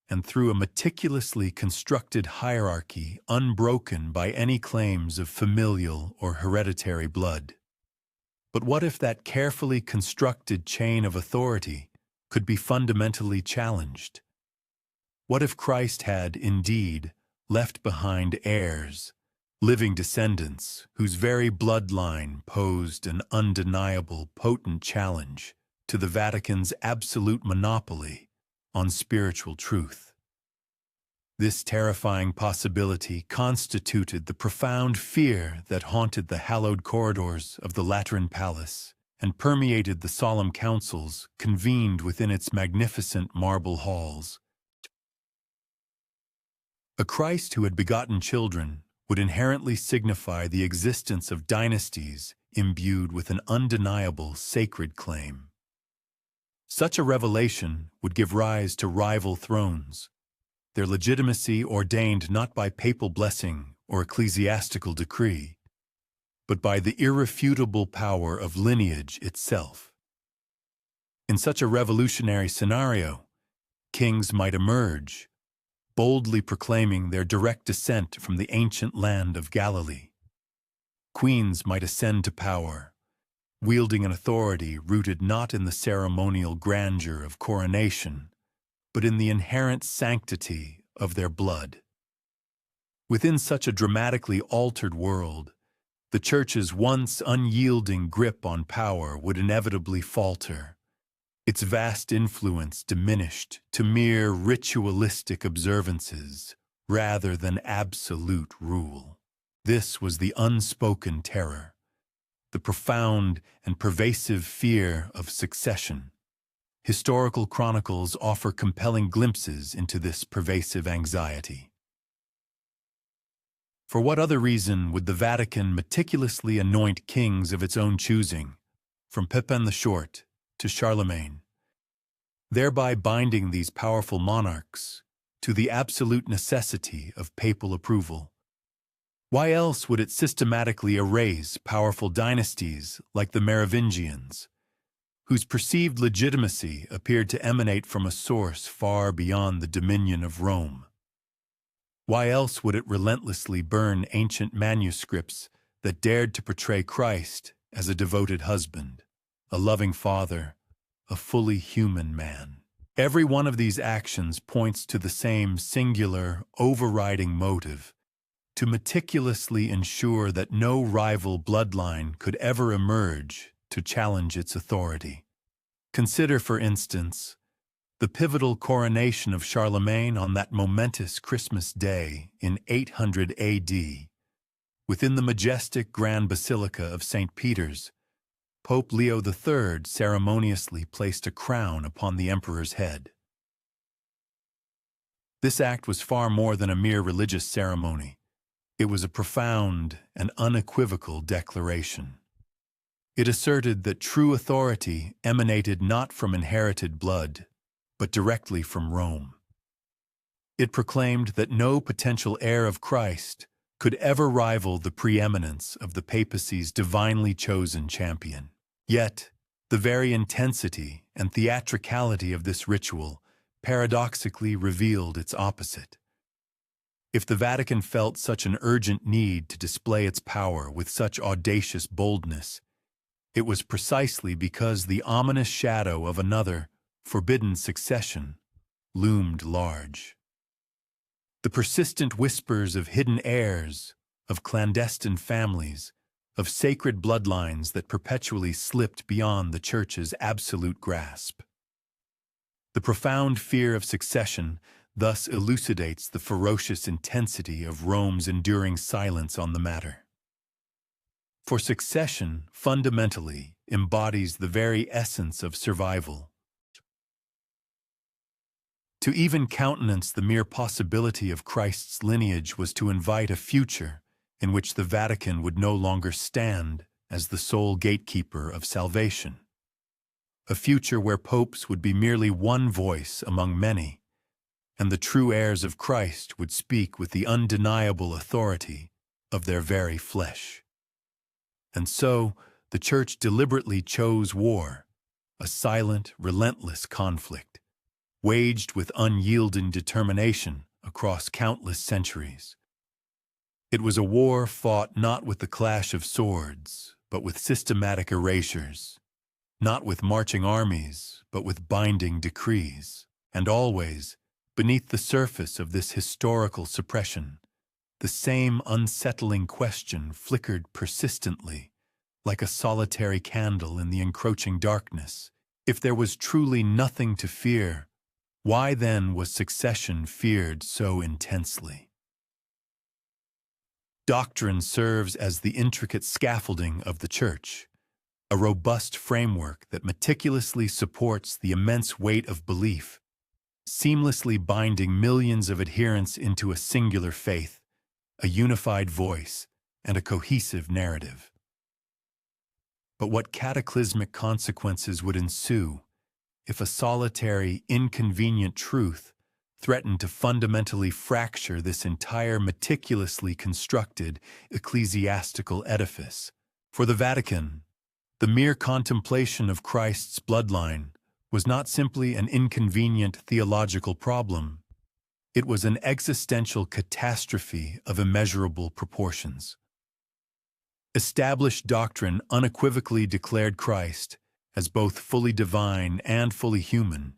and through a meticulously constructed hierarchy unbroken by any claims of familial or hereditary blood. But what if that carefully constructed chain of authority could be fundamentally challenged? What if Christ had, indeed, left behind heirs, living descendants whose very bloodline posed an undeniable, potent challenge to the Vatican's absolute monopoly on spiritual truth. This terrifying possibility constituted the profound fear that haunted the hallowed corridors of the Lateran Palace and permeated the solemn councils convened within its magnificent marble halls. A Christ who had begotten children would inherently signify the existence of dynasties imbued with an undeniable sacred claim. Such a revelation would give rise to rival thrones, their legitimacy ordained not by papal blessing or ecclesiastical decree, but by the irrefutable power of lineage itself. In such a revolutionary scenario, kings might emerge, boldly proclaiming their direct descent from the ancient land of Galilee. Queens might ascend to power, wielding an authority rooted not in the ceremonial grandeur of coronation, but in the inherent sanctity of their blood. Within such a dramatically altered world, the Church's once unyielding grip on power would inevitably falter, its vast influence diminished to mere ritualistic observances rather than absolute rule. This was the unspoken terror, the profound and pervasive fear of succession. Historical chronicles offer compelling glimpses into this pervasive anxiety. For what other reason would the Vatican meticulously anoint kings of its own choosing, from Pepin the Short to Charlemagne, thereby binding these powerful monarchs to the absolute necessity of papal approval? Why else would it systematically erase powerful dynasties like the Merovingians, whose perceived legitimacy appeared to emanate from a source far beyond the dominion of Rome? Why else would it relentlessly burn ancient manuscripts that dared to portray Christ as a devoted husband, a loving father, a fully human man? Every one of these actions points to the same singular, overriding motive: to meticulously ensure that no rival bloodline could ever emerge to challenge its authority. Consider, for instance, the pivotal coronation of Charlemagne on that momentous Christmas day in 800 AD. Within the majestic Grand Basilica of St. Peter's, Pope Leo III ceremoniously placed a crown upon the emperor's head. This act was far more than a mere religious ceremony. It was a profound and unequivocal declaration. It asserted that true authority emanated not from inherited blood, but directly from Rome. It proclaimed that no potential heir of Christ could ever rival the preeminence of the papacy's divinely chosen champion. Yet, the very intensity and theatricality of this ritual paradoxically revealed its opposite. If the Vatican felt such an urgent need to display its power with such audacious boldness, it was precisely because the ominous shadow of another, forbidden succession loomed large. The persistent whispers of hidden heirs, of clandestine families, of sacred bloodlines that perpetually slipped beyond the Church's absolute grasp. The profound fear of succession thus elucidates the ferocious intensity of Rome's enduring silence on the matter. For succession fundamentally embodies the very essence of survival. To even countenance the mere possibility of Christ's lineage was to invite a future in which the Vatican would no longer stand as the sole gatekeeper of salvation. A future where popes would be merely one voice among many, and the true heirs of Christ would speak with the undeniable authority of their very flesh. And so, the Church deliberately chose war, a silent, relentless conflict, waged with unyielding determination across countless centuries. It was a war fought not with the clash of swords, but with systematic erasures, not with marching armies, but with binding decrees. And always, beneath the surface of this historical suppression, the same unsettling question flickered persistently, like a solitary candle in the encroaching darkness. If there was truly nothing to fear, why then was succession feared so intensely? Doctrine serves as the intricate scaffolding of the Church, a robust framework that meticulously supports the immense weight of belief, seamlessly binding millions of adherents into a singular faith, a unified voice, and a cohesive narrative. But what cataclysmic consequences would ensue if a solitary, inconvenient truth threatened to fundamentally fracture this entire meticulously constructed ecclesiastical edifice? For the Vatican, the mere contemplation of Christ's bloodline was not simply an inconvenient theological problem. It was an existential catastrophe of immeasurable proportions. Established doctrine unequivocally declared Christ as both fully divine and fully human,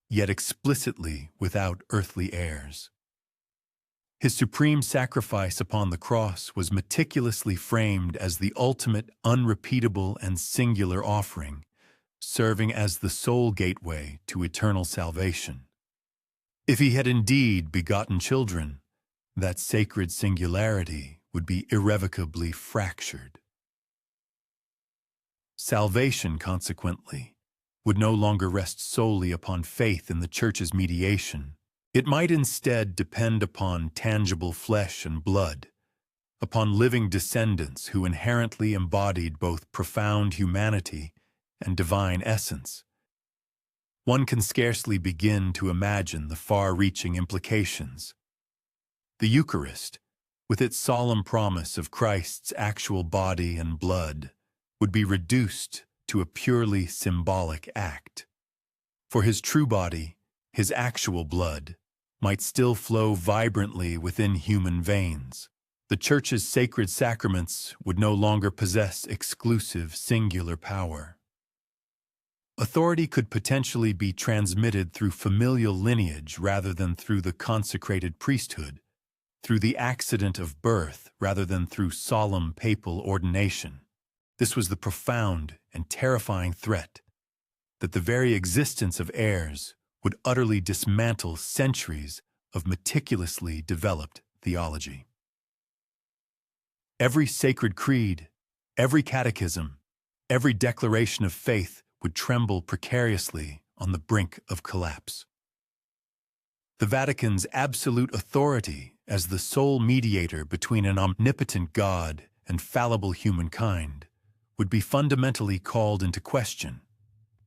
yet explicitly without earthly heirs. His supreme sacrifice upon the cross was meticulously framed as the ultimate, unrepeatable, and singular offering, serving as the sole gateway to eternal salvation. If he had indeed begotten children, that sacred singularity would be irrevocably fractured. Salvation, consequently, would no longer rest solely upon faith in the Church's mediation. It might instead depend upon tangible flesh and blood, upon living descendants who inherently embodied both profound humanity and divine essence. One can scarcely begin to imagine the far-reaching implications. The Eucharist, with its solemn promise of Christ's actual body and blood, would be reduced to a purely symbolic act. For his true body, his actual blood, might still flow vibrantly within human veins. The Church's sacred sacraments would no longer possess exclusive singular power. Authority could potentially be transmitted through familial lineage rather than through the consecrated priesthood, through the accident of birth rather than through solemn papal ordination. This was the profound and terrifying threat that the very existence of heirs would utterly dismantle centuries of meticulously developed theology. Every sacred creed, every catechism, every declaration of faith would tremble precariously on the brink of collapse. The Vatican's absolute authority as the sole mediator between an omnipotent God and fallible humankind would be fundamentally called into question,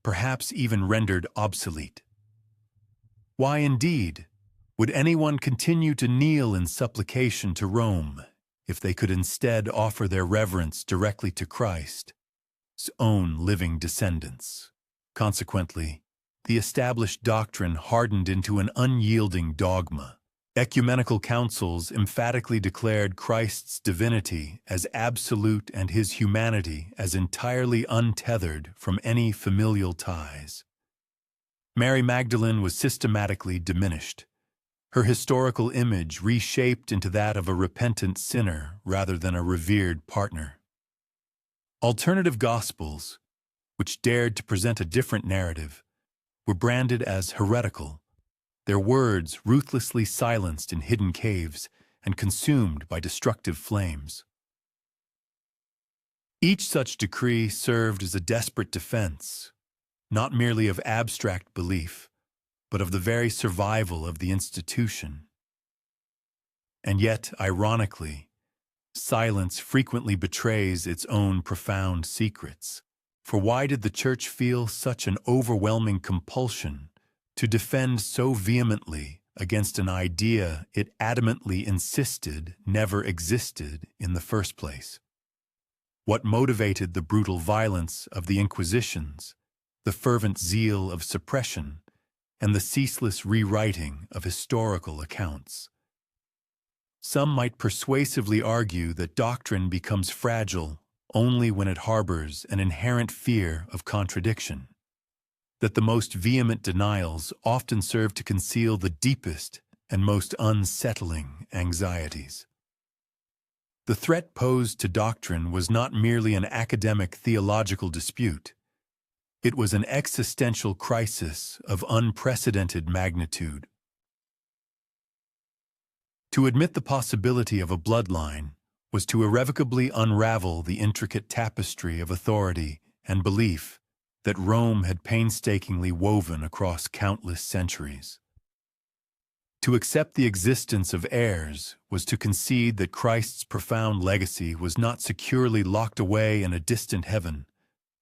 perhaps even rendered obsolete. Why, indeed, would anyone continue to kneel in supplication to Rome if they could instead offer their reverence directly to Christ's own living descendants? Consequently, the established doctrine hardened into an unyielding dogma. Ecumenical councils emphatically declared Christ's divinity as absolute and his humanity as entirely untethered from any familial ties. Mary Magdalene was systematically diminished, her historical image reshaped into that of a repentant sinner rather than a revered partner. Alternative gospels, which dared to present a different narrative, were branded as heretical, their words ruthlessly silenced in hidden caves and consumed by destructive flames. Each such decree served as a desperate defense, not merely of abstract belief, but of the very survival of the institution. And yet, ironically, silence frequently betrays its own profound secrets. For why did the Church feel such an overwhelming compulsion to defend so vehemently against an idea it adamantly insisted never existed in the first place? What motivated the brutal violence of the Inquisitions, the fervent zeal of suppression, and the ceaseless rewriting of historical accounts? Some might persuasively argue that doctrine becomes fragile only when it harbors an inherent fear of contradiction, that the most vehement denials often serve to conceal the deepest and most unsettling anxieties. The threat posed to doctrine was not merely an academic theological dispute. It was an existential crisis of unprecedented magnitude. To admit the possibility of a bloodline was to irrevocably unravel the intricate tapestry of authority and belief that Rome had painstakingly woven across countless centuries. To accept the existence of heirs was to concede that Christ's profound legacy was not securely locked away in a distant heaven,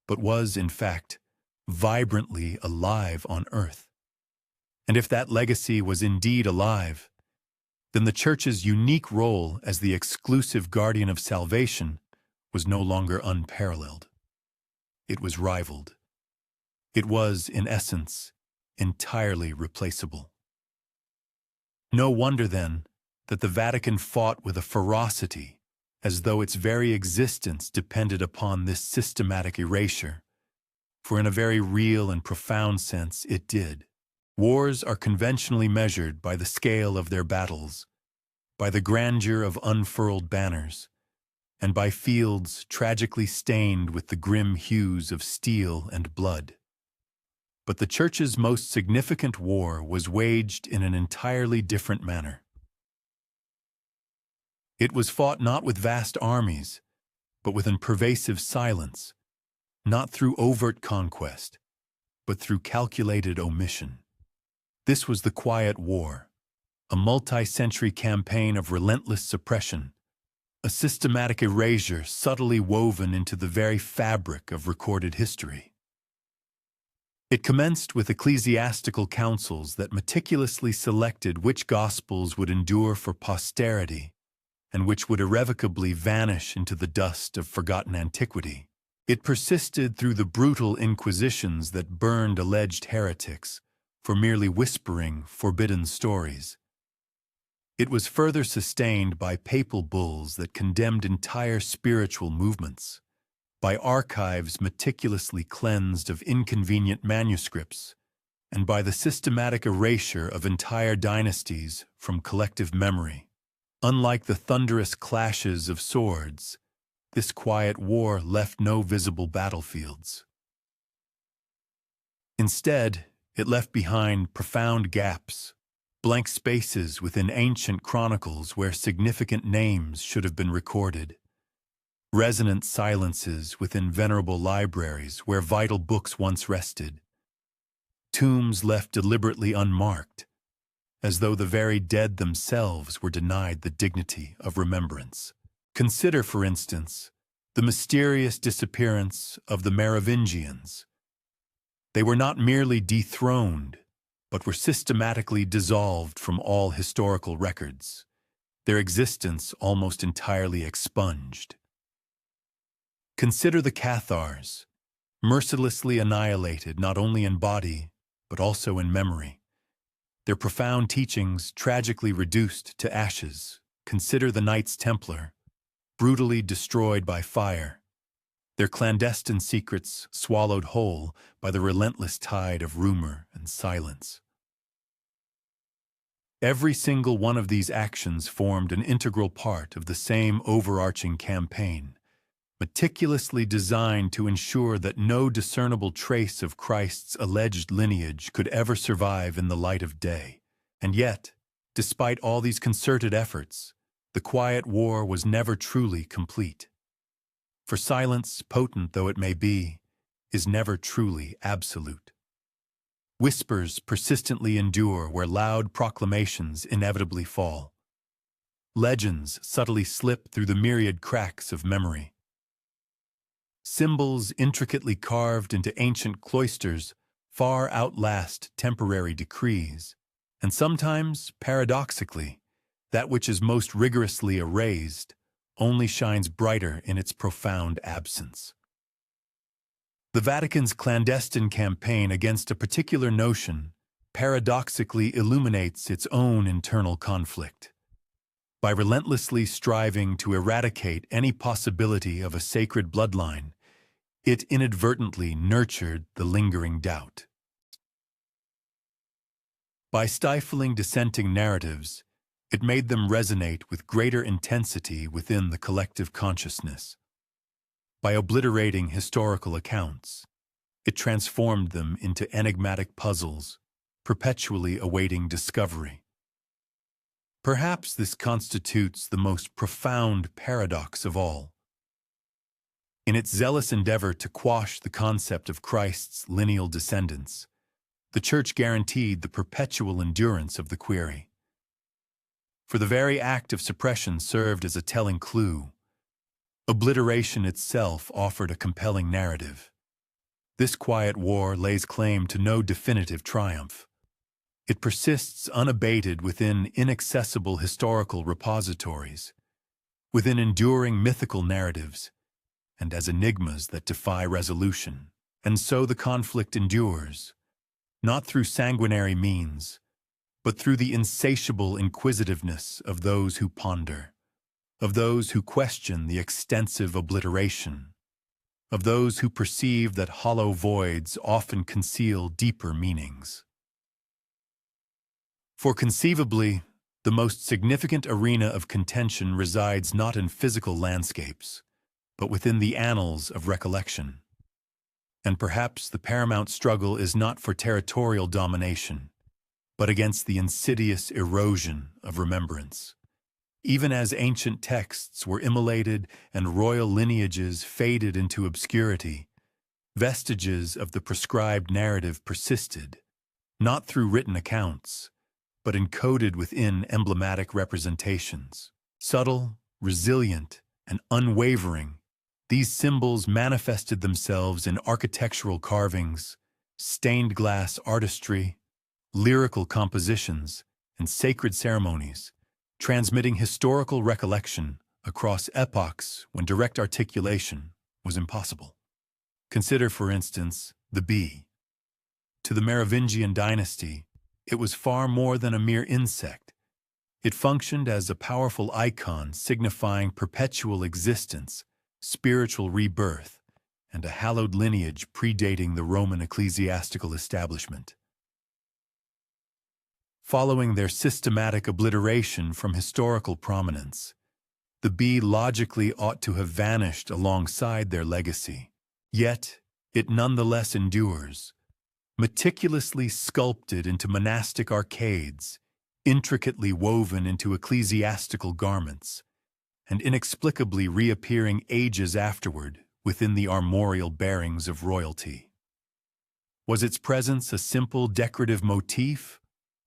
but was, in fact, vibrantly alive on earth. And if that legacy was indeed alive, then the Church's unique role as the exclusive guardian of salvation was no longer unparalleled. It was rivaled. It was, in essence, entirely replaceable. No wonder, then, that the Vatican fought with a ferocity as though its very existence depended upon this systematic erasure, for in a very real and profound sense it did. Wars are conventionally measured by the scale of their battles, by the grandeur of unfurled banners, and by fields tragically stained with the grim hues of steel and blood. But the Church's most significant war was waged in an entirely different manner. It was fought not with vast armies, but with a pervasive silence, not through overt conquest, but through calculated omission. This was the Quiet War, a multi-century campaign of relentless suppression, a systematic erasure subtly woven into the very fabric of recorded history. It commenced with ecclesiastical councils that meticulously selected which gospels would endure for posterity and which would irrevocably vanish into the dust of forgotten antiquity. It persisted through the brutal inquisitions that burned alleged heretics for merely whispering forbidden stories. It was further sustained by papal bulls that condemned entire spiritual movements, by archives meticulously cleansed of inconvenient manuscripts, and by the systematic erasure of entire dynasties from collective memory. Unlike the thunderous clashes of swords, this quiet war left no visible battlefields. Instead, it left behind profound gaps, blank spaces within ancient chronicles where significant names should have been recorded, resonant silences within venerable libraries where vital books once rested, tombs left deliberately unmarked, as though the very dead themselves were denied the dignity of remembrance. Consider, for instance, the mysterious disappearance of the Merovingians. They were not merely dethroned, but were systematically dissolved from all historical records, their existence almost entirely expunged. Consider the Cathars, mercilessly annihilated not only in body, but also in memory. Their profound teachings tragically reduced to ashes. Consider the Knights Templar, brutally destroyed by fire, their clandestine secrets swallowed whole by the relentless tide of rumor and silence. Every single one of these actions formed an integral part of the same overarching campaign, meticulously designed to ensure that no discernible trace of Christ's alleged lineage could ever survive in the light of day. And yet, despite all these concerted efforts, the Quiet War was never truly complete. For silence, potent though it may be, is never truly absolute. Whispers persistently endure where loud proclamations inevitably fall. Legends subtly slip through the myriad cracks of memory. Symbols intricately carved into ancient cloisters far outlast temporary decrees, and sometimes, paradoxically, that which is most rigorously erased only shines brighter in its profound absence. The Vatican's clandestine campaign against a particular notion paradoxically illuminates its own internal conflict. By relentlessly striving to eradicate any possibility of a sacred bloodline, it inadvertently nurtured the lingering doubt. By stifling dissenting narratives, it made them resonate with greater intensity within the collective consciousness. By obliterating historical accounts, It transformed them into enigmatic puzzles, perpetually awaiting discovery. Perhaps this constitutes the most profound paradox of all. In its zealous endeavor to quash the concept of Christ's lineal descendants, the Church guaranteed the perpetual endurance of the query. For the very act of suppression served as a telling clue. Obliteration itself offered a compelling narrative. This quiet war lays claim to no definitive triumph. It persists unabated within inaccessible historical repositories, within enduring mythical narratives, and as enigmas that defy resolution. And so the conflict endures, not through sanguinary means, but through the insatiable inquisitiveness of those who ponder, of those who question the extensive obliteration, of those who perceive that hollow voids often conceal deeper meanings. For conceivably, the most significant arena of contention resides not in physical landscapes, but within the annals of recollection. And perhaps the paramount struggle is not for territorial domination, but against the insidious erosion of remembrance. Even as ancient texts were immolated and royal lineages faded into obscurity, vestiges of the prescribed narrative persisted, not through written accounts, but encoded within emblematic representations. Subtle, resilient, and unwavering, these symbols manifested themselves in architectural carvings, stained glass artistry, lyrical compositions, and sacred ceremonies, transmitting historical recollection across epochs when direct articulation was impossible. Consider, for instance, the bee. To the Merovingian dynasty, it was far more than a mere insect. It functioned as a powerful icon signifying perpetual existence, spiritual rebirth, and a hallowed lineage predating the Roman ecclesiastical establishment. Following their systematic obliteration from historical prominence, the bee logically ought to have vanished alongside their legacy. Yet, it nonetheless endures, meticulously sculpted into monastic arcades, intricately woven into ecclesiastical garments, and inexplicably reappearing ages afterward within the armorial bearings of royalty. Was its presence a simple decorative motif,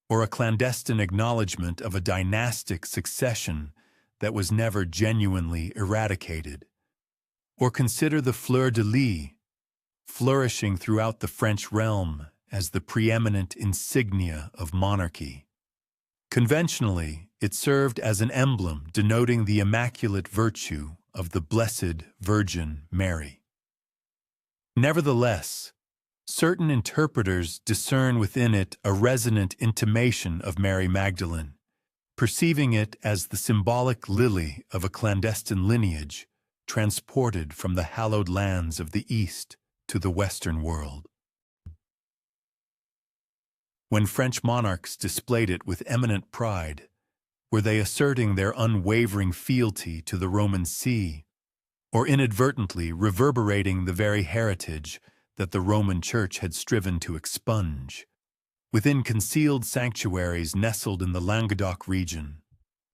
or a clandestine acknowledgement of a dynastic succession that was never genuinely eradicated? Or consider the fleur-de-lis, flourishing throughout the French realm as the preeminent insignia of monarchy. Conventionally, it served as an emblem denoting the immaculate virtue of the Blessed Virgin Mary. Nevertheless, certain interpreters discern within it a resonant intimation of Mary Magdalene, perceiving it as the symbolic lily of a clandestine lineage transported from the hallowed lands of the East to the Western world. When French monarchs displayed it with eminent pride, were they asserting their unwavering fealty to the Roman See, or inadvertently reverberating the very heritage that the Roman Church had striven to expunge? Within concealed sanctuaries nestled in the Languedoc region,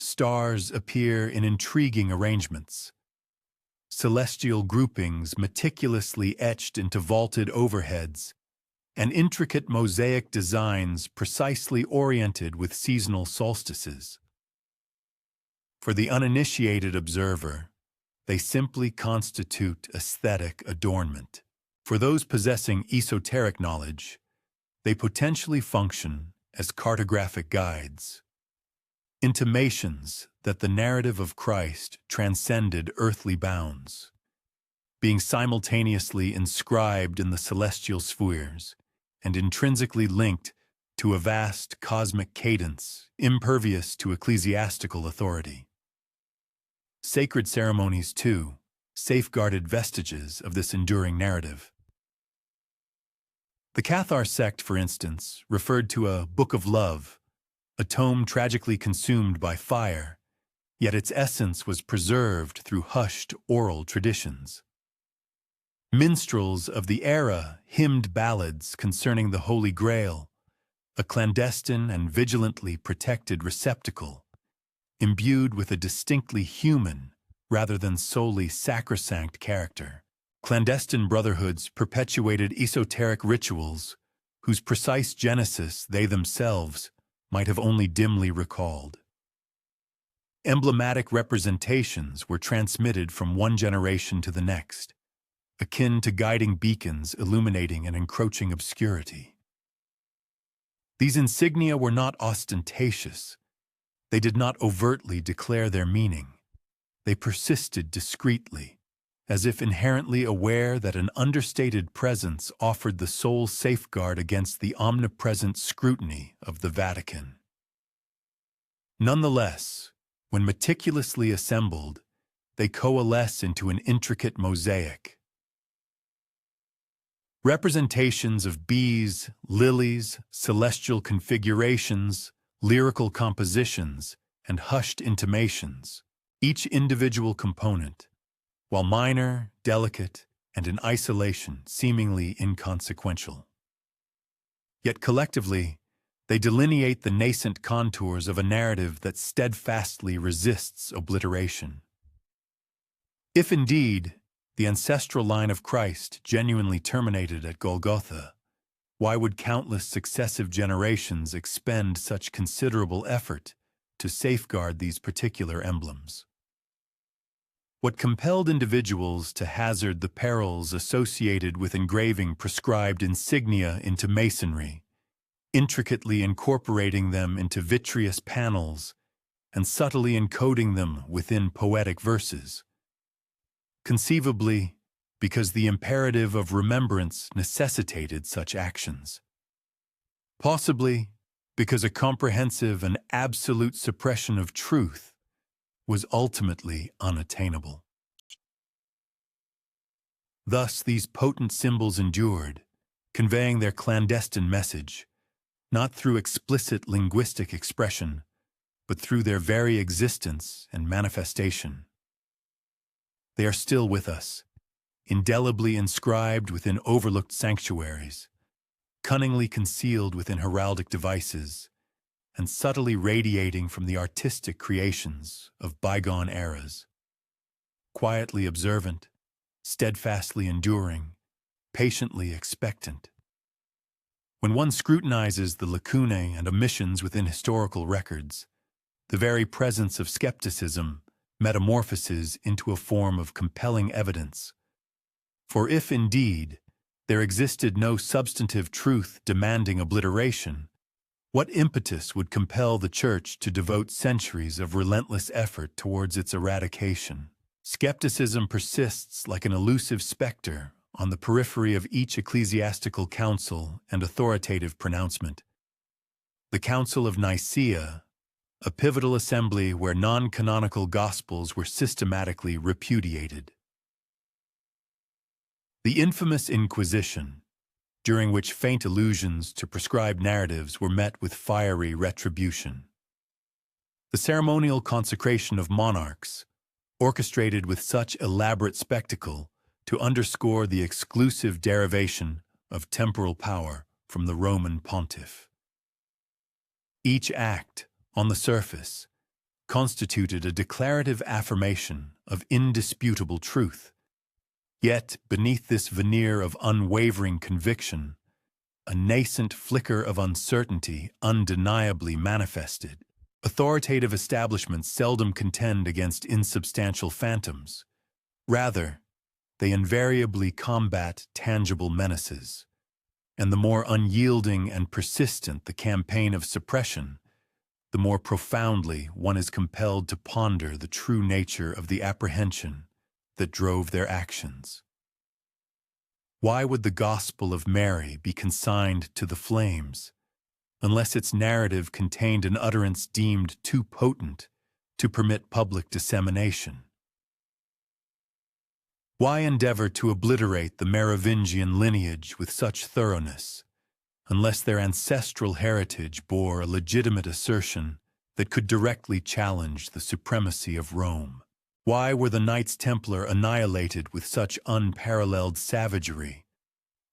stars appear in intriguing arrangements. Celestial groupings meticulously etched into vaulted overheads, and intricate mosaic designs precisely oriented with seasonal solstices. For the uninitiated observer, they simply constitute aesthetic adornment. For those possessing esoteric knowledge, they potentially function as cartographic guides, intimations that the narrative of Christ transcended earthly bounds, being simultaneously inscribed in the celestial spheres and intrinsically linked to a vast cosmic cadence impervious to ecclesiastical authority. Sacred ceremonies, too, safeguarded vestiges of this enduring narrative. The Cathar sect, for instance, referred to a book of love, a tome tragically consumed by fire, yet its essence was preserved through hushed oral traditions. Minstrels of the era hymned ballads concerning the Holy Grail, a clandestine and vigilantly protected receptacle, imbued with a distinctly human rather than solely sacrosanct character. Clandestine brotherhoods perpetuated esoteric rituals whose precise genesis they themselves might have only dimly recalled. Emblematic representations were transmitted from one generation to the next, akin to guiding beacons illuminating an encroaching obscurity. These insignia were not ostentatious. They did not overtly declare their meaning. They persisted discreetly, as if inherently aware that an understated presence offered the sole safeguard against the omnipresent scrutiny of the Vatican. Nonetheless, when meticulously assembled, they coalesce into an intricate mosaic. Representations of bees, lilies, celestial configurations, lyrical compositions, and hushed intimations, each individual component, while minor, delicate, and in isolation seemingly inconsequential. Yet collectively, they delineate the nascent contours of a narrative that steadfastly resists obliteration. If indeed the ancestral line of Christ genuinely terminated at Golgotha, why would countless successive generations expend such considerable effort to safeguard these particular emblems? What compelled individuals to hazard the perils associated with engraving prescribed insignia into masonry, intricately incorporating them into vitreous panels, and subtly encoding them within poetic verses? Conceivably, because the imperative of remembrance necessitated such actions. Possibly, because a comprehensive and absolute suppression of truth was ultimately unattainable. Thus, these potent symbols endured, conveying their clandestine message, not through explicit linguistic expression, but through their very existence and manifestation. They are still with us, indelibly inscribed within overlooked sanctuaries, cunningly concealed within heraldic devices, and subtly radiating from the artistic creations of bygone eras. Quietly observant, steadfastly enduring, patiently expectant. When one scrutinizes the lacunae and omissions within historical records, the very presence of skepticism metamorphoses into a form of compelling evidence. For if indeed there existed no substantive truth demanding obliteration, what impetus would compel the Church to devote centuries of relentless effort towards its eradication? Skepticism persists like an elusive specter on the periphery of each ecclesiastical council and authoritative pronouncement. The Council of Nicaea, a pivotal assembly where non-canonical gospels were systematically repudiated. The infamous Inquisition, during which faint allusions to prescribed narratives were met with fiery retribution. The ceremonial consecration of monarchs, orchestrated with such elaborate spectacle to underscore the exclusive derivation of temporal power from the Roman pontiff. Each act, on the surface, constituted a declarative affirmation of indisputable truth. Yet, beneath this veneer of unwavering conviction, a nascent flicker of uncertainty undeniably manifested. Authoritative establishments seldom contend against insubstantial phantoms. Rather, they invariably combat tangible menaces. And the more unyielding and persistent the campaign of suppression, the more profoundly one is compelled to ponder the true nature of the apprehension that drove their actions. Why would the Gospel of Mary be consigned to the flames, unless its narrative contained an utterance deemed too potent to permit public dissemination? Why endeavor to obliterate the Merovingian lineage with such thoroughness, unless their ancestral heritage bore a legitimate assertion that could directly challenge the supremacy of Rome? Why were the Knights Templar annihilated with such unparalleled savagery,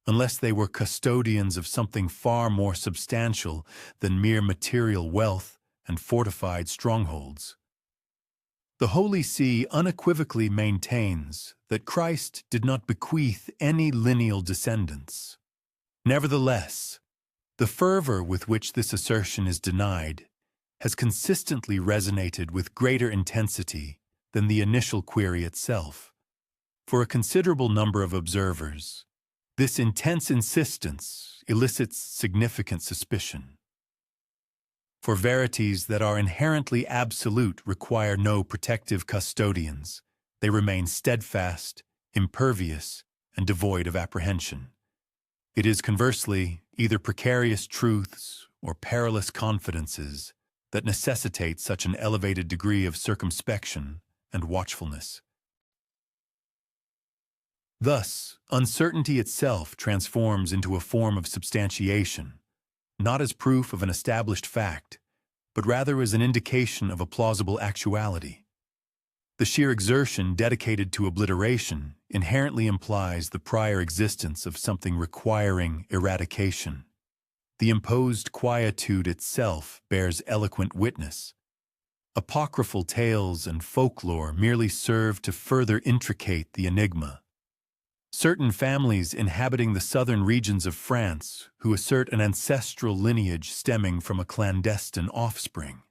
unless they were custodians of something far more substantial than mere material wealth and fortified strongholds? The Holy See unequivocally maintains that Christ did not bequeath any lineal descendants. Nevertheless, the fervor with which this assertion is denied has consistently resonated with greater intensity than the initial query itself. For a considerable number of observers, this intense insistence elicits significant suspicion. For verities that are inherently absolute require no protective custodians. They remain steadfast, impervious, and devoid of apprehension. It is conversely either precarious truths or perilous confidences that necessitate such an elevated degree of circumspection and watchfulness. Thus, uncertainty itself transforms into a form of substantiation, not as proof of an established fact, but rather as an indication of a plausible actuality. The sheer exertion dedicated to obliteration inherently implies the prior existence of something requiring eradication. The imposed quietude itself bears eloquent witness. Apocryphal tales and folklore merely serve to further intricate the enigma. Certain families inhabiting the southern regions of France who assert an ancestral lineage stemming from a clandestine offspring.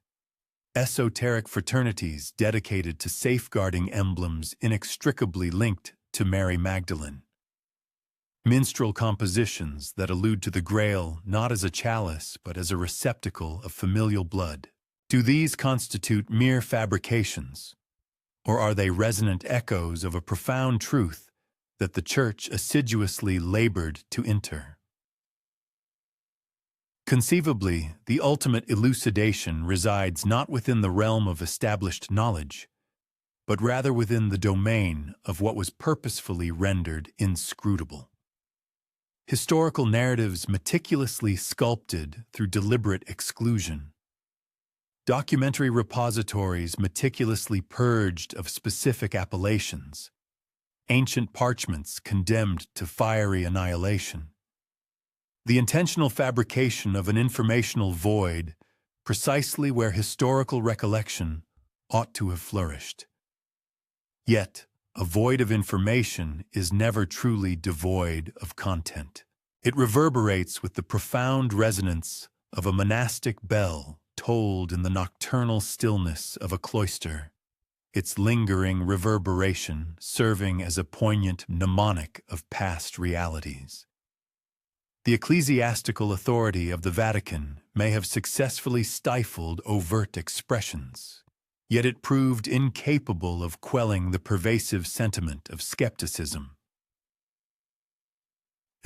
Esoteric fraternities dedicated to safeguarding emblems inextricably linked to Mary Magdalene. Minstrel compositions that allude to the Grail not as a chalice but as a receptacle of familial blood. Do these constitute mere fabrications, or are they resonant echoes of a profound truth that the Church assiduously labored to enter? Conceivably, the ultimate elucidation resides not within the realm of established knowledge, but rather within the domain of what was purposefully rendered inscrutable. Historical narratives meticulously sculpted through deliberate exclusion. Documentary repositories meticulously purged of specific appellations. Ancient parchments condemned to fiery annihilation. The intentional fabrication of an informational void precisely where historical recollection ought to have flourished. Yet, a void of information is never truly devoid of content. It reverberates with the profound resonance of a monastic bell tolled in the nocturnal stillness of a cloister, its lingering reverberation serving as a poignant mnemonic of past realities. The ecclesiastical authority of the Vatican may have successfully stifled overt expressions, yet it proved incapable of quelling the pervasive sentiment of skepticism.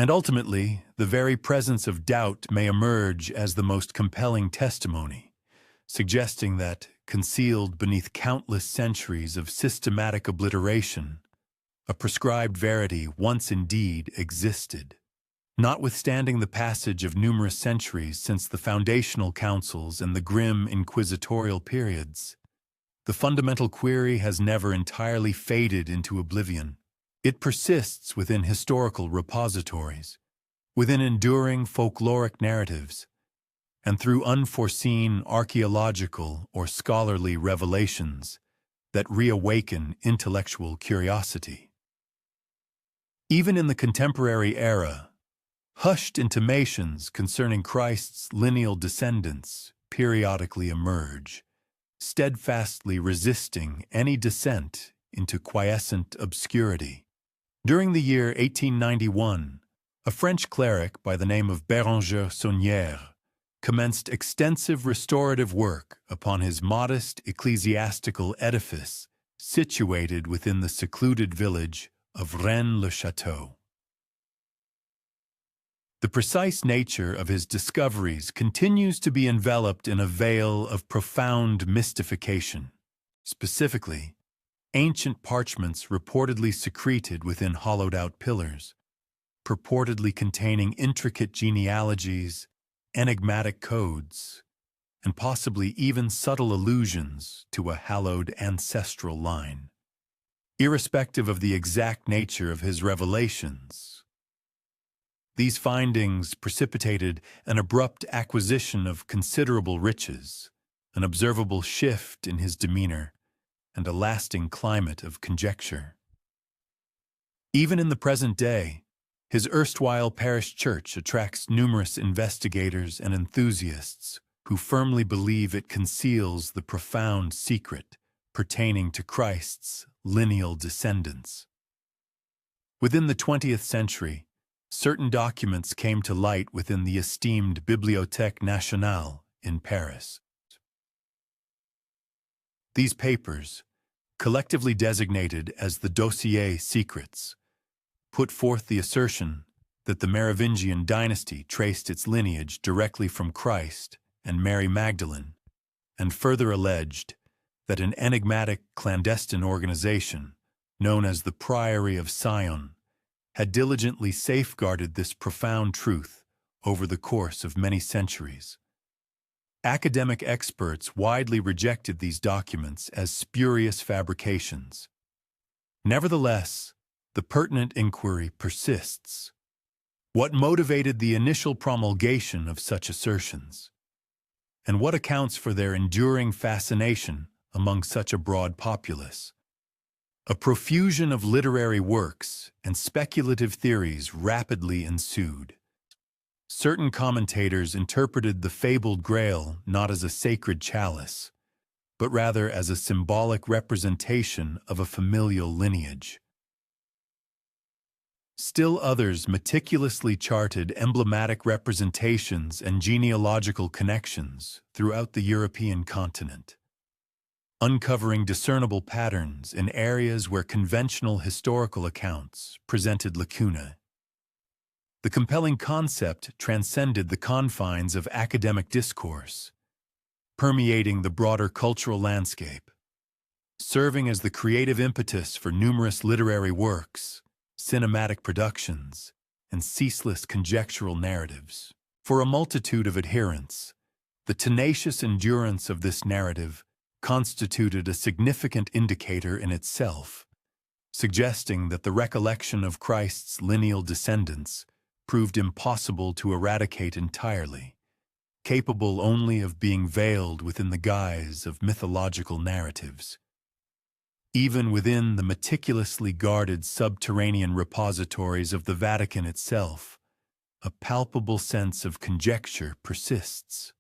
And ultimately, the very presence of doubt may emerge as the most compelling testimony, suggesting that, concealed beneath countless centuries of systematic obliteration, a prescribed verity once indeed existed. Notwithstanding the passage of numerous centuries since the foundational councils and the grim inquisitorial periods, the fundamental query has never entirely faded into oblivion. It persists within historical repositories, within enduring folkloric narratives, and through unforeseen archaeological or scholarly revelations that reawaken intellectual curiosity. Even in the contemporary era, hushed intimations concerning Christ's lineal descendants periodically emerge, steadfastly resisting any descent into quiescent obscurity. During the year 1891, a French cleric by the name of Béranger Saunière commenced extensive restorative work upon his modest ecclesiastical edifice situated within the secluded village of Rennes-le-Château. The precise nature of his discoveries continues to be enveloped in a veil of profound mystification. Specifically, ancient parchments reportedly secreted within hollowed-out pillars, purportedly containing intricate genealogies, enigmatic codes, and possibly even subtle allusions to a hallowed ancestral line. irrespective of the exact nature of his revelations. These findings precipitated an abrupt acquisition of considerable riches, an observable shift in his demeanor, and a lasting climate of conjecture. Even in the present day, his erstwhile parish church attracts numerous investigators and enthusiasts who firmly believe it conceals the profound secret pertaining to Christ's lineal descendants. Within the 20th century, certain documents came to light within the esteemed Bibliothèque Nationale in Paris. These papers, collectively designated as the Dossier Secrets, put forth the assertion that the Merovingian dynasty traced its lineage directly from Christ and Mary Magdalene, and further alleged that an enigmatic clandestine organization, known as the Priory of Sion, had diligently safeguarded this profound truth over the course of many centuries. Academic experts widely rejected these documents as spurious fabrications. Nevertheless, the pertinent inquiry persists. What motivated the initial promulgation of such assertions? And what accounts for their enduring fascination among such a broad populace? A profusion of literary works and speculative theories rapidly ensued. Certain commentators interpreted the fabled Grail not as a sacred chalice, but rather as a symbolic representation of a familial lineage. Still others meticulously charted emblematic representations and genealogical connections throughout the European continent, uncovering discernible patterns in areas where conventional historical accounts presented lacunae. The compelling concept transcended the confines of academic discourse, permeating the broader cultural landscape, serving as the creative impetus for numerous literary works, cinematic productions, and ceaseless conjectural narratives. For a multitude of adherents, the tenacious endurance of this narrative constituted a significant indicator in itself, suggesting that the recollection of Christ's lineal descendants proved impossible to eradicate entirely, capable only of being veiled within the guise of mythological narratives. Even within the meticulously guarded subterranean repositories of the Vatican itself, a palpable sense of conjecture persists.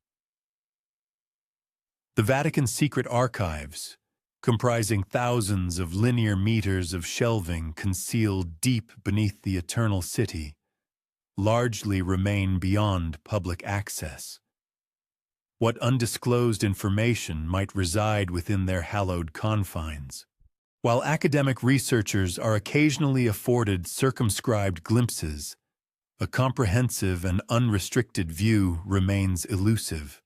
The Vatican's secret archives, comprising thousands of linear meters of shelving concealed deep beneath the Eternal City, largely remain beyond public access. What undisclosed information might reside within their hallowed confines? While academic researchers are occasionally afforded circumscribed glimpses, a comprehensive and unrestricted view remains elusive.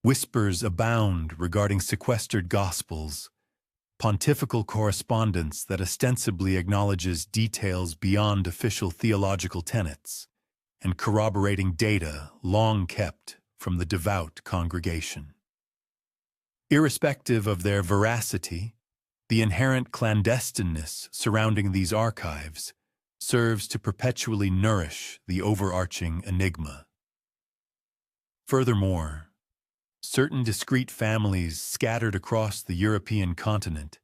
Whispers abound regarding sequestered gospels, pontifical correspondence that ostensibly acknowledges details beyond official theological tenets, and corroborating data long kept from the devout congregation. Irrespective of their veracity, the inherent clandestineness surrounding these archives serves to perpetually nourish the overarching enigma. Furthermore, certain discrete families scattered across the European continent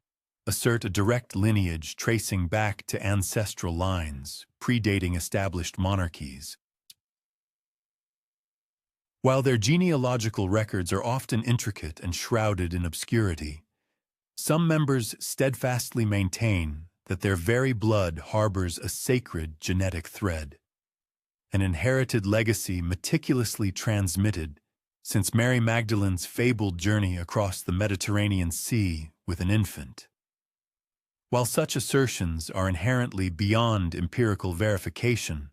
assert a direct lineage tracing back to ancestral lines predating established monarchies. While their genealogical records are often intricate and shrouded in obscurity, some members steadfastly maintain that their very blood harbors a sacred genetic thread, an inherited legacy meticulously transmitted since Mary Magdalene's fabled journey across the Mediterranean Sea with an infant. While such assertions are inherently beyond empirical verification,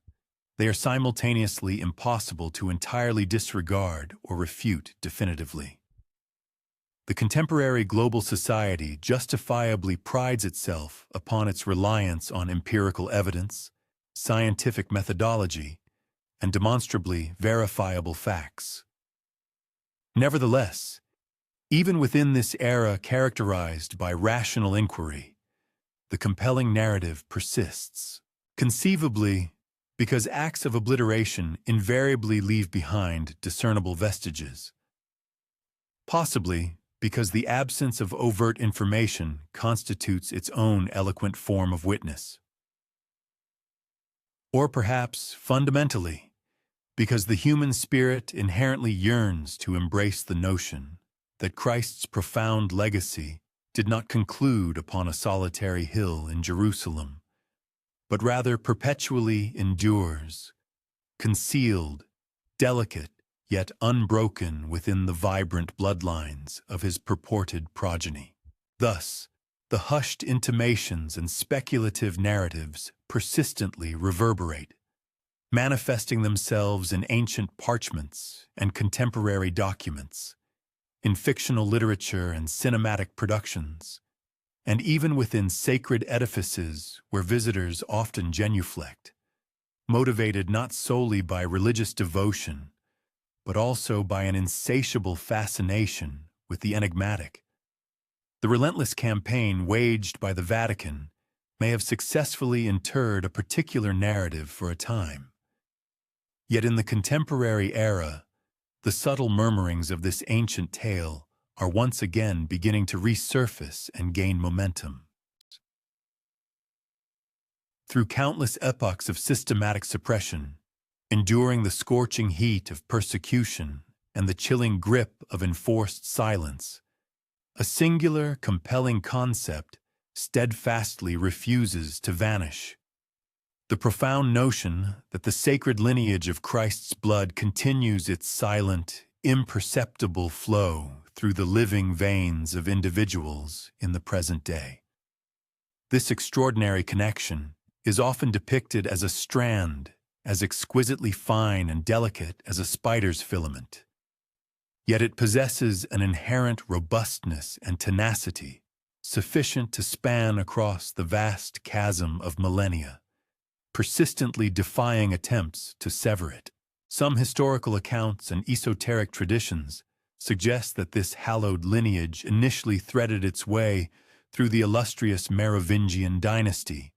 they are simultaneously impossible to entirely disregard or refute definitively. The contemporary global society justifiably prides itself upon its reliance on empirical evidence, scientific methodology, and demonstrably verifiable facts. Nevertheless, even within this era characterized by rational inquiry, the compelling narrative persists. Conceivably, because acts of obliteration invariably leave behind discernible vestiges. Possibly, because the absence of overt information constitutes its own eloquent form of witness. Or perhaps, fundamentally, because the human spirit inherently yearns to embrace the notion that Christ's profound legacy did not conclude upon a solitary hill in Jerusalem, but rather perpetually endures, concealed, delicate, yet unbroken within the vibrant bloodlines of his purported progeny. Thus, the hushed intimations and speculative narratives persistently reverberate, manifesting themselves in ancient parchments and contemporary documents, in fictional literature and cinematic productions, and even within sacred edifices where visitors often genuflect, motivated not solely by religious devotion, but also by an insatiable fascination with the enigmatic. The relentless campaign waged by the Vatican may have successfully interred a particular narrative for a time. Yet in the contemporary era, the subtle murmurings of this ancient tale are once again beginning to resurface and gain momentum. Through countless epochs of systematic suppression, enduring the scorching heat of persecution and the chilling grip of enforced silence, a singular, compelling concept steadfastly refuses to vanish. The profound notion that the sacred lineage of Christ's blood continues its silent, imperceptible flow through the living veins of individuals in the present day. This extraordinary connection is often depicted as a strand, as exquisitely fine and delicate as a spider's filament. Yet it possesses an inherent robustness and tenacity sufficient to span across the vast chasm of millennia, persistently defying attempts to sever it. Some historical accounts and esoteric traditions suggest that this hallowed lineage initially threaded its way through the illustrious Merovingian dynasty,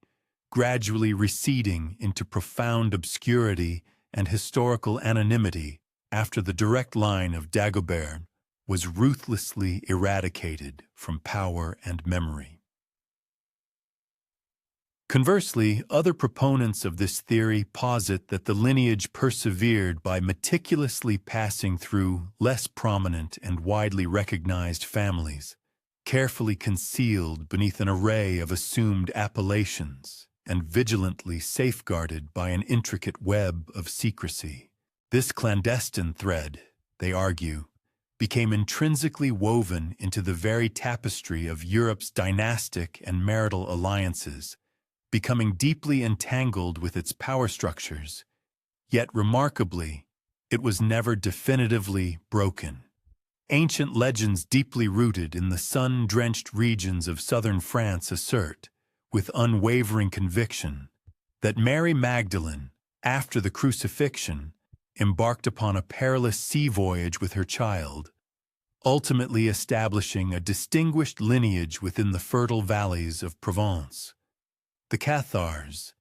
gradually receding into profound obscurity and historical anonymity after the direct line of Dagobert was ruthlessly eradicated from power and memory. Conversely, other proponents of this theory posit that the lineage persevered by meticulously passing through less prominent and widely recognized families, carefully concealed beneath an array of assumed appellations, and vigilantly safeguarded by an intricate web of secrecy. This clandestine thread, they argue, became intrinsically woven into the very tapestry of Europe's dynastic and marital alliances, becoming deeply entangled with its power structures, yet remarkably, it was never definitively broken. Ancient legends deeply rooted in the sun-drenched regions of southern France assert, with unwavering conviction, that Mary Magdalene, after the crucifixion, embarked upon a perilous sea voyage with her child, ultimately establishing a distinguished lineage within the fertile valleys of Provence. The Cathars,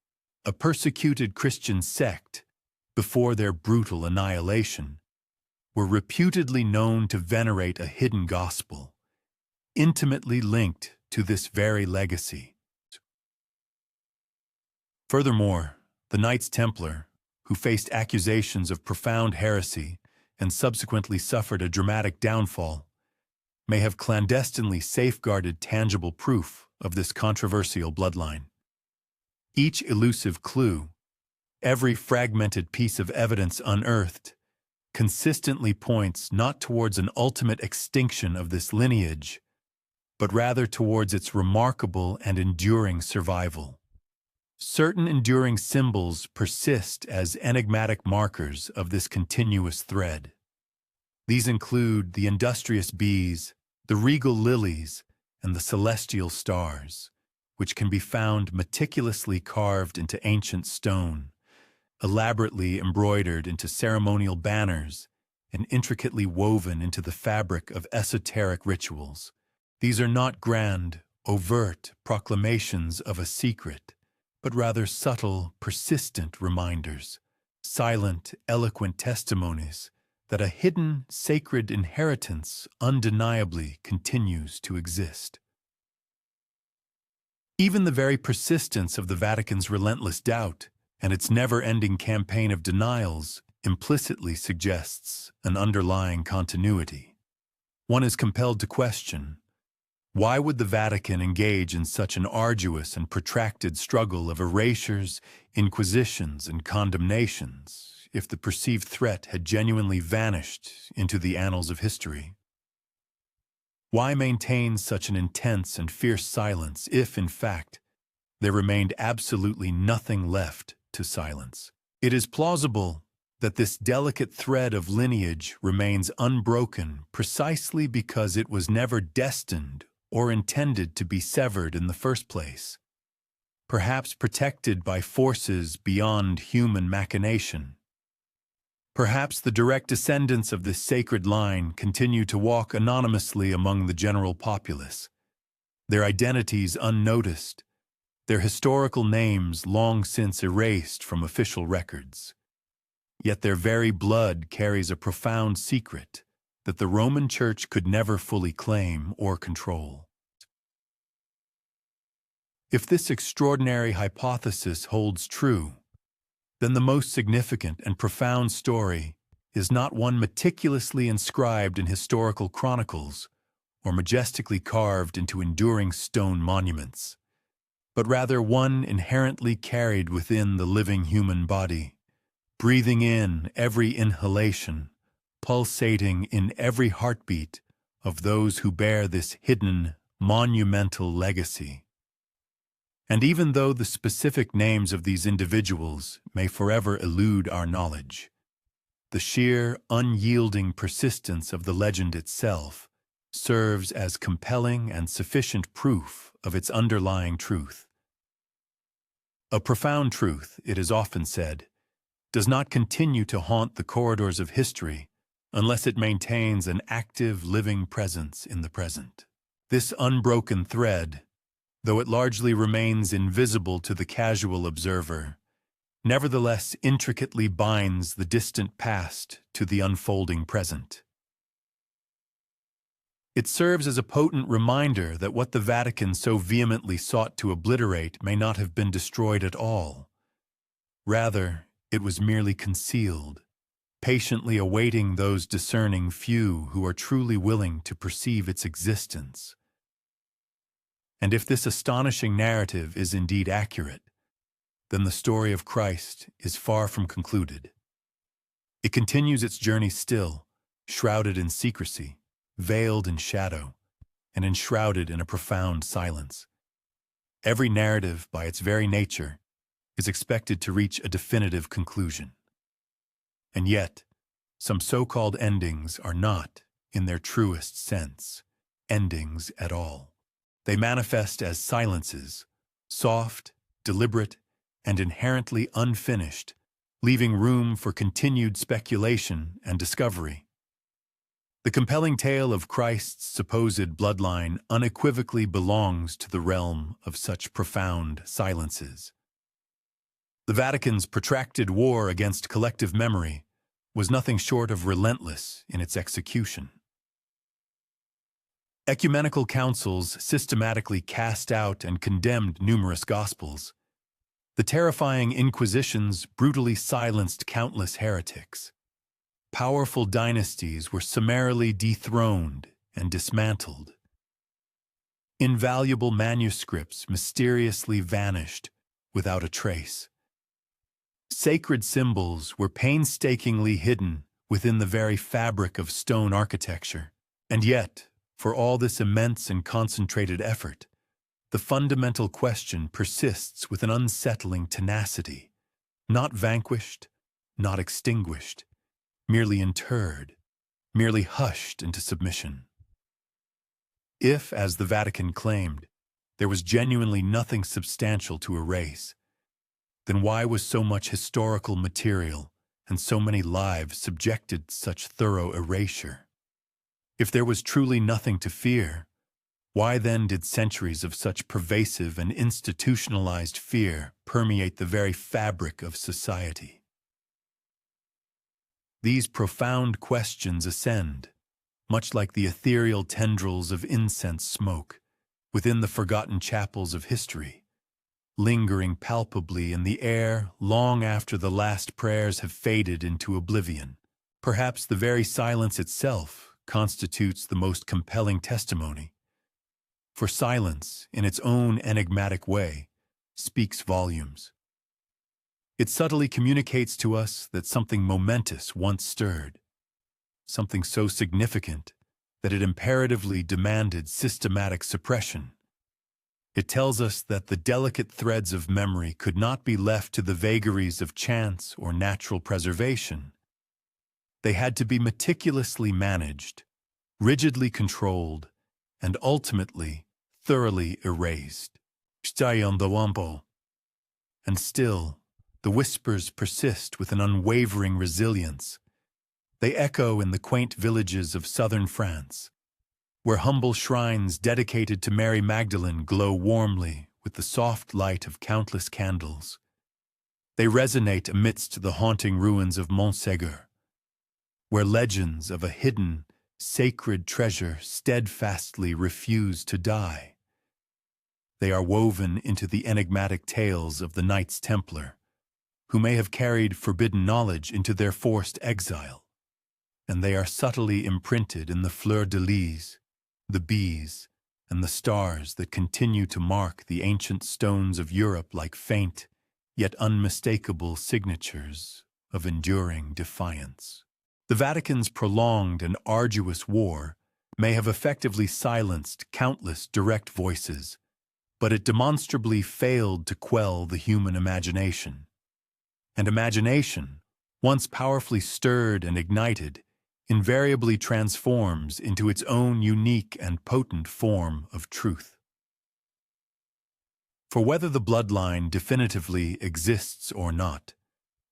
a persecuted Christian sect before their brutal annihilation, were reputedly known to venerate a hidden gospel, intimately linked to this very legacy. Furthermore, the Knights Templar, who faced accusations of profound heresy and subsequently suffered a dramatic downfall, may have clandestinely safeguarded tangible proof of this controversial bloodline. Each elusive clue, every fragmented piece of evidence unearthed, consistently points not towards an ultimate extinction of this lineage, but rather towards its remarkable and enduring survival. Certain enduring symbols persist as enigmatic markers of this continuous thread. These include the industrious bees, the regal lilies, and the celestial stars, which can be found meticulously carved into ancient stone, elaborately embroidered into ceremonial banners, and intricately woven into the fabric of esoteric rituals. These are not grand overt proclamations of a secret, but rather subtle, persistent reminders, silent, eloquent testimonies that a hidden, sacred inheritance undeniably continues to exist. Even the very persistence of the Vatican's relentless doubt and its never-ending campaign of denials implicitly suggests an underlying continuity. One is compelled to question, why would the Vatican engage in such an arduous and protracted struggle of erasures, inquisitions, and condemnations if the perceived threat had genuinely vanished into the annals of history? Why maintain such an intense and fierce silence if, in fact, there remained absolutely nothing left to silence? It is plausible that this delicate thread of lineage remains unbroken precisely because it was never destined or intended to be severed in the first place, perhaps protected by forces beyond human machination. Perhaps the direct descendants of this sacred line continue to walk anonymously among the general populace, their identities unnoticed, their historical names long since erased from official records. Yet their very blood carries a profound secret that the Roman Church could never fully claim or control. If this extraordinary hypothesis holds true, then the most significant and profound story is not one meticulously inscribed in historical chronicles or majestically carved into enduring stone monuments, but rather one inherently carried within the living human body, breathing in every inhalation, pulsating in every heartbeat of those who bear this hidden, monumental legacy. And even though the specific names of these individuals may forever elude our knowledge, the sheer, unyielding persistence of the legend itself serves as compelling and sufficient proof of its underlying truth. A profound truth, it is often said, does not continue to haunt the corridors of history unless it maintains an active, living presence in the present. This unbroken thread, though it largely remains invisible to the casual observer, nevertheless intricately binds the distant past to the unfolding present. It serves as a potent reminder that what the Vatican so vehemently sought to obliterate may not have been destroyed at all. Rather, it was merely concealed, patiently awaiting those discerning few who are truly willing to perceive its existence. And if this astonishing narrative is indeed accurate, then the story of Christ is far from concluded. It continues its journey still, shrouded in secrecy, veiled in shadow, and enshrouded in a profound silence. Every narrative, by its very nature, is expected to reach a definitive conclusion. And yet, some so-called endings are not, in their truest sense, endings at all. They manifest as silences, soft, deliberate, and inherently unfinished, leaving room for continued speculation and discovery. The compelling tale of Christ's supposed bloodline unequivocally belongs to the realm of such profound silences. The Vatican's protracted war against collective memory was nothing short of relentless in its execution. Ecumenical councils systematically cast out and condemned numerous gospels. The terrifying inquisitions brutally silenced countless heretics. Powerful dynasties were summarily dethroned and dismantled. Invaluable manuscripts mysteriously vanished without a trace. Sacred symbols were painstakingly hidden within the very fabric of stone architecture. And yet, for all this immense and concentrated effort, the fundamental question persists with an unsettling tenacity, not vanquished, not extinguished, merely interred, merely hushed into submission. If, as the Vatican claimed, there was genuinely nothing substantial to erase, then why was so much historical material and so many lives subjected to such thorough erasure? If there was truly nothing to fear, Why then did centuries of such pervasive and institutionalized fear permeate the very fabric of society? These profound questions ascend, much like the ethereal tendrils of incense smoke, within the forgotten chapels of history, lingering palpably in the air long after the last prayers have faded into oblivion. Perhaps the very silence itself constitutes the most compelling testimony, for silence, in its own enigmatic way, speaks volumes. It subtly communicates to us that something momentous once stirred, something so significant that it imperatively demanded systematic suppression. It tells us that the delicate threads of memory could not be left to the vagaries of chance or natural preservation. They had to be meticulously managed, rigidly controlled, and ultimately thoroughly erased. And still, the whispers persist with an unwavering resilience. They echo in the quaint villages of southern France, where humble shrines dedicated to Mary Magdalene glow warmly with the soft light of countless candles. They resonate amidst the haunting ruins of Montségur, where legends of a hidden, sacred treasure steadfastly refuse to die. They are woven into the enigmatic tales of the Knights Templar, who may have carried forbidden knowledge into their forced exile, and they are subtly imprinted in the fleur-de-lis, the bees, and the stars that continue to mark the ancient stones of Europe like faint, yet unmistakable signatures of enduring defiance. The Vatican's prolonged and arduous war may have effectively silenced countless direct voices, but it demonstrably failed to quell the human imagination. And imagination, once powerfully stirred and ignited, invariably transforms into its own unique and potent form of truth. For whether the bloodline definitively exists or not,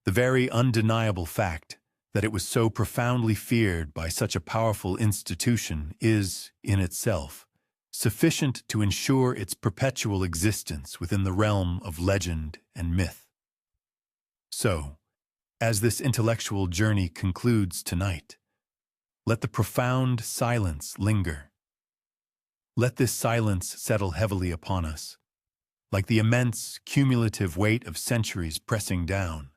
the very undeniable fact that it was so profoundly feared by such a powerful institution is, in itself, sufficient to ensure its perpetual existence within the realm of legend and myth. So, as this intellectual journey concludes tonight, let the profound silence linger. Let this silence settle heavily upon us, like the immense, cumulative weight of centuries pressing down,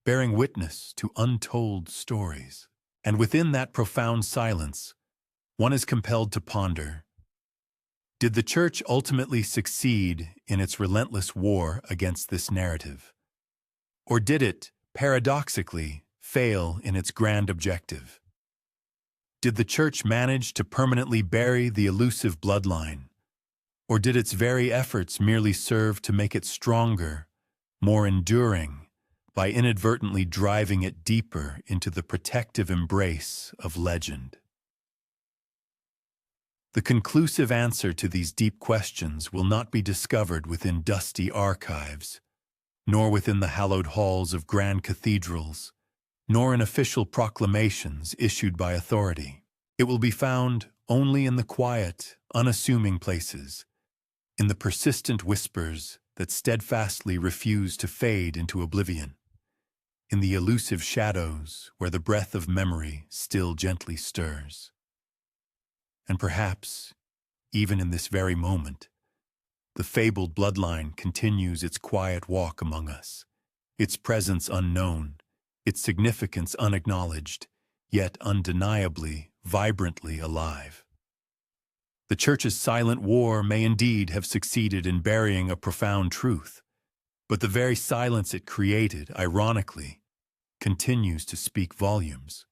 bearing witness to untold stories. And within that profound silence, one is compelled to ponder: did the Church ultimately succeed in its relentless war against this narrative? Or did it, paradoxically, fail in its grand objective? Did the Church manage to permanently bury the elusive bloodline? Or did its very efforts merely serve to make it stronger, more enduring, by inadvertently driving it deeper into the protective embrace of legend? The conclusive answer to these deep questions will not be discovered within dusty archives, nor within the hallowed halls of grand cathedrals, nor in official proclamations issued by authority. It will be found only in the quiet, unassuming places, in the persistent whispers that steadfastly refuse to fade into oblivion, in the elusive shadows where the breath of memory still gently stirs. And perhaps, even in this very moment, the fabled bloodline continues its quiet walk among us, its presence unknown, its significance unacknowledged, yet undeniably, vibrantly alive. The Church's silent war may indeed have succeeded in burying a profound truth, but the very silence it created, ironically, continues to speak volumes.